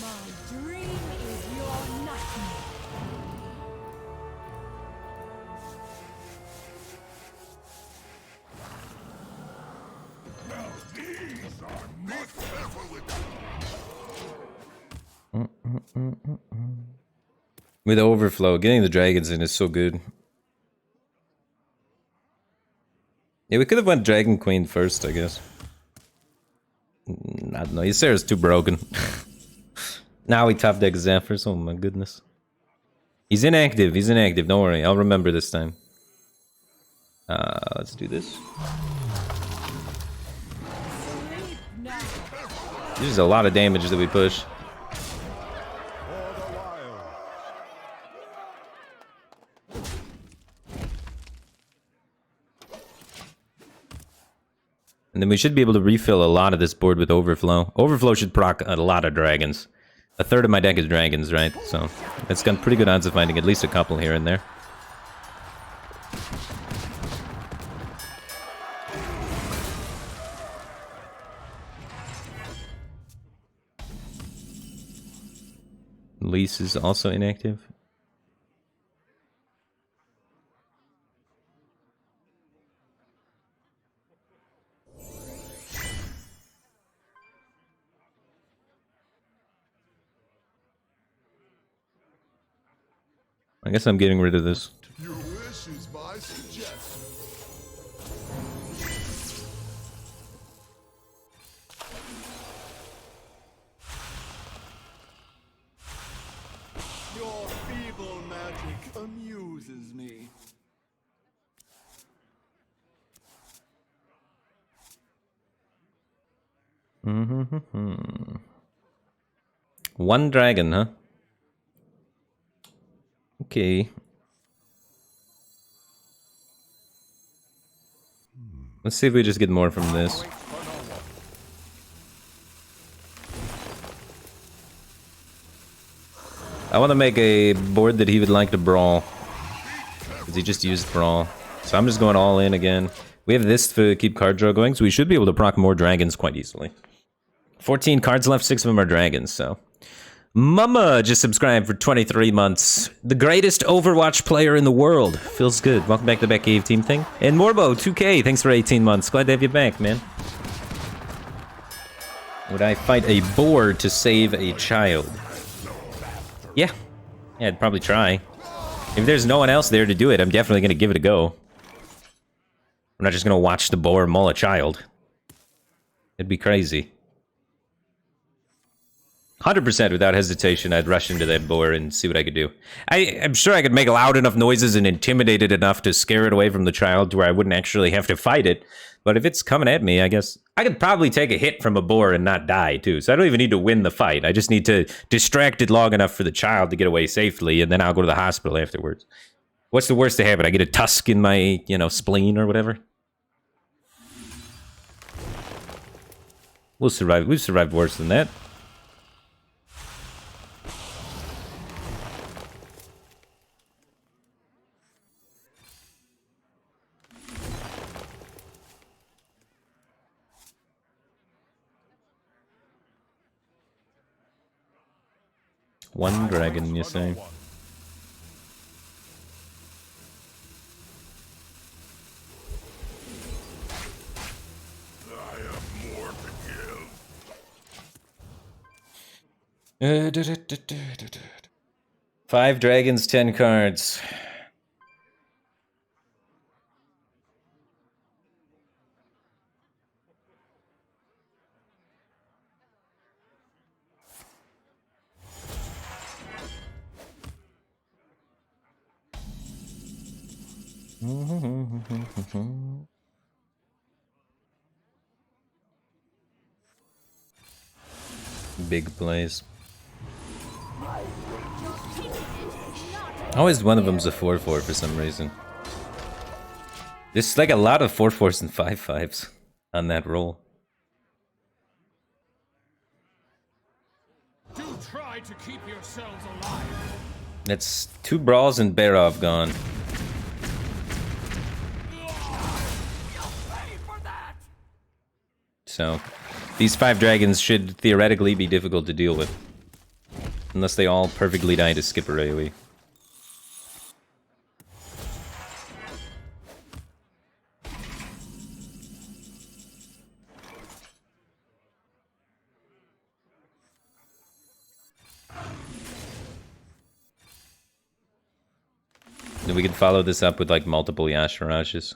My dream is your nightmare. Now these are not careful with them. With overflow, getting the dragons in is so good. Yeah, we could have went Dragon Queen first, I guess. I don't know, Ysera's too broken. Now he top decks Zephyrs, oh my goodness. He's inactive, don't worry, I'll remember this time. Let's do this. Sleep now. This is a lot of damage that we push. And then we should be able to refill a lot of this board with Overflow. Overflow should proc a lot of dragons. A third of my deck is dragons, right? So it's got pretty good odds of finding at least a couple here and there. Lease is also inactive. I guess I'm getting rid of this. Your wish is my suggestion. Your feeble magic amuses me. One dragon, huh? Okay. Let's see if we just get more from this. I want to make a board that he would like to brawl. Because he just used brawl. So I'm just going all in again. We have this to keep card draw going, so we should be able to proc more dragons quite easily. 14 cards left, 6 of them are dragons, so... Mama just subscribed for 23 months. The greatest Overwatch player in the world. Feels good. Welcome back to the Batcave team thing. And Morbo, 2K, thanks for 18 months. Glad to have you back, man. Would I fight a boar to save a child? Yeah. Yeah, I'd probably try. If there's no one else there to do it, I'm definitely going to give it a go. I'm not just going to watch the boar maul a child. It'd be crazy. 100% without hesitation, I'd rush into that boar and see what I could do. I'm sure I could make loud enough noises and intimidate it enough to scare it away from the child to where I wouldn't actually have to fight it. But if it's coming at me, I guess I could probably take a hit from a boar and not die, too. So I don't even need to win the fight. I just need to distract it long enough for the child to get away safely, and then I'll go to the hospital afterwards. What's the worst to happen? I get a tusk in my, spleen or whatever? We'll survive. We've survived worse than that. One dragon, you say? I have more to give. 5 dragons, 10 cards. Big plays. Always one of them's a 4/4 for some reason. There's like a lot of 4/4s and 5/5s on that roll. Do try to keep yourselves alive. That's 2 brawls and Barov gone. So, these 5 dragons should theoretically be difficult to deal with. Unless they all perfectly die to skipper AoE. Then we could follow this up with like multiple Yashirajas.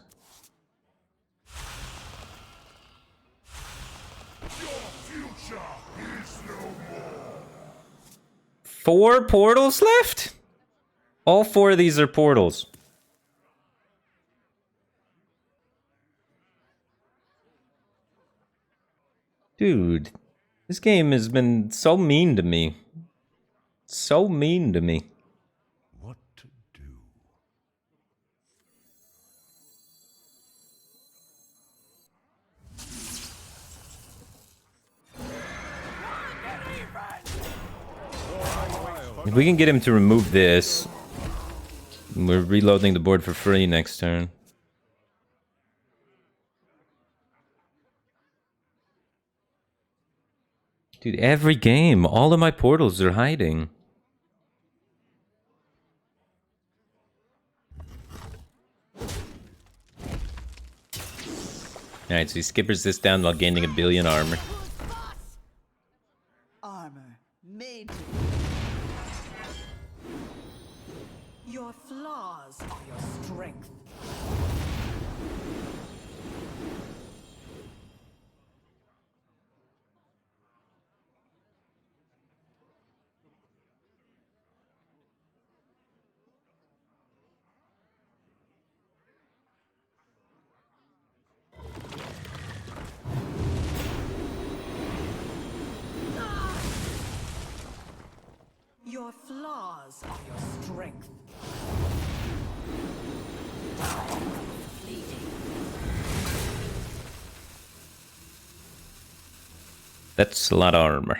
Four portals left? All 4 of these are portals. Dude, this game has been so mean to me. So mean to me. What to do? If we can get him to remove this, we're reloading the board for free next turn. Dude, every game, all of my portals are hiding. Alright, so he skippers this down while gaining 1 billion armor. Armor made to your flaws are your strength. Your flaws are your strength. That's a lot of armor.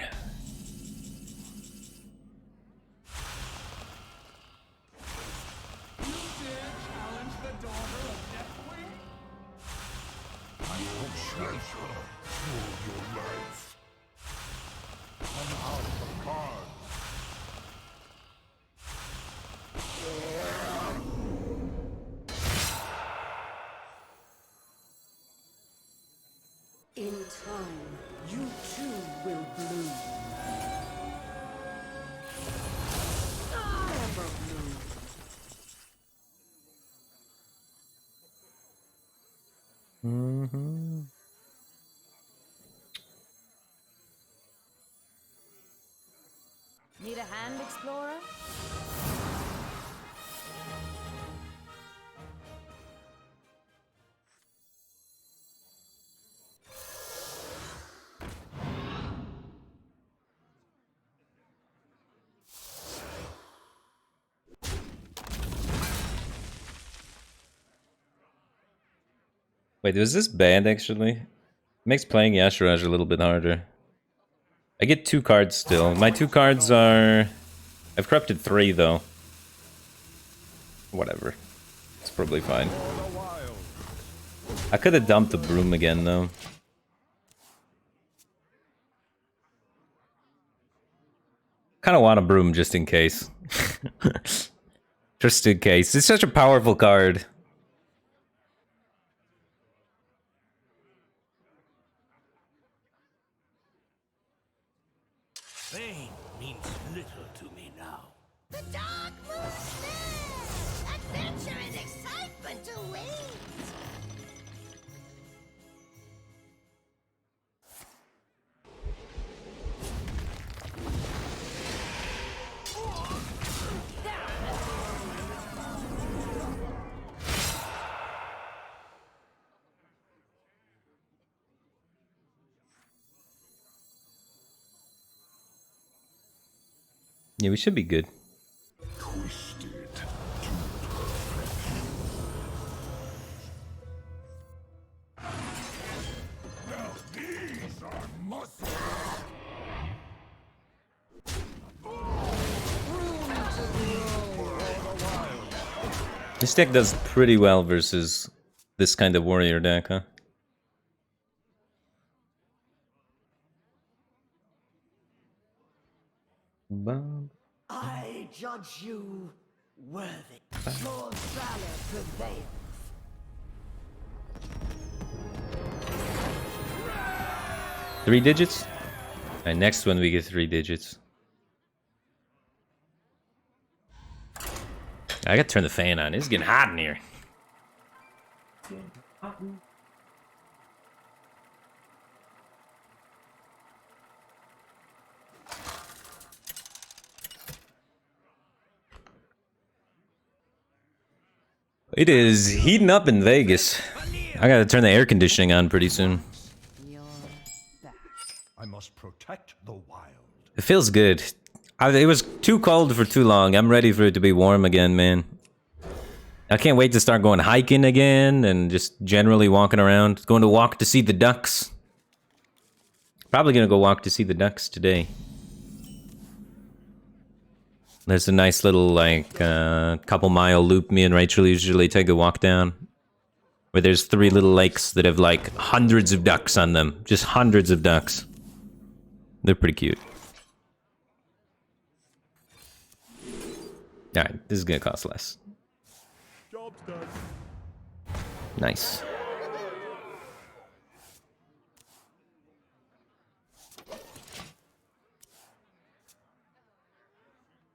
In time, you too will bloom. Ever bloom. Need a hand, explorer? Wait, was this bad actually? Makes playing Yashiraj a little bit harder. I get 2 cards still. My 2 cards are... I've corrupted 3 though. Whatever. It's probably fine. I could have dumped the broom again though. Kind of want a broom just in case. Just in case. It's such a powerful card. Pain means little to me now. The dark moon still! Adventure and excitement await! Yeah, we should be good. Twisted to now these are muscles. This deck does pretty well versus this kind of warrior deck, huh? Bob. I judge you worthy. Your valor prevails. Three digits? Alright, next one we get 3 digits. I gotta turn the fan on. It's getting hot in here. It is heating up in Vegas. I gotta turn the air conditioning on pretty soon. You're back. I must protect the wild. It feels good. It was too cold for too long. I'm ready for it to be warm again, man. I can't wait to start going hiking again and just generally walking around. Going to walk to see the ducks. Probably gonna go walk to see the ducks today. There's a nice little, like, couple-mile loop me and Rachel usually take a walk down. Where there's 3 little lakes that have, like, hundreds of ducks on them. Just hundreds of ducks. They're pretty cute. Alright, this is gonna cost less. Job's done. Nice.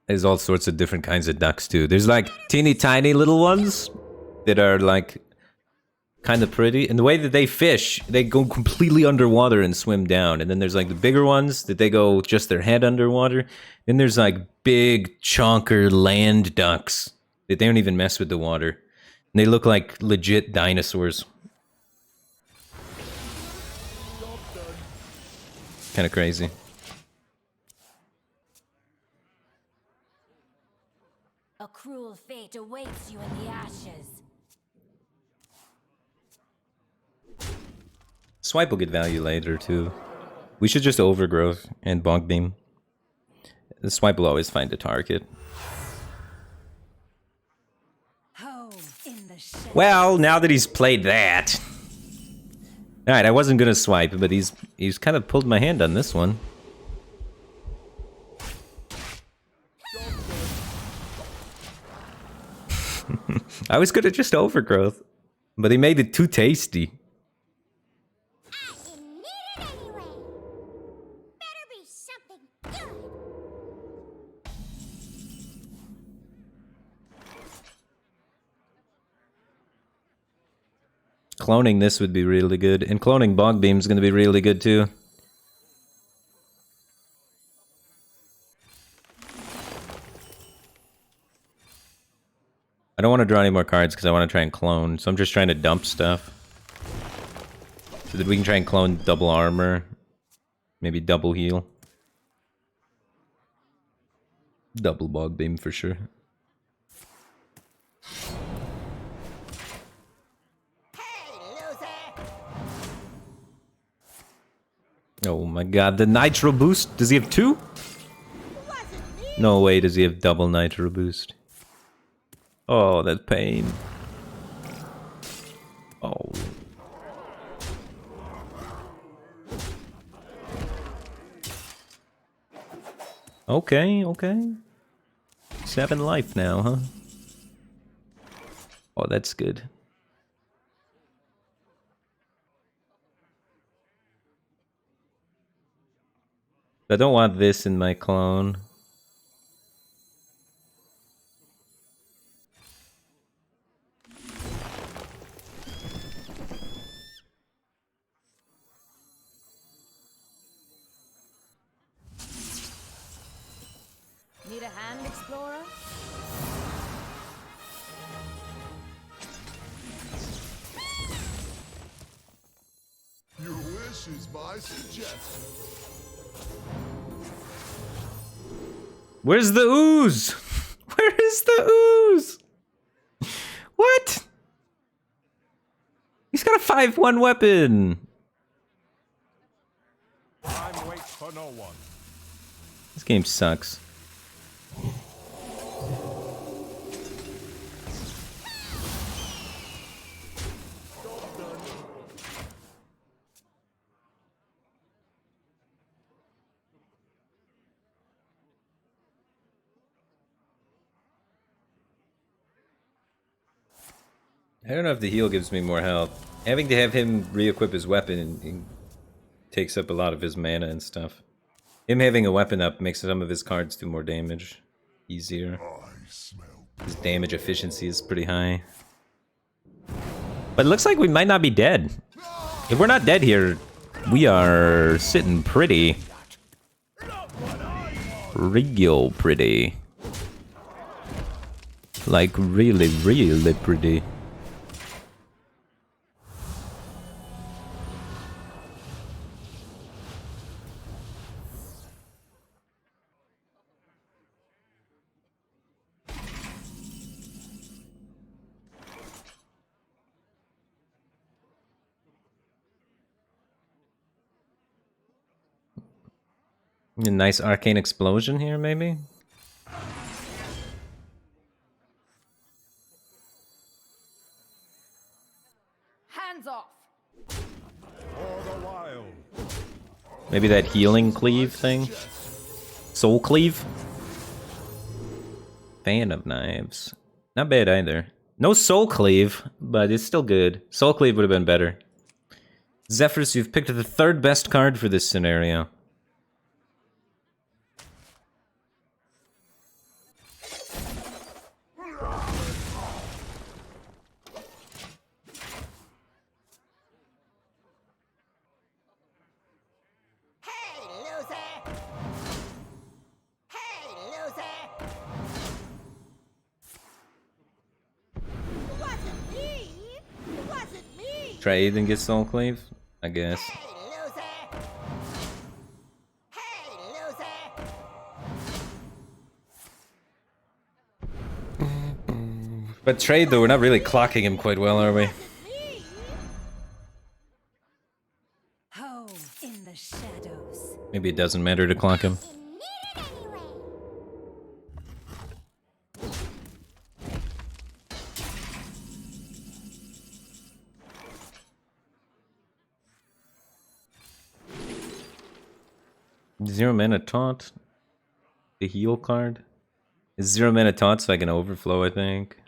There's all sorts of different kinds of ducks too. There's like teeny tiny little ones that are like kind of pretty. And the way that they fish, they go completely underwater and swim down. And then there's like the bigger ones that they go just their head underwater. Then there's like big chonker land ducks that they don't even mess with the water. And they look like legit dinosaurs. Kind of crazy. A cruel fate awaits you in the ashes. Swipe will get value later too. We should just overgrowth and bonk beam. The swipe will always find a target. Home in the shadows. Well, now that he's played that. Alright, I wasn't gonna swipe, but he's kind of pulled my hand on this one. I was gonna just overgrowth, but he made it too tasty. I didn't need it anyway. Better be something good. Cloning this would be really good, and cloning Bog Beam is gonna be really good too. I don't want to draw any more cards because I want to try and clone, so I'm just trying to dump stuff. So that we can try and clone double armor. Maybe double heal. Double Bog Beam for sure. Hey, loser! Oh my god, the Nitro Boost? Does he have 2? Wasn't me. No way does he have double Nitro Boost. Oh, that pain. Oh. Okay, okay. 7 life now, huh? Oh, that's good. I don't want this in my clone. Need a hand, explorer? Your wish is my suggestion. Where's the ooze? Where is the ooze? What? He's got a 5-1 weapon. Time waits for no one. This game sucks. I don't know if the heal gives me more health. Having to have him re-equip his weapon takes up a lot of his mana and stuff. Him having a weapon up makes some of his cards do more damage. Easier. His damage efficiency is pretty high. But it looks like we might not be dead. If we're not dead here, we are sitting pretty. Real pretty. Like really, really pretty. A nice arcane explosion here, maybe? Hands off! For the wild. Maybe that healing cleave thing? Soul cleave? Fan of knives. Not bad either. No soul cleave, but it's still good. Soul cleave would have been better. Zephyrs, you've picked the third best card for this scenario. Trade and get soul cleave? I guess. But trade though, we're not really clocking him quite well, are we? Home in the shadows. Maybe it doesn't matter to clock him. 0 mana taunt. The heal card. It's 0 mana taunt, so I can overflow, I think.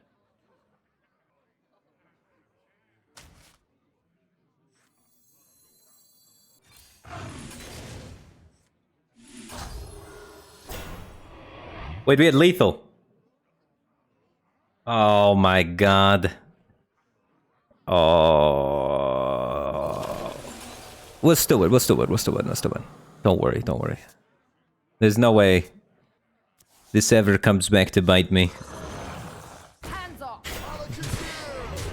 Wait, we had lethal. Oh my god. Oh. We'll still win. Don't worry. There's no way this ever comes back to bite me. Hands off!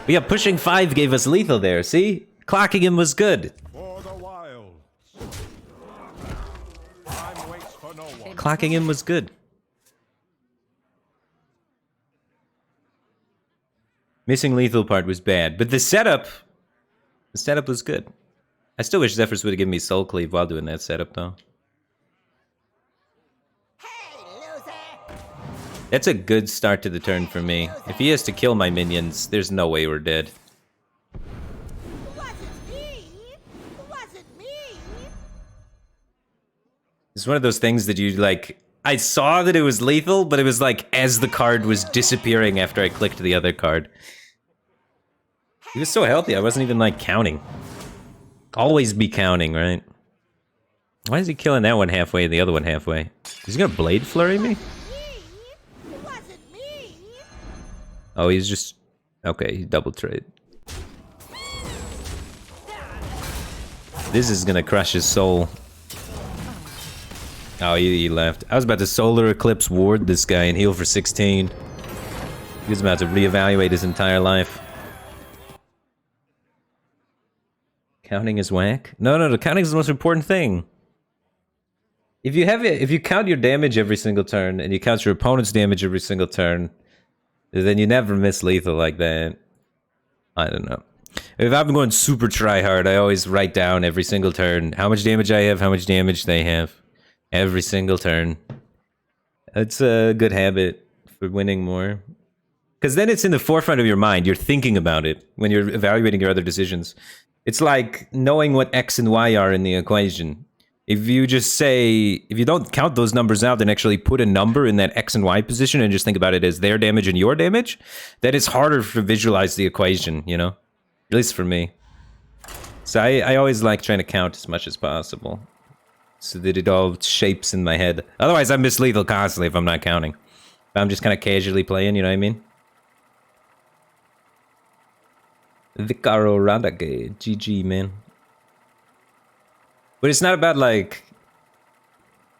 But yeah, pushing 5 gave us lethal there, see? Clocking him was good. For the wild. Time waits for no one. Clocking him was good. Missing lethal part was bad, but the setup was good. I still wish Zephyrs would have given me Soul Cleave while doing that setup, though. That's a good start to the turn for me. If he has to kill my minions, there's no way we're dead. It's one of those things that you, like... I saw that it was lethal, but it was like as the card was disappearing after I clicked the other card. He was so healthy, I wasn't even, like, counting. Always be counting, right? Why is he killing that one halfway and the other one halfway? Is he gonna blade flurry me? Me? It wasn't me. Oh, he's just... Okay, he double trade. This is gonna crush his soul. Oh, he left. I was about to solar eclipse ward this guy and heal for 16. He was about to reevaluate his entire life. Counting is whack? No, the counting is the most important thing. If you count your damage every single turn and you count your opponent's damage every single turn, then you never miss lethal like that. I don't know. If I'm going super try hard, I always write down every single turn how much damage I have, how much damage they have. Every single turn. It's a good habit for winning more. Because then it's in the forefront of your mind. You're thinking about it when you're evaluating your other decisions. It's like knowing what X and Y are in the equation. If you just say, if you don't count those numbers out and actually put a number in that X and Y position and just think about it as their damage and your damage, then it's harder to visualize the equation, you know? At least for me. So I always like trying to count as much as possible. So that it all shapes in my head. Otherwise, I miss lethal constantly if I'm not counting. If I'm just kind of casually playing, you know what I mean? Vicaro Radage. GG, man. But it's not about, like,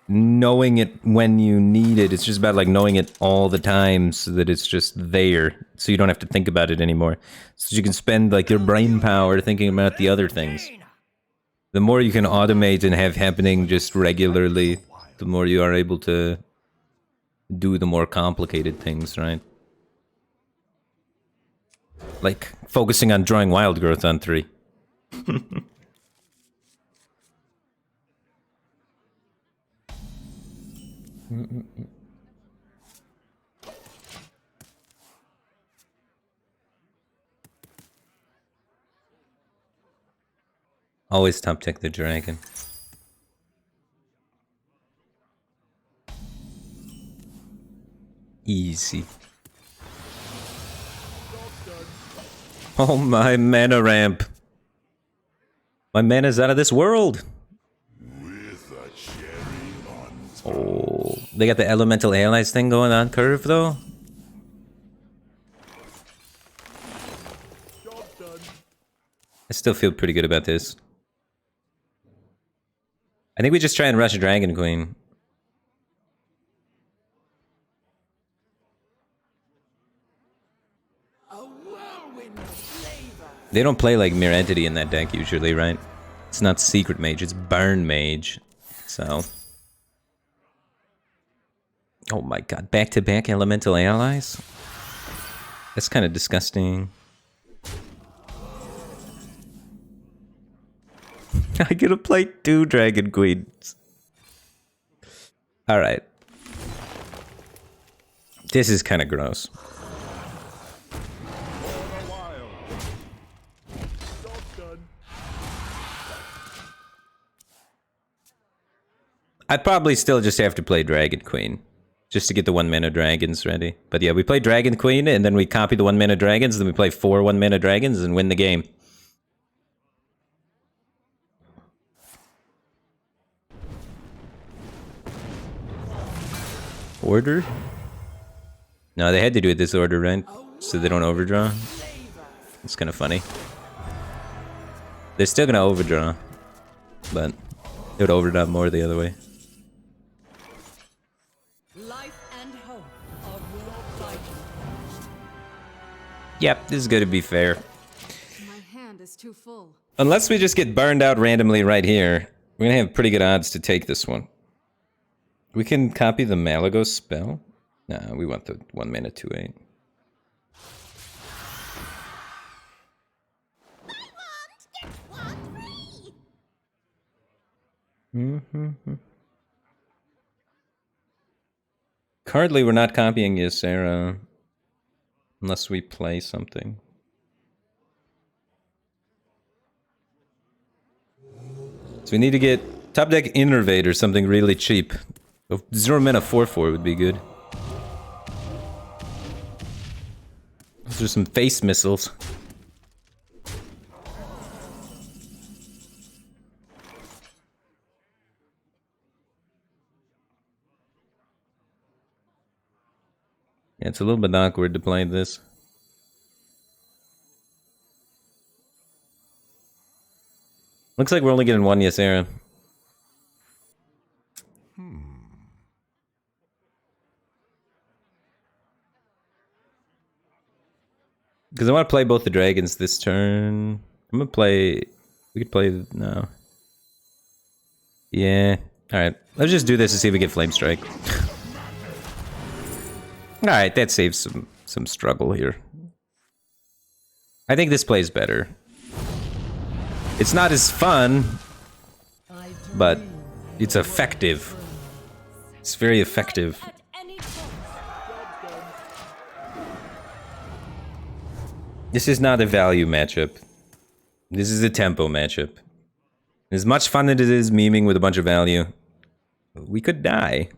knowing it when you need it. It's just about, like, knowing it all the time so that it's just there. So you don't have to think about it anymore. So you can spend, like, your brain power thinking about the other things. The more you can automate and have happening just regularly, the more you are able to do the more complicated things, right? Like focusing on drawing wild growth on 3. Always top tick the dragon. Easy. Oh, my mana ramp. My mana's out of this world. Oh, they got the elemental allies thing going on curve though. I still feel pretty good about this. I think we just try and rush Dragon Queen. They don't play like Mirror Entity in that deck usually, right? It's not Secret Mage, it's Burn Mage. So... Oh my god, back-to-back elemental allies? That's kind of disgusting. I get to play 2 Dragon Queens. Alright. This is kind of gross. I'd probably still just have to play Dragon Queen. Just to get the 1-mana dragons ready. But yeah, we play Dragon Queen, and then we copy the 1-mana dragons, then we play 4 1-mana dragons, and win the game. Order? No, they had to do it this order, right? So they don't overdraw. It's kind of funny. They're still gonna overdraw. But they would overdraw more the other way. Yep, this is gonna be fair. My hand is too full. Unless we just get burned out randomly right here, we're gonna have pretty good odds to take this one. We can copy the Malagos spell? Nah, we want the 1-mana 2/8. Currently, we're not copying Ysera. Unless we play something. So we need to get top deck Innervate or something really cheap. 0 mana 4/4 would be good. Those are some face missiles. Yeah, it's a little bit awkward to play this. Looks like we're only getting one Ysera. Because I want to play both the dragons this turn. I'm gonna play. We could play no. Yeah. All right. Let's just do this and see if we get Flame Strike. All right, that saves some struggle here. I think this plays better. It's not as fun, but it's effective. It's very effective. At any cost. This is not a value matchup. This is a tempo matchup. As much fun as it is memeing with a bunch of value, we could die.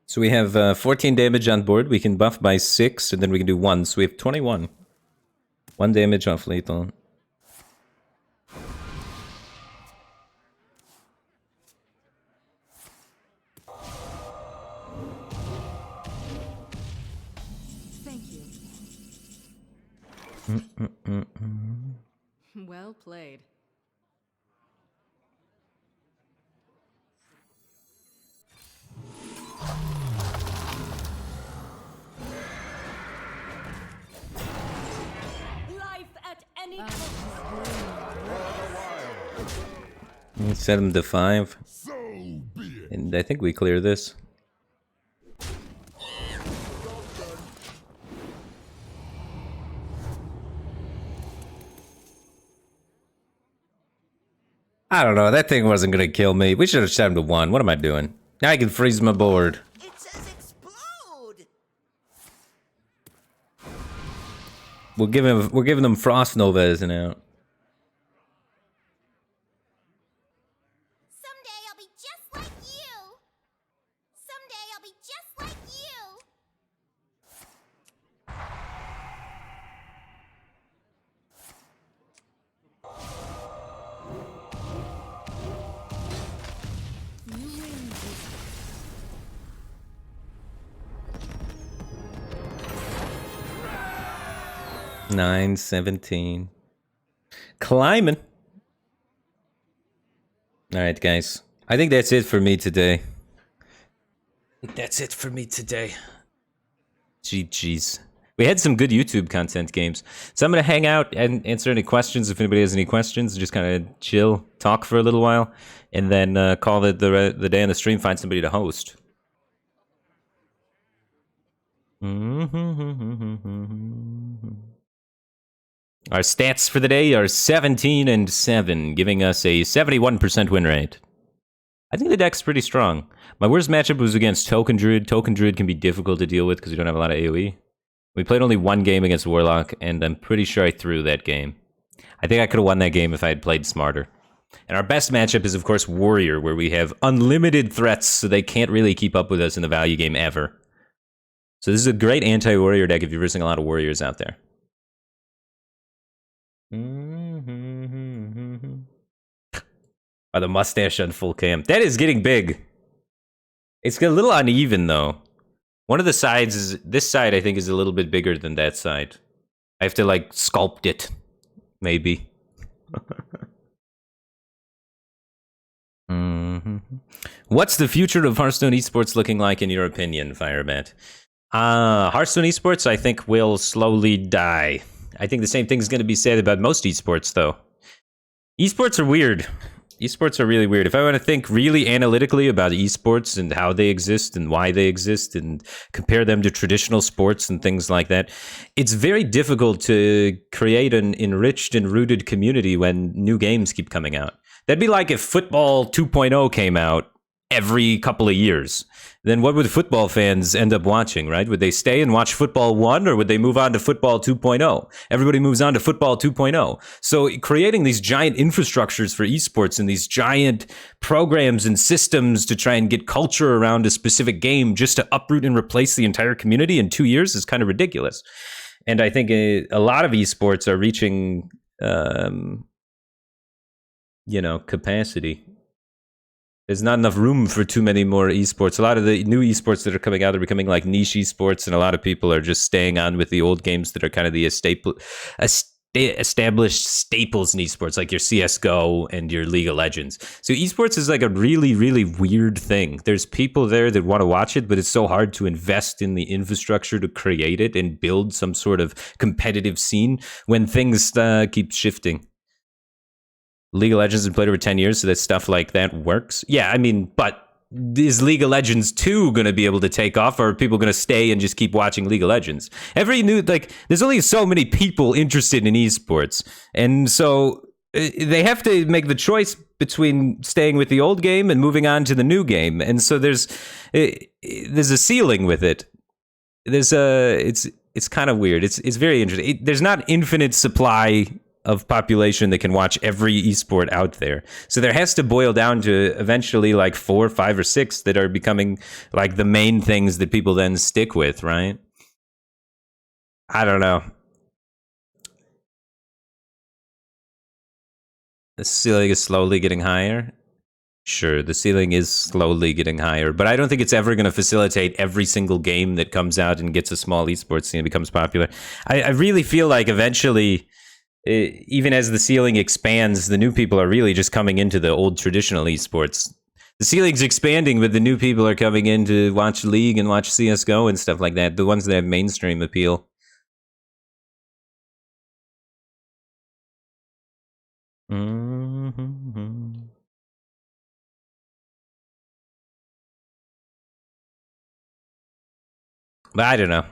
So we have 14 damage on board. We can buff by 6, and then we can do 1. So we have 21. 1 damage off lethal. Thank you. Well played. Life at any cost. Set him to 5. So be it. And I think we clear this. I don't know, that thing wasn't gonna kill me. We should have set him to 1. What am I doing? Now I can freeze my board. It says explode. We're giving them Frost Nova as an out. Someday I'll be just like you. Someday I'll be just like you. You win. 9-17. Climbing. Alright, guys. I think that's it for me today. That's it for me today. GG's. We had some good YouTube content games. So I'm going to hang out and answer any questions if anybody has any questions. Just kind of chill, talk for a little while, and then call it the day on the stream, find somebody to host. Our stats for the day are 17-7, giving us a 71% win rate. I think the deck's pretty strong. My worst matchup was against Token Druid. Token Druid can be difficult to deal with because we don't have a lot of AoE. We played only one game against Warlock, and I'm pretty sure I threw that game. I think I could have won that game if I had played smarter. And our best matchup is, of course, Warrior, where we have unlimited threats, so they can't really keep up with us in the value game ever. So this is a great anti-Warrior deck if you're versing a lot of Warriors out there. Oh, the mustache on full cam. That is getting big. It's a little uneven, though. One of the sides is... This side, I think, is a little bit bigger than that side. I have to, like, sculpt it. Maybe. What's the future of Hearthstone esports looking like, in your opinion, Firebat? Hearthstone esports, I think, will slowly die. I think the same thing is going to be said about most esports, though. Esports are weird. Esports are really weird. If I want to think really analytically about esports and how they exist and why they exist and compare them to traditional sports and things like that, it's very difficult to create an enriched and rooted community when new games keep coming out. That'd be like if Football 2.0 came out every couple of years, then what would football fans end up watching, right? Would they stay and watch football 1, or would they move on to football 2.0? Everybody moves on to football 2.0. So creating these giant infrastructures for esports and these giant programs and systems to try and get culture around a specific game just to uproot and replace the entire community in 2 years is kind of ridiculous. And I think a lot of esports are reaching, capacity. There's not enough room for too many more esports. A lot of the new esports that are coming out are becoming like niche esports, and a lot of people are just staying on with the old games that are kind of the established staples in esports, like your CSGO and your League of Legends. So esports is like a really, really weird thing. There's people there that want to watch it, but it's so hard to invest in the infrastructure to create it and build some sort of competitive scene when things keep shifting. League of Legends has been played over 10 years, so that stuff like that works. Yeah, I mean, but is League of Legends 2 going to be able to take off, or are people going to stay and just keep watching League of Legends? There's only so many people interested in esports, and so they have to make the choice between staying with the old game and moving on to the new game, and so there's a ceiling with it. It's kind of weird. It's very interesting. There's not infinite supply of population that can watch every esport out there. So there has to boil down to eventually like 4, 5, or 6 that are becoming like the main things that people then stick with, right? I don't know. The ceiling is slowly getting higher. Sure, the ceiling is slowly getting higher, but I don't think it's ever going to facilitate every single game that comes out and gets a small esports scene and becomes popular. I really feel like eventually, even as the ceiling expands, the new people are really just coming into the old traditional esports. The ceiling's expanding, but the new people are coming in to watch League and watch CSGO and stuff like that, the ones that have mainstream appeal. Mm-hmm. But I don't know.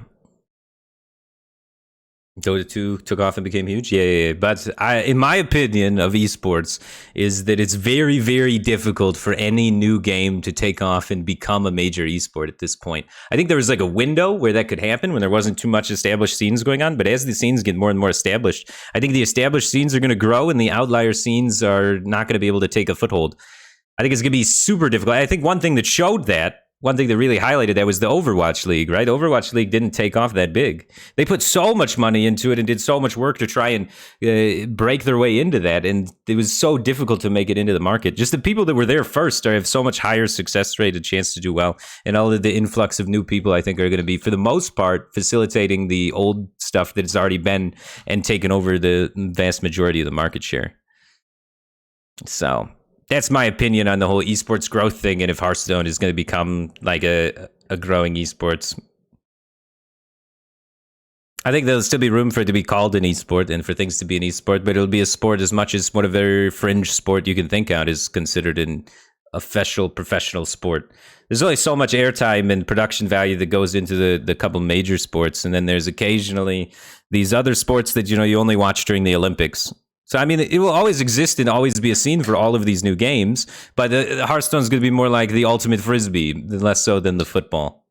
Dota 2 took off and became huge? Yeah. But in my opinion of esports is that it's very, very difficult for any new game to take off and become a major esport at this point. I think there was like a window where that could happen when there wasn't too much established scenes going on. But as the scenes get more and more established, I think the established scenes are going to grow and the outlier scenes are not going to be able to take a foothold. I think it's going to be super difficult. I think one thing that really highlighted that was the Overwatch League, right? Overwatch League didn't take off that big. They put so much money into it and did so much work to try and break their way into that. And it was so difficult to make it into the market. Just the people that were there first have so much higher success rate, a chance to do well. And all of the influx of new people, I think, are going to be, for the most part, facilitating the old stuff that's already been and taken over the vast majority of the market share. So that's my opinion on the whole esports growth thing, and if Hearthstone is going to become like a growing esports. I think there'll still be room for it to be called an esport and for things to be an esport, but it'll be a sport as much as whatever fringe sport you can think out is considered an official professional sport. There's only so much airtime and production value that goes into the couple major sports, and then there's occasionally these other sports that you only watch during the Olympics. So, I mean, it will always exist and always be a scene for all of these new games, but the Hearthstone's going to be more like the ultimate frisbee, less so than the football.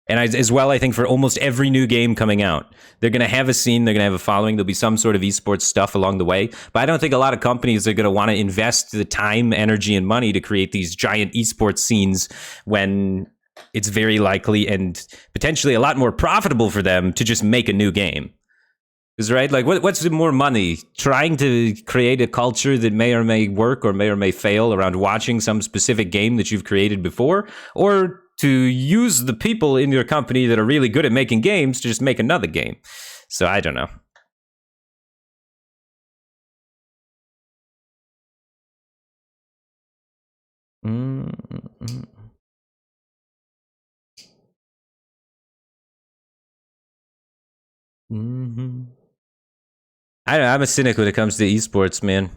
And as well, I think for almost every new game coming out, they're going to have a scene, they're going to have a following, there'll be some sort of esports stuff along the way. But I don't think a lot of companies are going to want to invest the time, energy, and money to create these giant esports scenes when it's very likely and potentially a lot more profitable for them to just make a new game. Right? Like, what's more money? Trying to create a culture that may or may work or may fail around watching some specific game that you've created before, or to use the people in your company that are really good at making games to just make another game. So I don't know. I don't know, I'm a cynic when it comes to esports, man.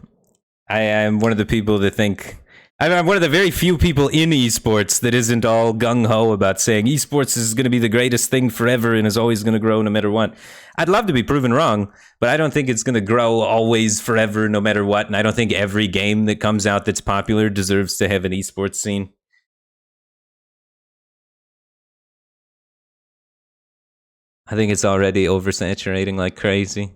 I am one of the people that think... I'm one of the very few people in esports that isn't all gung-ho about saying esports is going to be the greatest thing forever and is always going to grow no matter what. I'd love to be proven wrong, but I don't think it's going to grow always forever no matter what, and I don't think every game that comes out that's popular deserves to have an esports scene. I think it's already oversaturating like crazy.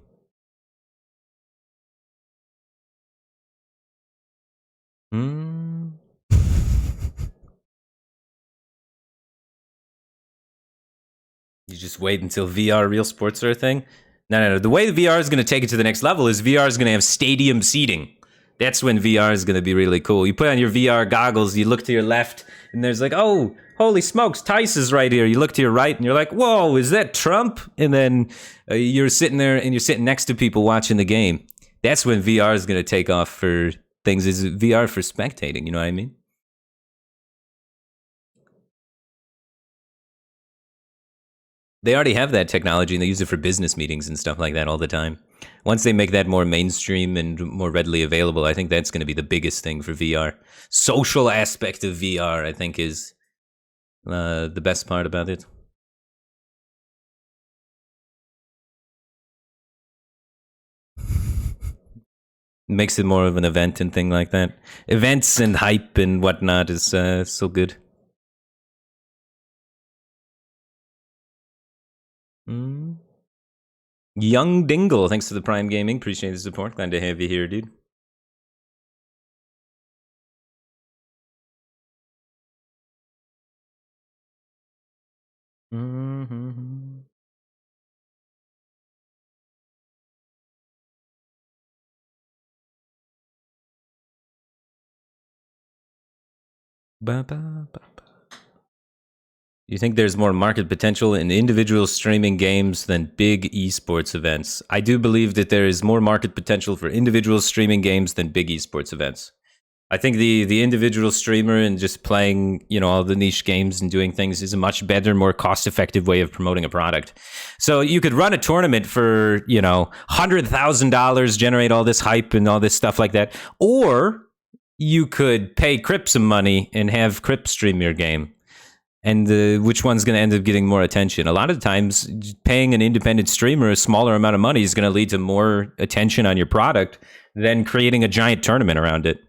Hmm. You just wait until VR real sports are a thing? No. The way the VR is going to take it to the next level is VR is going to have stadium seating. That's when VR is going to be really cool. You put on your VR goggles, you look to your left, and there's like, oh, holy smokes, Tice is right here. You look to your right, and you're like, whoa, is that Trump? And then you're sitting there, and you're sitting next to people watching the game. That's when VR is going to take off for things. Is VR for spectating, you know what I mean? They already have that technology, and they use it for business meetings and stuff like that all the time. Once they make that more mainstream and more readily available, I think that's going to be the biggest thing for VR. Social aspect of VR, I think, is the best part about it. Makes it more of an event and thing like that. Events and hype and whatnot is so good. Young Dingle, thanks for the Prime Gaming. Appreciate the support. Glad to have you here, dude. You think there's more market potential in individual streaming games than big esports events? I do believe that there is more market potential for individual streaming games than big esports events. I think the individual streamer and just playing, you know, all the niche games and doing things is a much better, more cost-effective way of promoting a product. So you could run a tournament for, you know, $100,000, generate all this hype and all this stuff like that, or you could pay Crip some money and have Crip stream your game. And which one's going to end up getting more attention? A lot of times, paying an independent streamer a smaller amount of money is going to lead to more attention on your product than creating a giant tournament around it.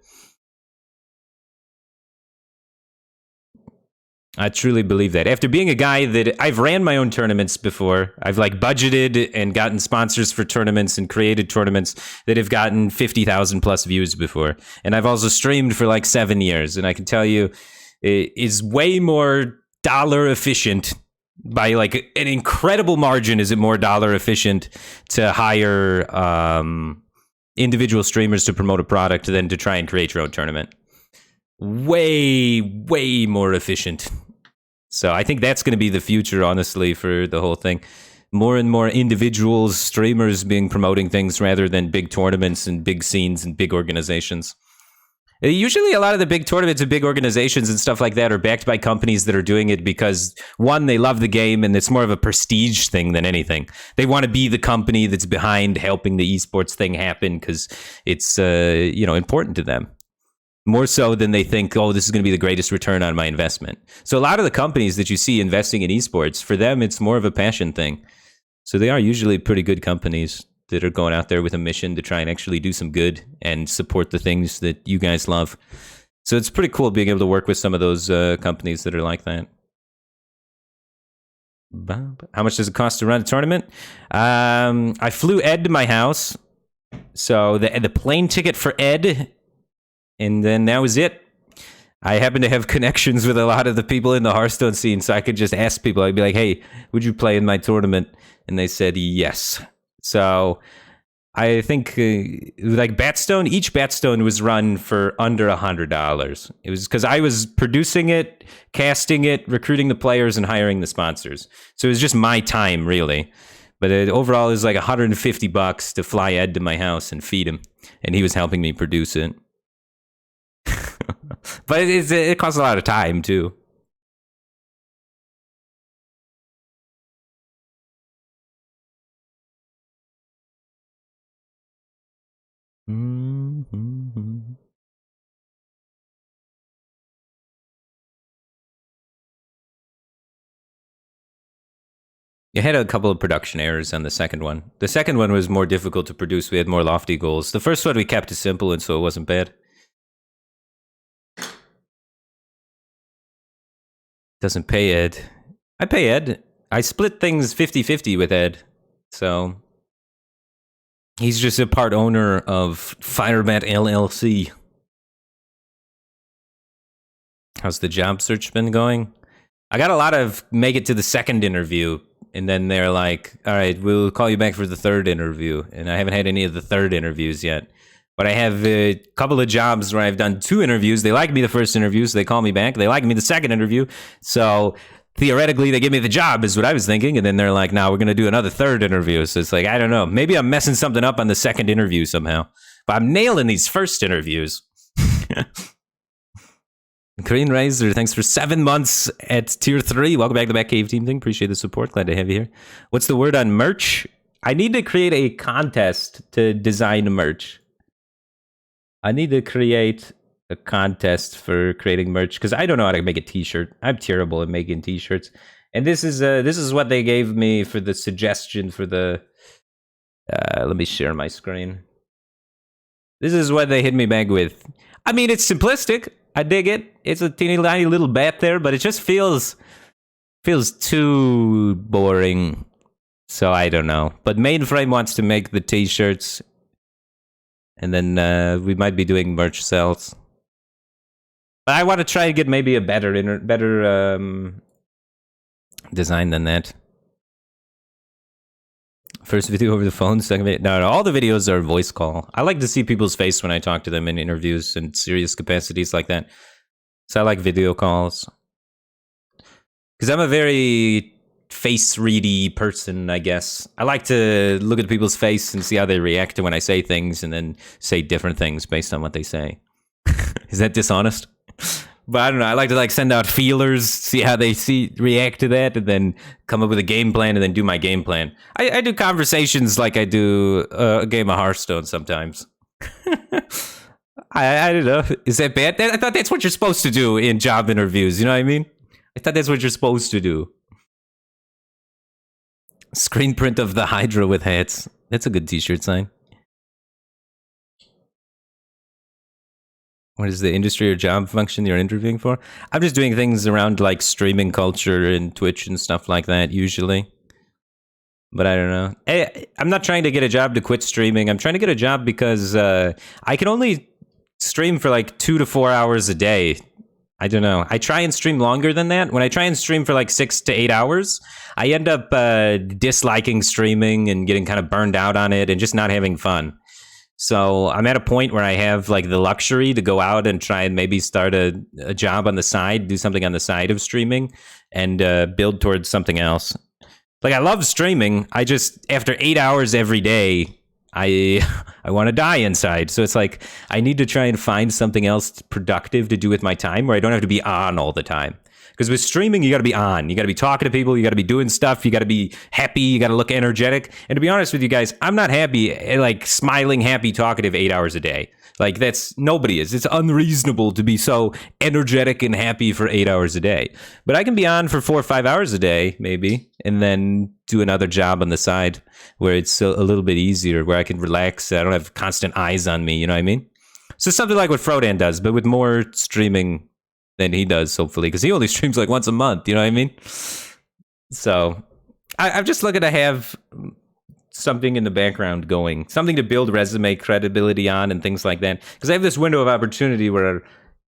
I truly believe that. After being a guy that I've ran my own tournaments before, I've like budgeted and gotten sponsors for tournaments and created tournaments that have gotten 50,000 plus views before. And I've also streamed for like 7 years. And I can tell you, it is way more dollar efficient by like an incredible margin. Is it more dollar efficient to hire individual streamers to promote a product than to try and create your own tournament? Way more efficient. So I think that's going to be the future, honestly, for the whole thing. More and more individuals, streamers being promoting things rather than big tournaments and big scenes and big organizations. Usually a lot of the big tournaments and big organizations and stuff like that are backed by companies that are doing it because, one, they love the game and it's more of a prestige thing than anything. They want to be the company that's behind helping the esports thing happen because it's important to them. More so than they think, oh, this is going to be the greatest return on my investment. So a lot of the companies that you see investing in esports, for them, it's more of a passion thing. So they are usually pretty good companies that are going out there with a mission to try and actually do some good and support the things that you guys love. So it's pretty cool being able to work with some of those companies that are like that. How much does it cost to run a tournament? I flew Ed to my house. So the plane ticket for Ed, and then that was it. I happen to have connections with a lot of the people in the Hearthstone scene, so I could just ask people. I'd be like, hey, would you play in my tournament? And they said yes. So I think like Batstone, each Batstone was run for under $100. It was because I was producing it, casting it, recruiting the players, and hiring the sponsors. So it was just my time, really. But overall, it was like $150 to fly Ed to my house and feed him. And he was helping me produce it. But it costs a lot of time, too. You had a couple of production errors on the second one. The second one was more difficult to produce. We had more lofty goals. The first one we kept it simple, and so it wasn't bad. Doesn't pay Ed. I pay Ed. I split things 50-50 with Ed. So he's just a part owner of Firebat LLC. How's the job search been going? I got a lot of make it to the second interview, and then they're like, all right, we'll call you back for the third interview. And I haven't had any of the third interviews yet. But I have a couple of jobs where I've done 2 interviews. They like me the first interview, so they call me back. They like me the second interview. So theoretically, they give me the job, is what I was thinking. And then they're like, no, we're going to do another third interview. So it's like, I don't know. Maybe I'm messing something up on the second interview somehow. But I'm nailing these first interviews. Korean Razor, thanks for 7 months at tier 3. Welcome back to the Batcave team thing. Appreciate the support. Glad to have you here. What's the word on merch? I need to create a contest to design merch. I need to create a contest for creating merch because I don't know how to make a t-shirt. I'm terrible at making t-shirts. And this is what they gave me for the suggestion for the let me share my screen. This is what they hit me back with. I mean, it's simplistic. I dig it. It's a teeny tiny little bat there, but it just feels too boring. So I don't know. But Mainframe wants to make the t-shirts. And then we might be doing merch sales. But I want to try to get maybe a better design than that. First video over the phone, second video. No, all the videos are voice call. I like to see people's face when I talk to them in interviews and serious capacities like that. So I like video calls. Because I'm a very face-ready person, I guess. I like to look at people's face and see how they react to when I say things and then say different things based on what they say. Is that dishonest? But I don't know. I like to send out feelers, see how they react to that, and then come up with a game plan and then do my game plan. I do conversations like I do a game of Hearthstone sometimes. I don't know. Is that bad? I thought that's what you're supposed to do in job interviews. You know what I mean? I thought that's what you're supposed to do. Screen print of the Hydra with hats. That's a good t-shirt sign. What is the industry or job function you're interviewing for? I'm just doing things around like streaming culture and Twitch and stuff like that usually. But I don't know. I'm not trying to get a job to quit streaming. I'm trying to get a job because I can only stream for like 2 to 4 hours a day. I don't know. I try and stream longer than that. When I try and stream for like 6 to 8 hours, I end up disliking streaming and getting kind of burned out on it and just not having fun. So I'm at a point where I have like the luxury to go out and try and maybe start a job on the side, do something on the side of streaming and build towards something else. Like I love streaming. I just, after 8 hours every day, I want to die inside. So it's like, I need to try and find something else productive to do with my time where I don't have to be on all the time. Because with streaming, you got to be on. You got to be talking to people. You got to be doing stuff. You got to be happy. You got to look energetic. And to be honest with you guys, I'm not happy, like smiling, happy, talkative 8 hours a day. Like nobody is. It's unreasonable to be so energetic and happy for 8 hours a day. But I can be on for 4 or 5 hours a day, maybe, and then do another job on the side where it's a little bit easier, where I can relax. I don't have constant eyes on me. You know what I mean? So something like what Frodan does, but with more streaming than he does, hopefully, because he only streams like once a month. You know what I mean? So I'm just looking to have something in the background going, something to build resume credibility on and things like that. Because I have this window of opportunity where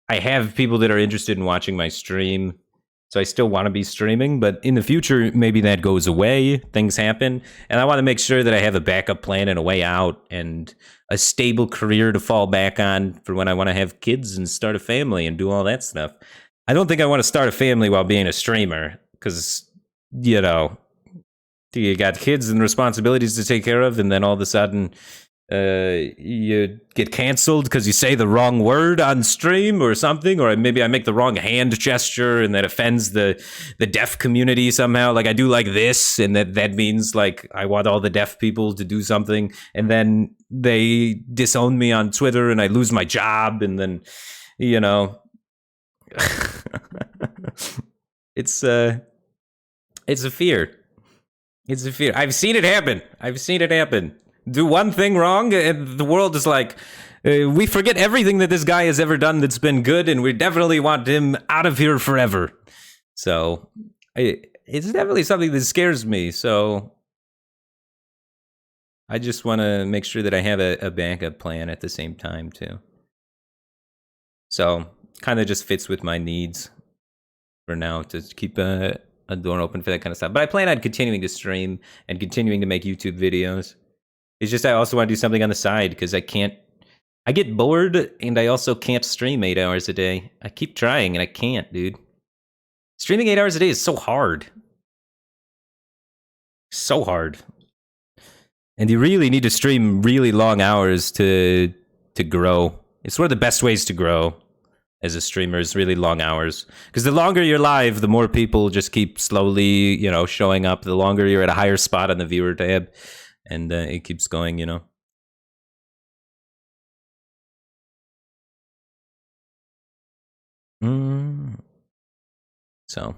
I have people that are interested in watching my stream. So I still want to be streaming, but in the future, maybe that goes away, things happen. And I want to make sure that I have a backup plan and a way out and a stable career to fall back on for when I want to have kids and start a family and do all that stuff. I don't think I want to start a family while being a streamer because, you know, you got kids and responsibilities to take care of, and then all of a sudden you get canceled because you say the wrong word on stream or something, or maybe I make the wrong hand gesture and that offends the deaf community somehow. Like I do like this, and that means like I want all the deaf people to do something, and then they disown me on Twitter and I lose my job, and then, you know, it's a fear. It's a fear. I've seen it happen. Do one thing wrong, and the world is like, we forget everything that this guy has ever done that's been good, and we definitely want him out of here forever. So it's definitely something that scares me. So I just want to make sure that I have a backup plan at the same time too. So kind of just fits with my needs for now to keep a door open for that kind of stuff. But I plan on continuing to stream and continuing to make YouTube videos. It's just I also want to do something on the side because I get bored and I also can't stream 8 hours a day. I keep trying and I can't, dude. Streaming 8 hours a day is so hard. So hard. And you really need to stream really long hours to grow. It's one of the best ways to grow as a streamer is really long hours. Because the longer you're live, the more people just keep slowly, you know, showing up. The longer you're at a higher spot on the viewer tab. And it keeps going, you know. So,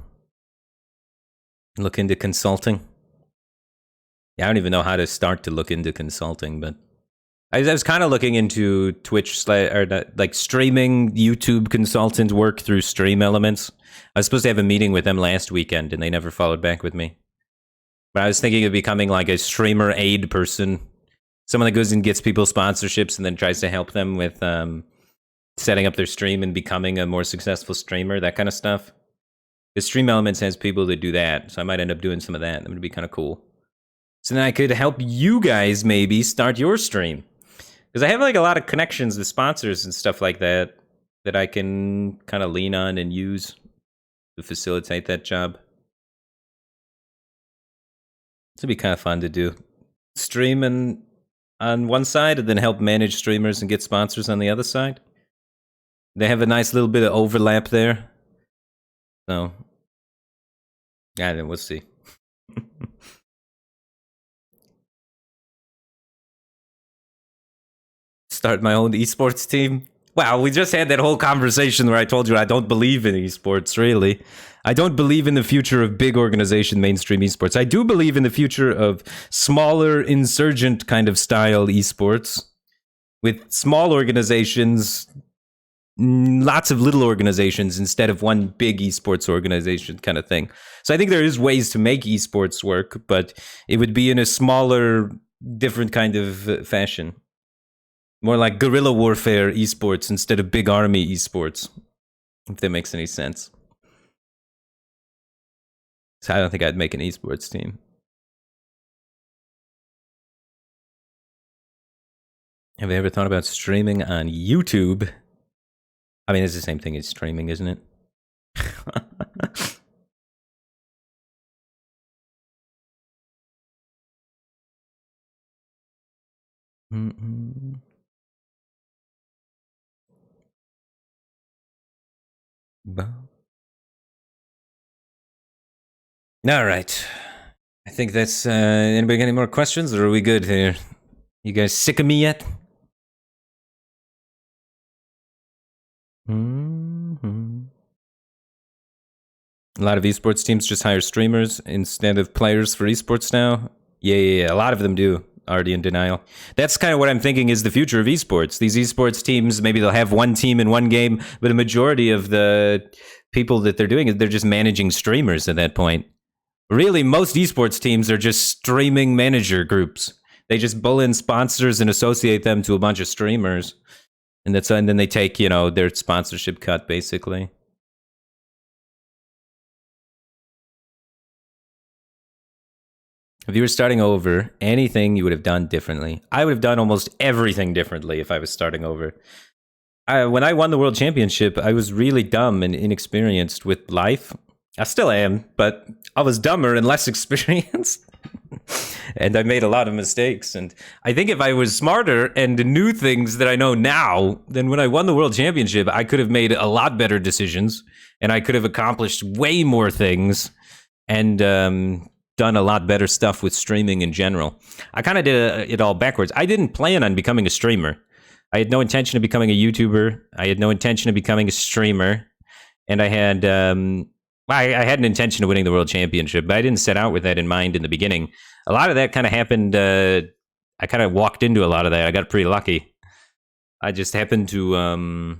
look into consulting. Yeah, I don't even know how to start to look into consulting, but I was kind of looking into Twitch like streaming YouTube consultant work through Stream Elements. I was supposed to have a meeting with them last weekend, and they never followed back with me. But I was thinking of becoming like a streamer aid person, someone that goes and gets people sponsorships and then tries to help them with setting up their stream and becoming a more successful streamer, that kind of stuff. Because Stream Elements has people that do that, so I might end up doing some of that. That would be kind of cool. So then I could help you guys maybe start your stream. Because I have like a lot of connections with sponsors and stuff like that that I can kind of lean on and use to facilitate that job. It'd be kind of fun to do. Stream on one side and then help manage streamers and get sponsors on the other side. They have a nice little bit of overlap there. So, yeah, then we'll see. Start my own esports team. Wow, we just had that whole conversation where I told you I don't believe in esports, really. I don't believe in the future of big organization mainstream esports. I do believe in the future of smaller insurgent kind of style esports with small organizations, lots of little organizations instead of one big esports organization kind of thing. So I think there is ways to make esports work, but it would be in a smaller, different kind of fashion. More like guerrilla warfare esports instead of big army esports, if that makes any sense. So I don't think I'd make an esports team. Have you ever thought about streaming on YouTube? I mean, it's the same thing as streaming, isn't it? All right. I think that's... anybody got any more questions, or are we good here? You guys sick of me yet? A lot of esports teams just hire streamers instead of players for esports now. Yeah. A lot of them do. Already in denial. That's kind of what I'm thinking is the future of esports. These esports teams, maybe they'll have one team in one game, but a majority of the people that they're doing is they're just managing streamers at that point. Really, most esports teams are just streaming manager groups. They just pull in sponsors and associate them to a bunch of streamers. And then they take, you know, their sponsorship cut, basically. If you were starting over, anything you would have done differently? I would have done almost everything differently if I was starting over. When I won the World Championship, I was really dumb and inexperienced with life. I still am, but I was dumber and less experienced. And I made a lot of mistakes. And I think if I was smarter and knew things that I know now, then when I won the World Championship, I could have made a lot better decisions. And I could have accomplished way more things. And done a lot better stuff with streaming in general. I kind of did it all backwards. I didn't plan on becoming a streamer. I had no intention of becoming a YouTuber. I had no intention of becoming a streamer. And I had I had an intention of winning the World Championship, but I didn't set out with that in mind in the beginning. A lot of that kind of happened. I kind of walked into a lot of that. I got pretty lucky. I just happened to,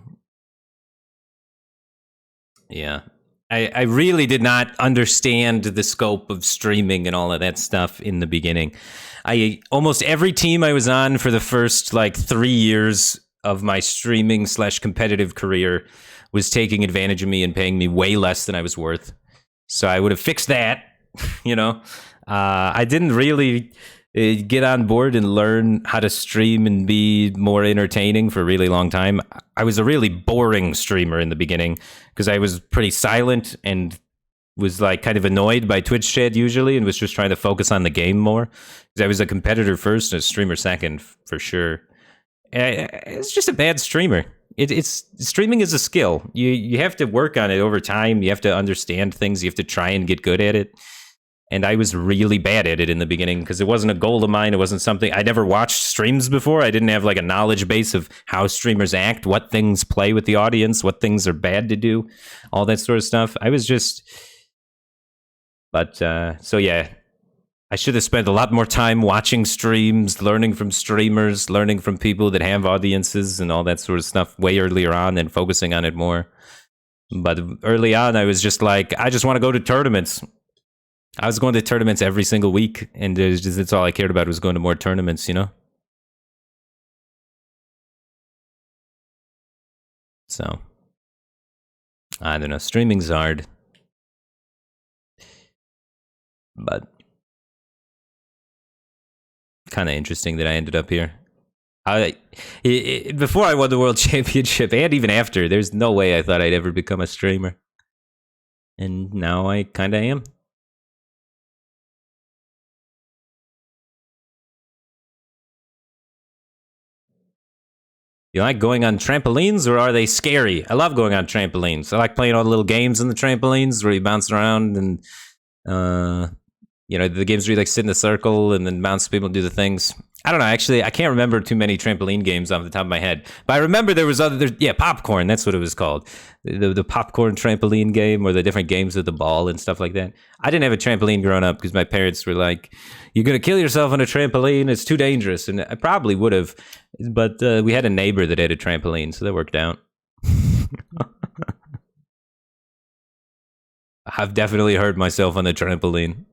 yeah. I really did not understand the scope of streaming and all of that stuff in the beginning. Almost every team I was on for the first like 3 years of my streaming / competitive career was taking advantage of me and paying me way less than I was worth. So I would have fixed that, you know. I didn't really get on board and learn how to stream and be more entertaining for a really long time. I was a really boring streamer in the beginning because I was pretty silent and was like kind of annoyed by Twitch chat usually and was just trying to focus on the game more. Because I was a competitor first and a streamer second for sure. It's just a bad streamer. It's streaming is a skill. You have to work on it over time. You have to understand things. You have to try and get good at it. And I was really bad at it in the beginning because it wasn't a goal of mine. It wasn't something I never watched streams before. I didn't have like a knowledge base of how streamers act, what things play with the audience, what things are bad to do, all that sort of stuff. I was just, but so yeah, I should have spent a lot more time watching streams, learning from streamers, learning from people that have audiences and all that sort of stuff way earlier on and focusing on it more. But early on, I was just like, I just want to go to tournaments. I was going to tournaments every single week, and that's all I cared about was going to more tournaments, you know? So, I don't know. Streaming's hard. But, kind of interesting that I ended up here. Before I won the World Championship, and even after, there's no way I thought I'd ever become a streamer. And now I kind of am. You like going on trampolines, or are they scary? I love going on trampolines. I like playing all the little games on the trampolines where you bounce around and, you know, the games where you like sit in a circle and then bounce people and do the things. I don't know. Actually, I can't remember too many trampoline games off the top of my head. But I remember there was popcorn. That's what it was called. The popcorn trampoline game, or the different games with the ball and stuff like that. I didn't have a trampoline growing up because my parents were like, "You're gonna kill yourself on a trampoline. It's too dangerous." And I probably would have, but we had a neighbor that had a trampoline, so that worked out. I've definitely hurt myself on a trampoline.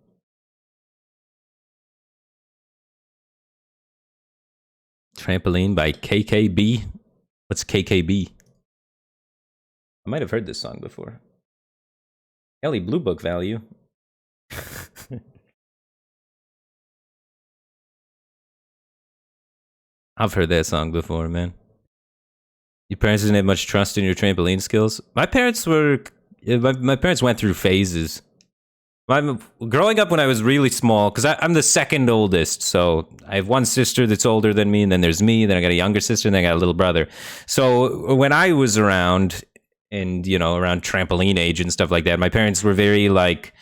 Trampoline by KKB. What's KKB? I might have heard this song before. Ellie Blue Book value. I've heard that song before, man. Your parents didn't have much trust in your trampoline skills? My parents were... My parents went through phases. Growing up when I was really small, because I'm the second oldest, so I have one sister that's older than me, and then there's me, then I got a younger sister, and then I got a little brother. So when I was around, and, you know, around trampoline age and stuff like that, my parents were very like,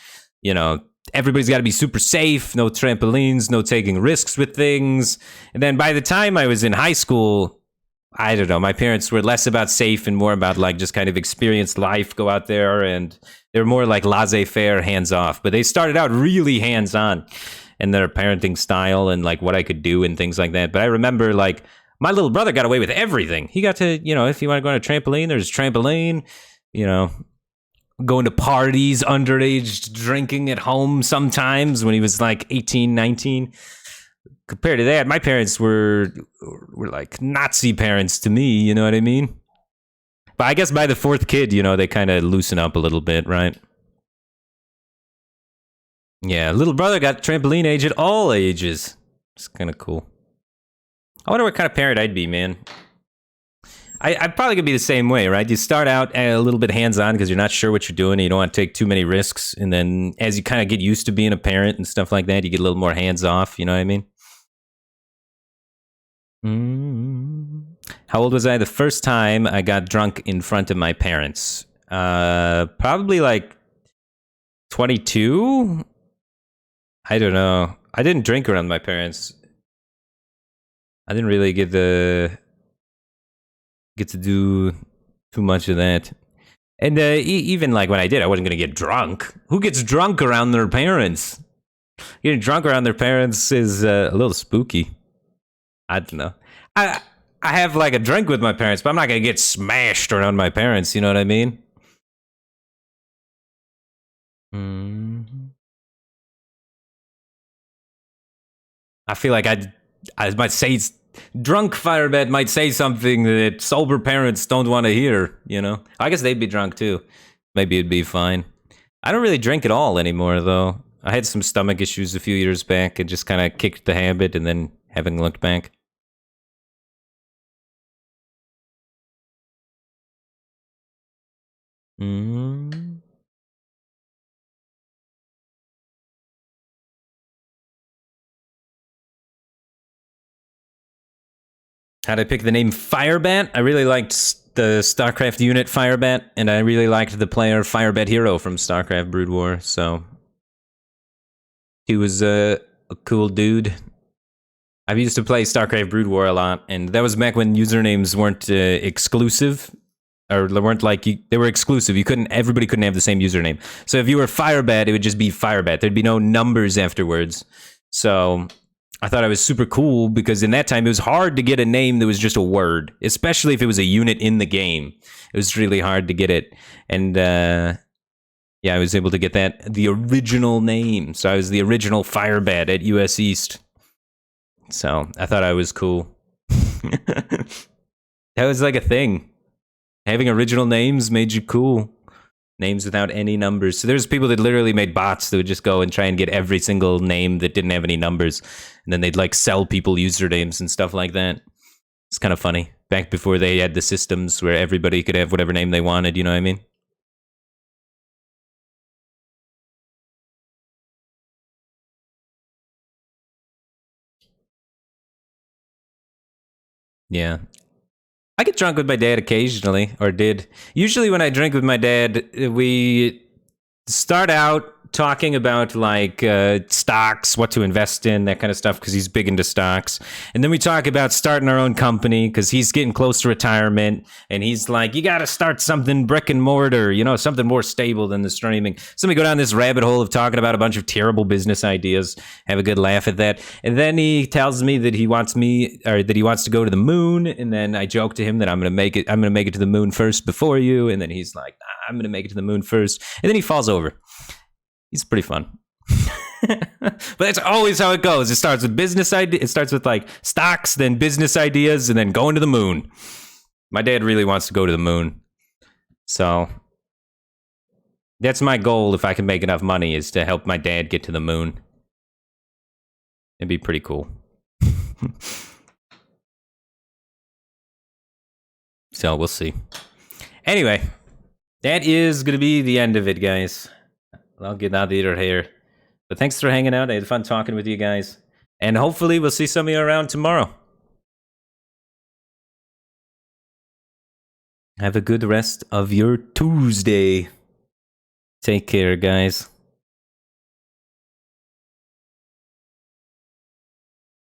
you know, everybody's got to be super safe, no trampolines, no taking risks with things. And then by the time I was in high school, I don't know, my parents were less about safe and more about like just kind of experience life, go out there, and they're more like laissez-faire, hands-off. But they started out really hands-on in their parenting style and like what I could do and things like that. But I remember like my little brother got away with everything. He got to, you know, if you want to go on a trampoline, there's a trampoline, you know, going to parties, underage drinking at home sometimes when he was like 18, 19. Compared to that, my parents were like Nazi parents to me, you know what I mean? But I guess by the fourth kid, you know, they kind of loosen up a little bit, right? Yeah, little brother got trampoline age at all ages. It's kind of cool. I wonder what kind of parent I'd be, man. I'm probably going to be the same way, right? You start out a little bit hands-on because you're not sure what you're doing and you don't want to take too many risks. And then as you kind of get used to being a parent and stuff like that, you get a little more hands-off, you know what I mean? How old was I the first time I got drunk in front of my parents? Probably like 22? I don't know. I didn't drink around my parents. I didn't really get to do too much of that. And even like when I did, I wasn't going to get drunk. Who gets drunk around their parents? Getting drunk around their parents is a little spooky. I don't know. I have like a drink with my parents, but I'm not going to get smashed around my parents, you know what I mean? Mm. I feel like I might say drunk Firebat might say something that sober parents don't want to hear, you know? I guess they'd be drunk too. Maybe it'd be fine. I don't really drink at all anymore, though. I had some stomach issues a few years back and just kind of kicked the habit and then haven't looked back. Mm. How'd I pick the name Firebat? I really liked the StarCraft unit Firebat, and I really liked the player Firebat Hero from StarCraft Brood War, so... He was a cool dude. I used to play StarCraft Brood War a lot, and that was back when usernames weren't exclusive, or weren't like they were exclusive. Everybody couldn't have the same username. So if you were Firebat, it would just be Firebat. There'd be no numbers afterwards. So I thought I was super cool because in that time it was hard to get a name that was just a word, especially if it was a unit in the game. It was really hard to get it, and yeah, I was able to get the original name. So I was the original Firebat at US East. So I thought I was cool. That was like a thing. Having original names made you cool. Names without any numbers. So there's people that literally made bots that would just go and try and get every single name that didn't have any numbers. And then they'd like sell people usernames and stuff like that. It's kind of funny. Back before they had the systems where everybody could have whatever name they wanted, you know what I mean? Yeah. I get drunk with my dad occasionally, or did. Usually when I drink with my dad, we start out talking about like stocks, what to invest in, that kind of stuff, because he's big into stocks. And then we talk about starting our own company because he's getting close to retirement, and he's like, you got to start something brick and mortar, you know, something more stable than the streaming. So we go down this rabbit hole of talking about a bunch of terrible business ideas, have a good laugh at that. And then he tells me that he wants to go to the moon, and then I joke to him that I'm going to make it to the moon first before you, and then he's like, nah, I'm going to make it to the moon first. And then he falls over. He's pretty fun. But that's always how it goes. It starts with business idea. It starts with like stocks, then business ideas, and then going to the moon. My dad really wants to go to the moon. So that's my goal if I can make enough money, is to help my dad get to the moon. It'd be pretty cool. So we'll see. Anyway, that is going to be the end of it, guys. I'll get out of here. But thanks for hanging out. I had fun talking with you guys. And hopefully we'll see some of you around tomorrow. Have a good rest of your Tuesday. Take care, guys.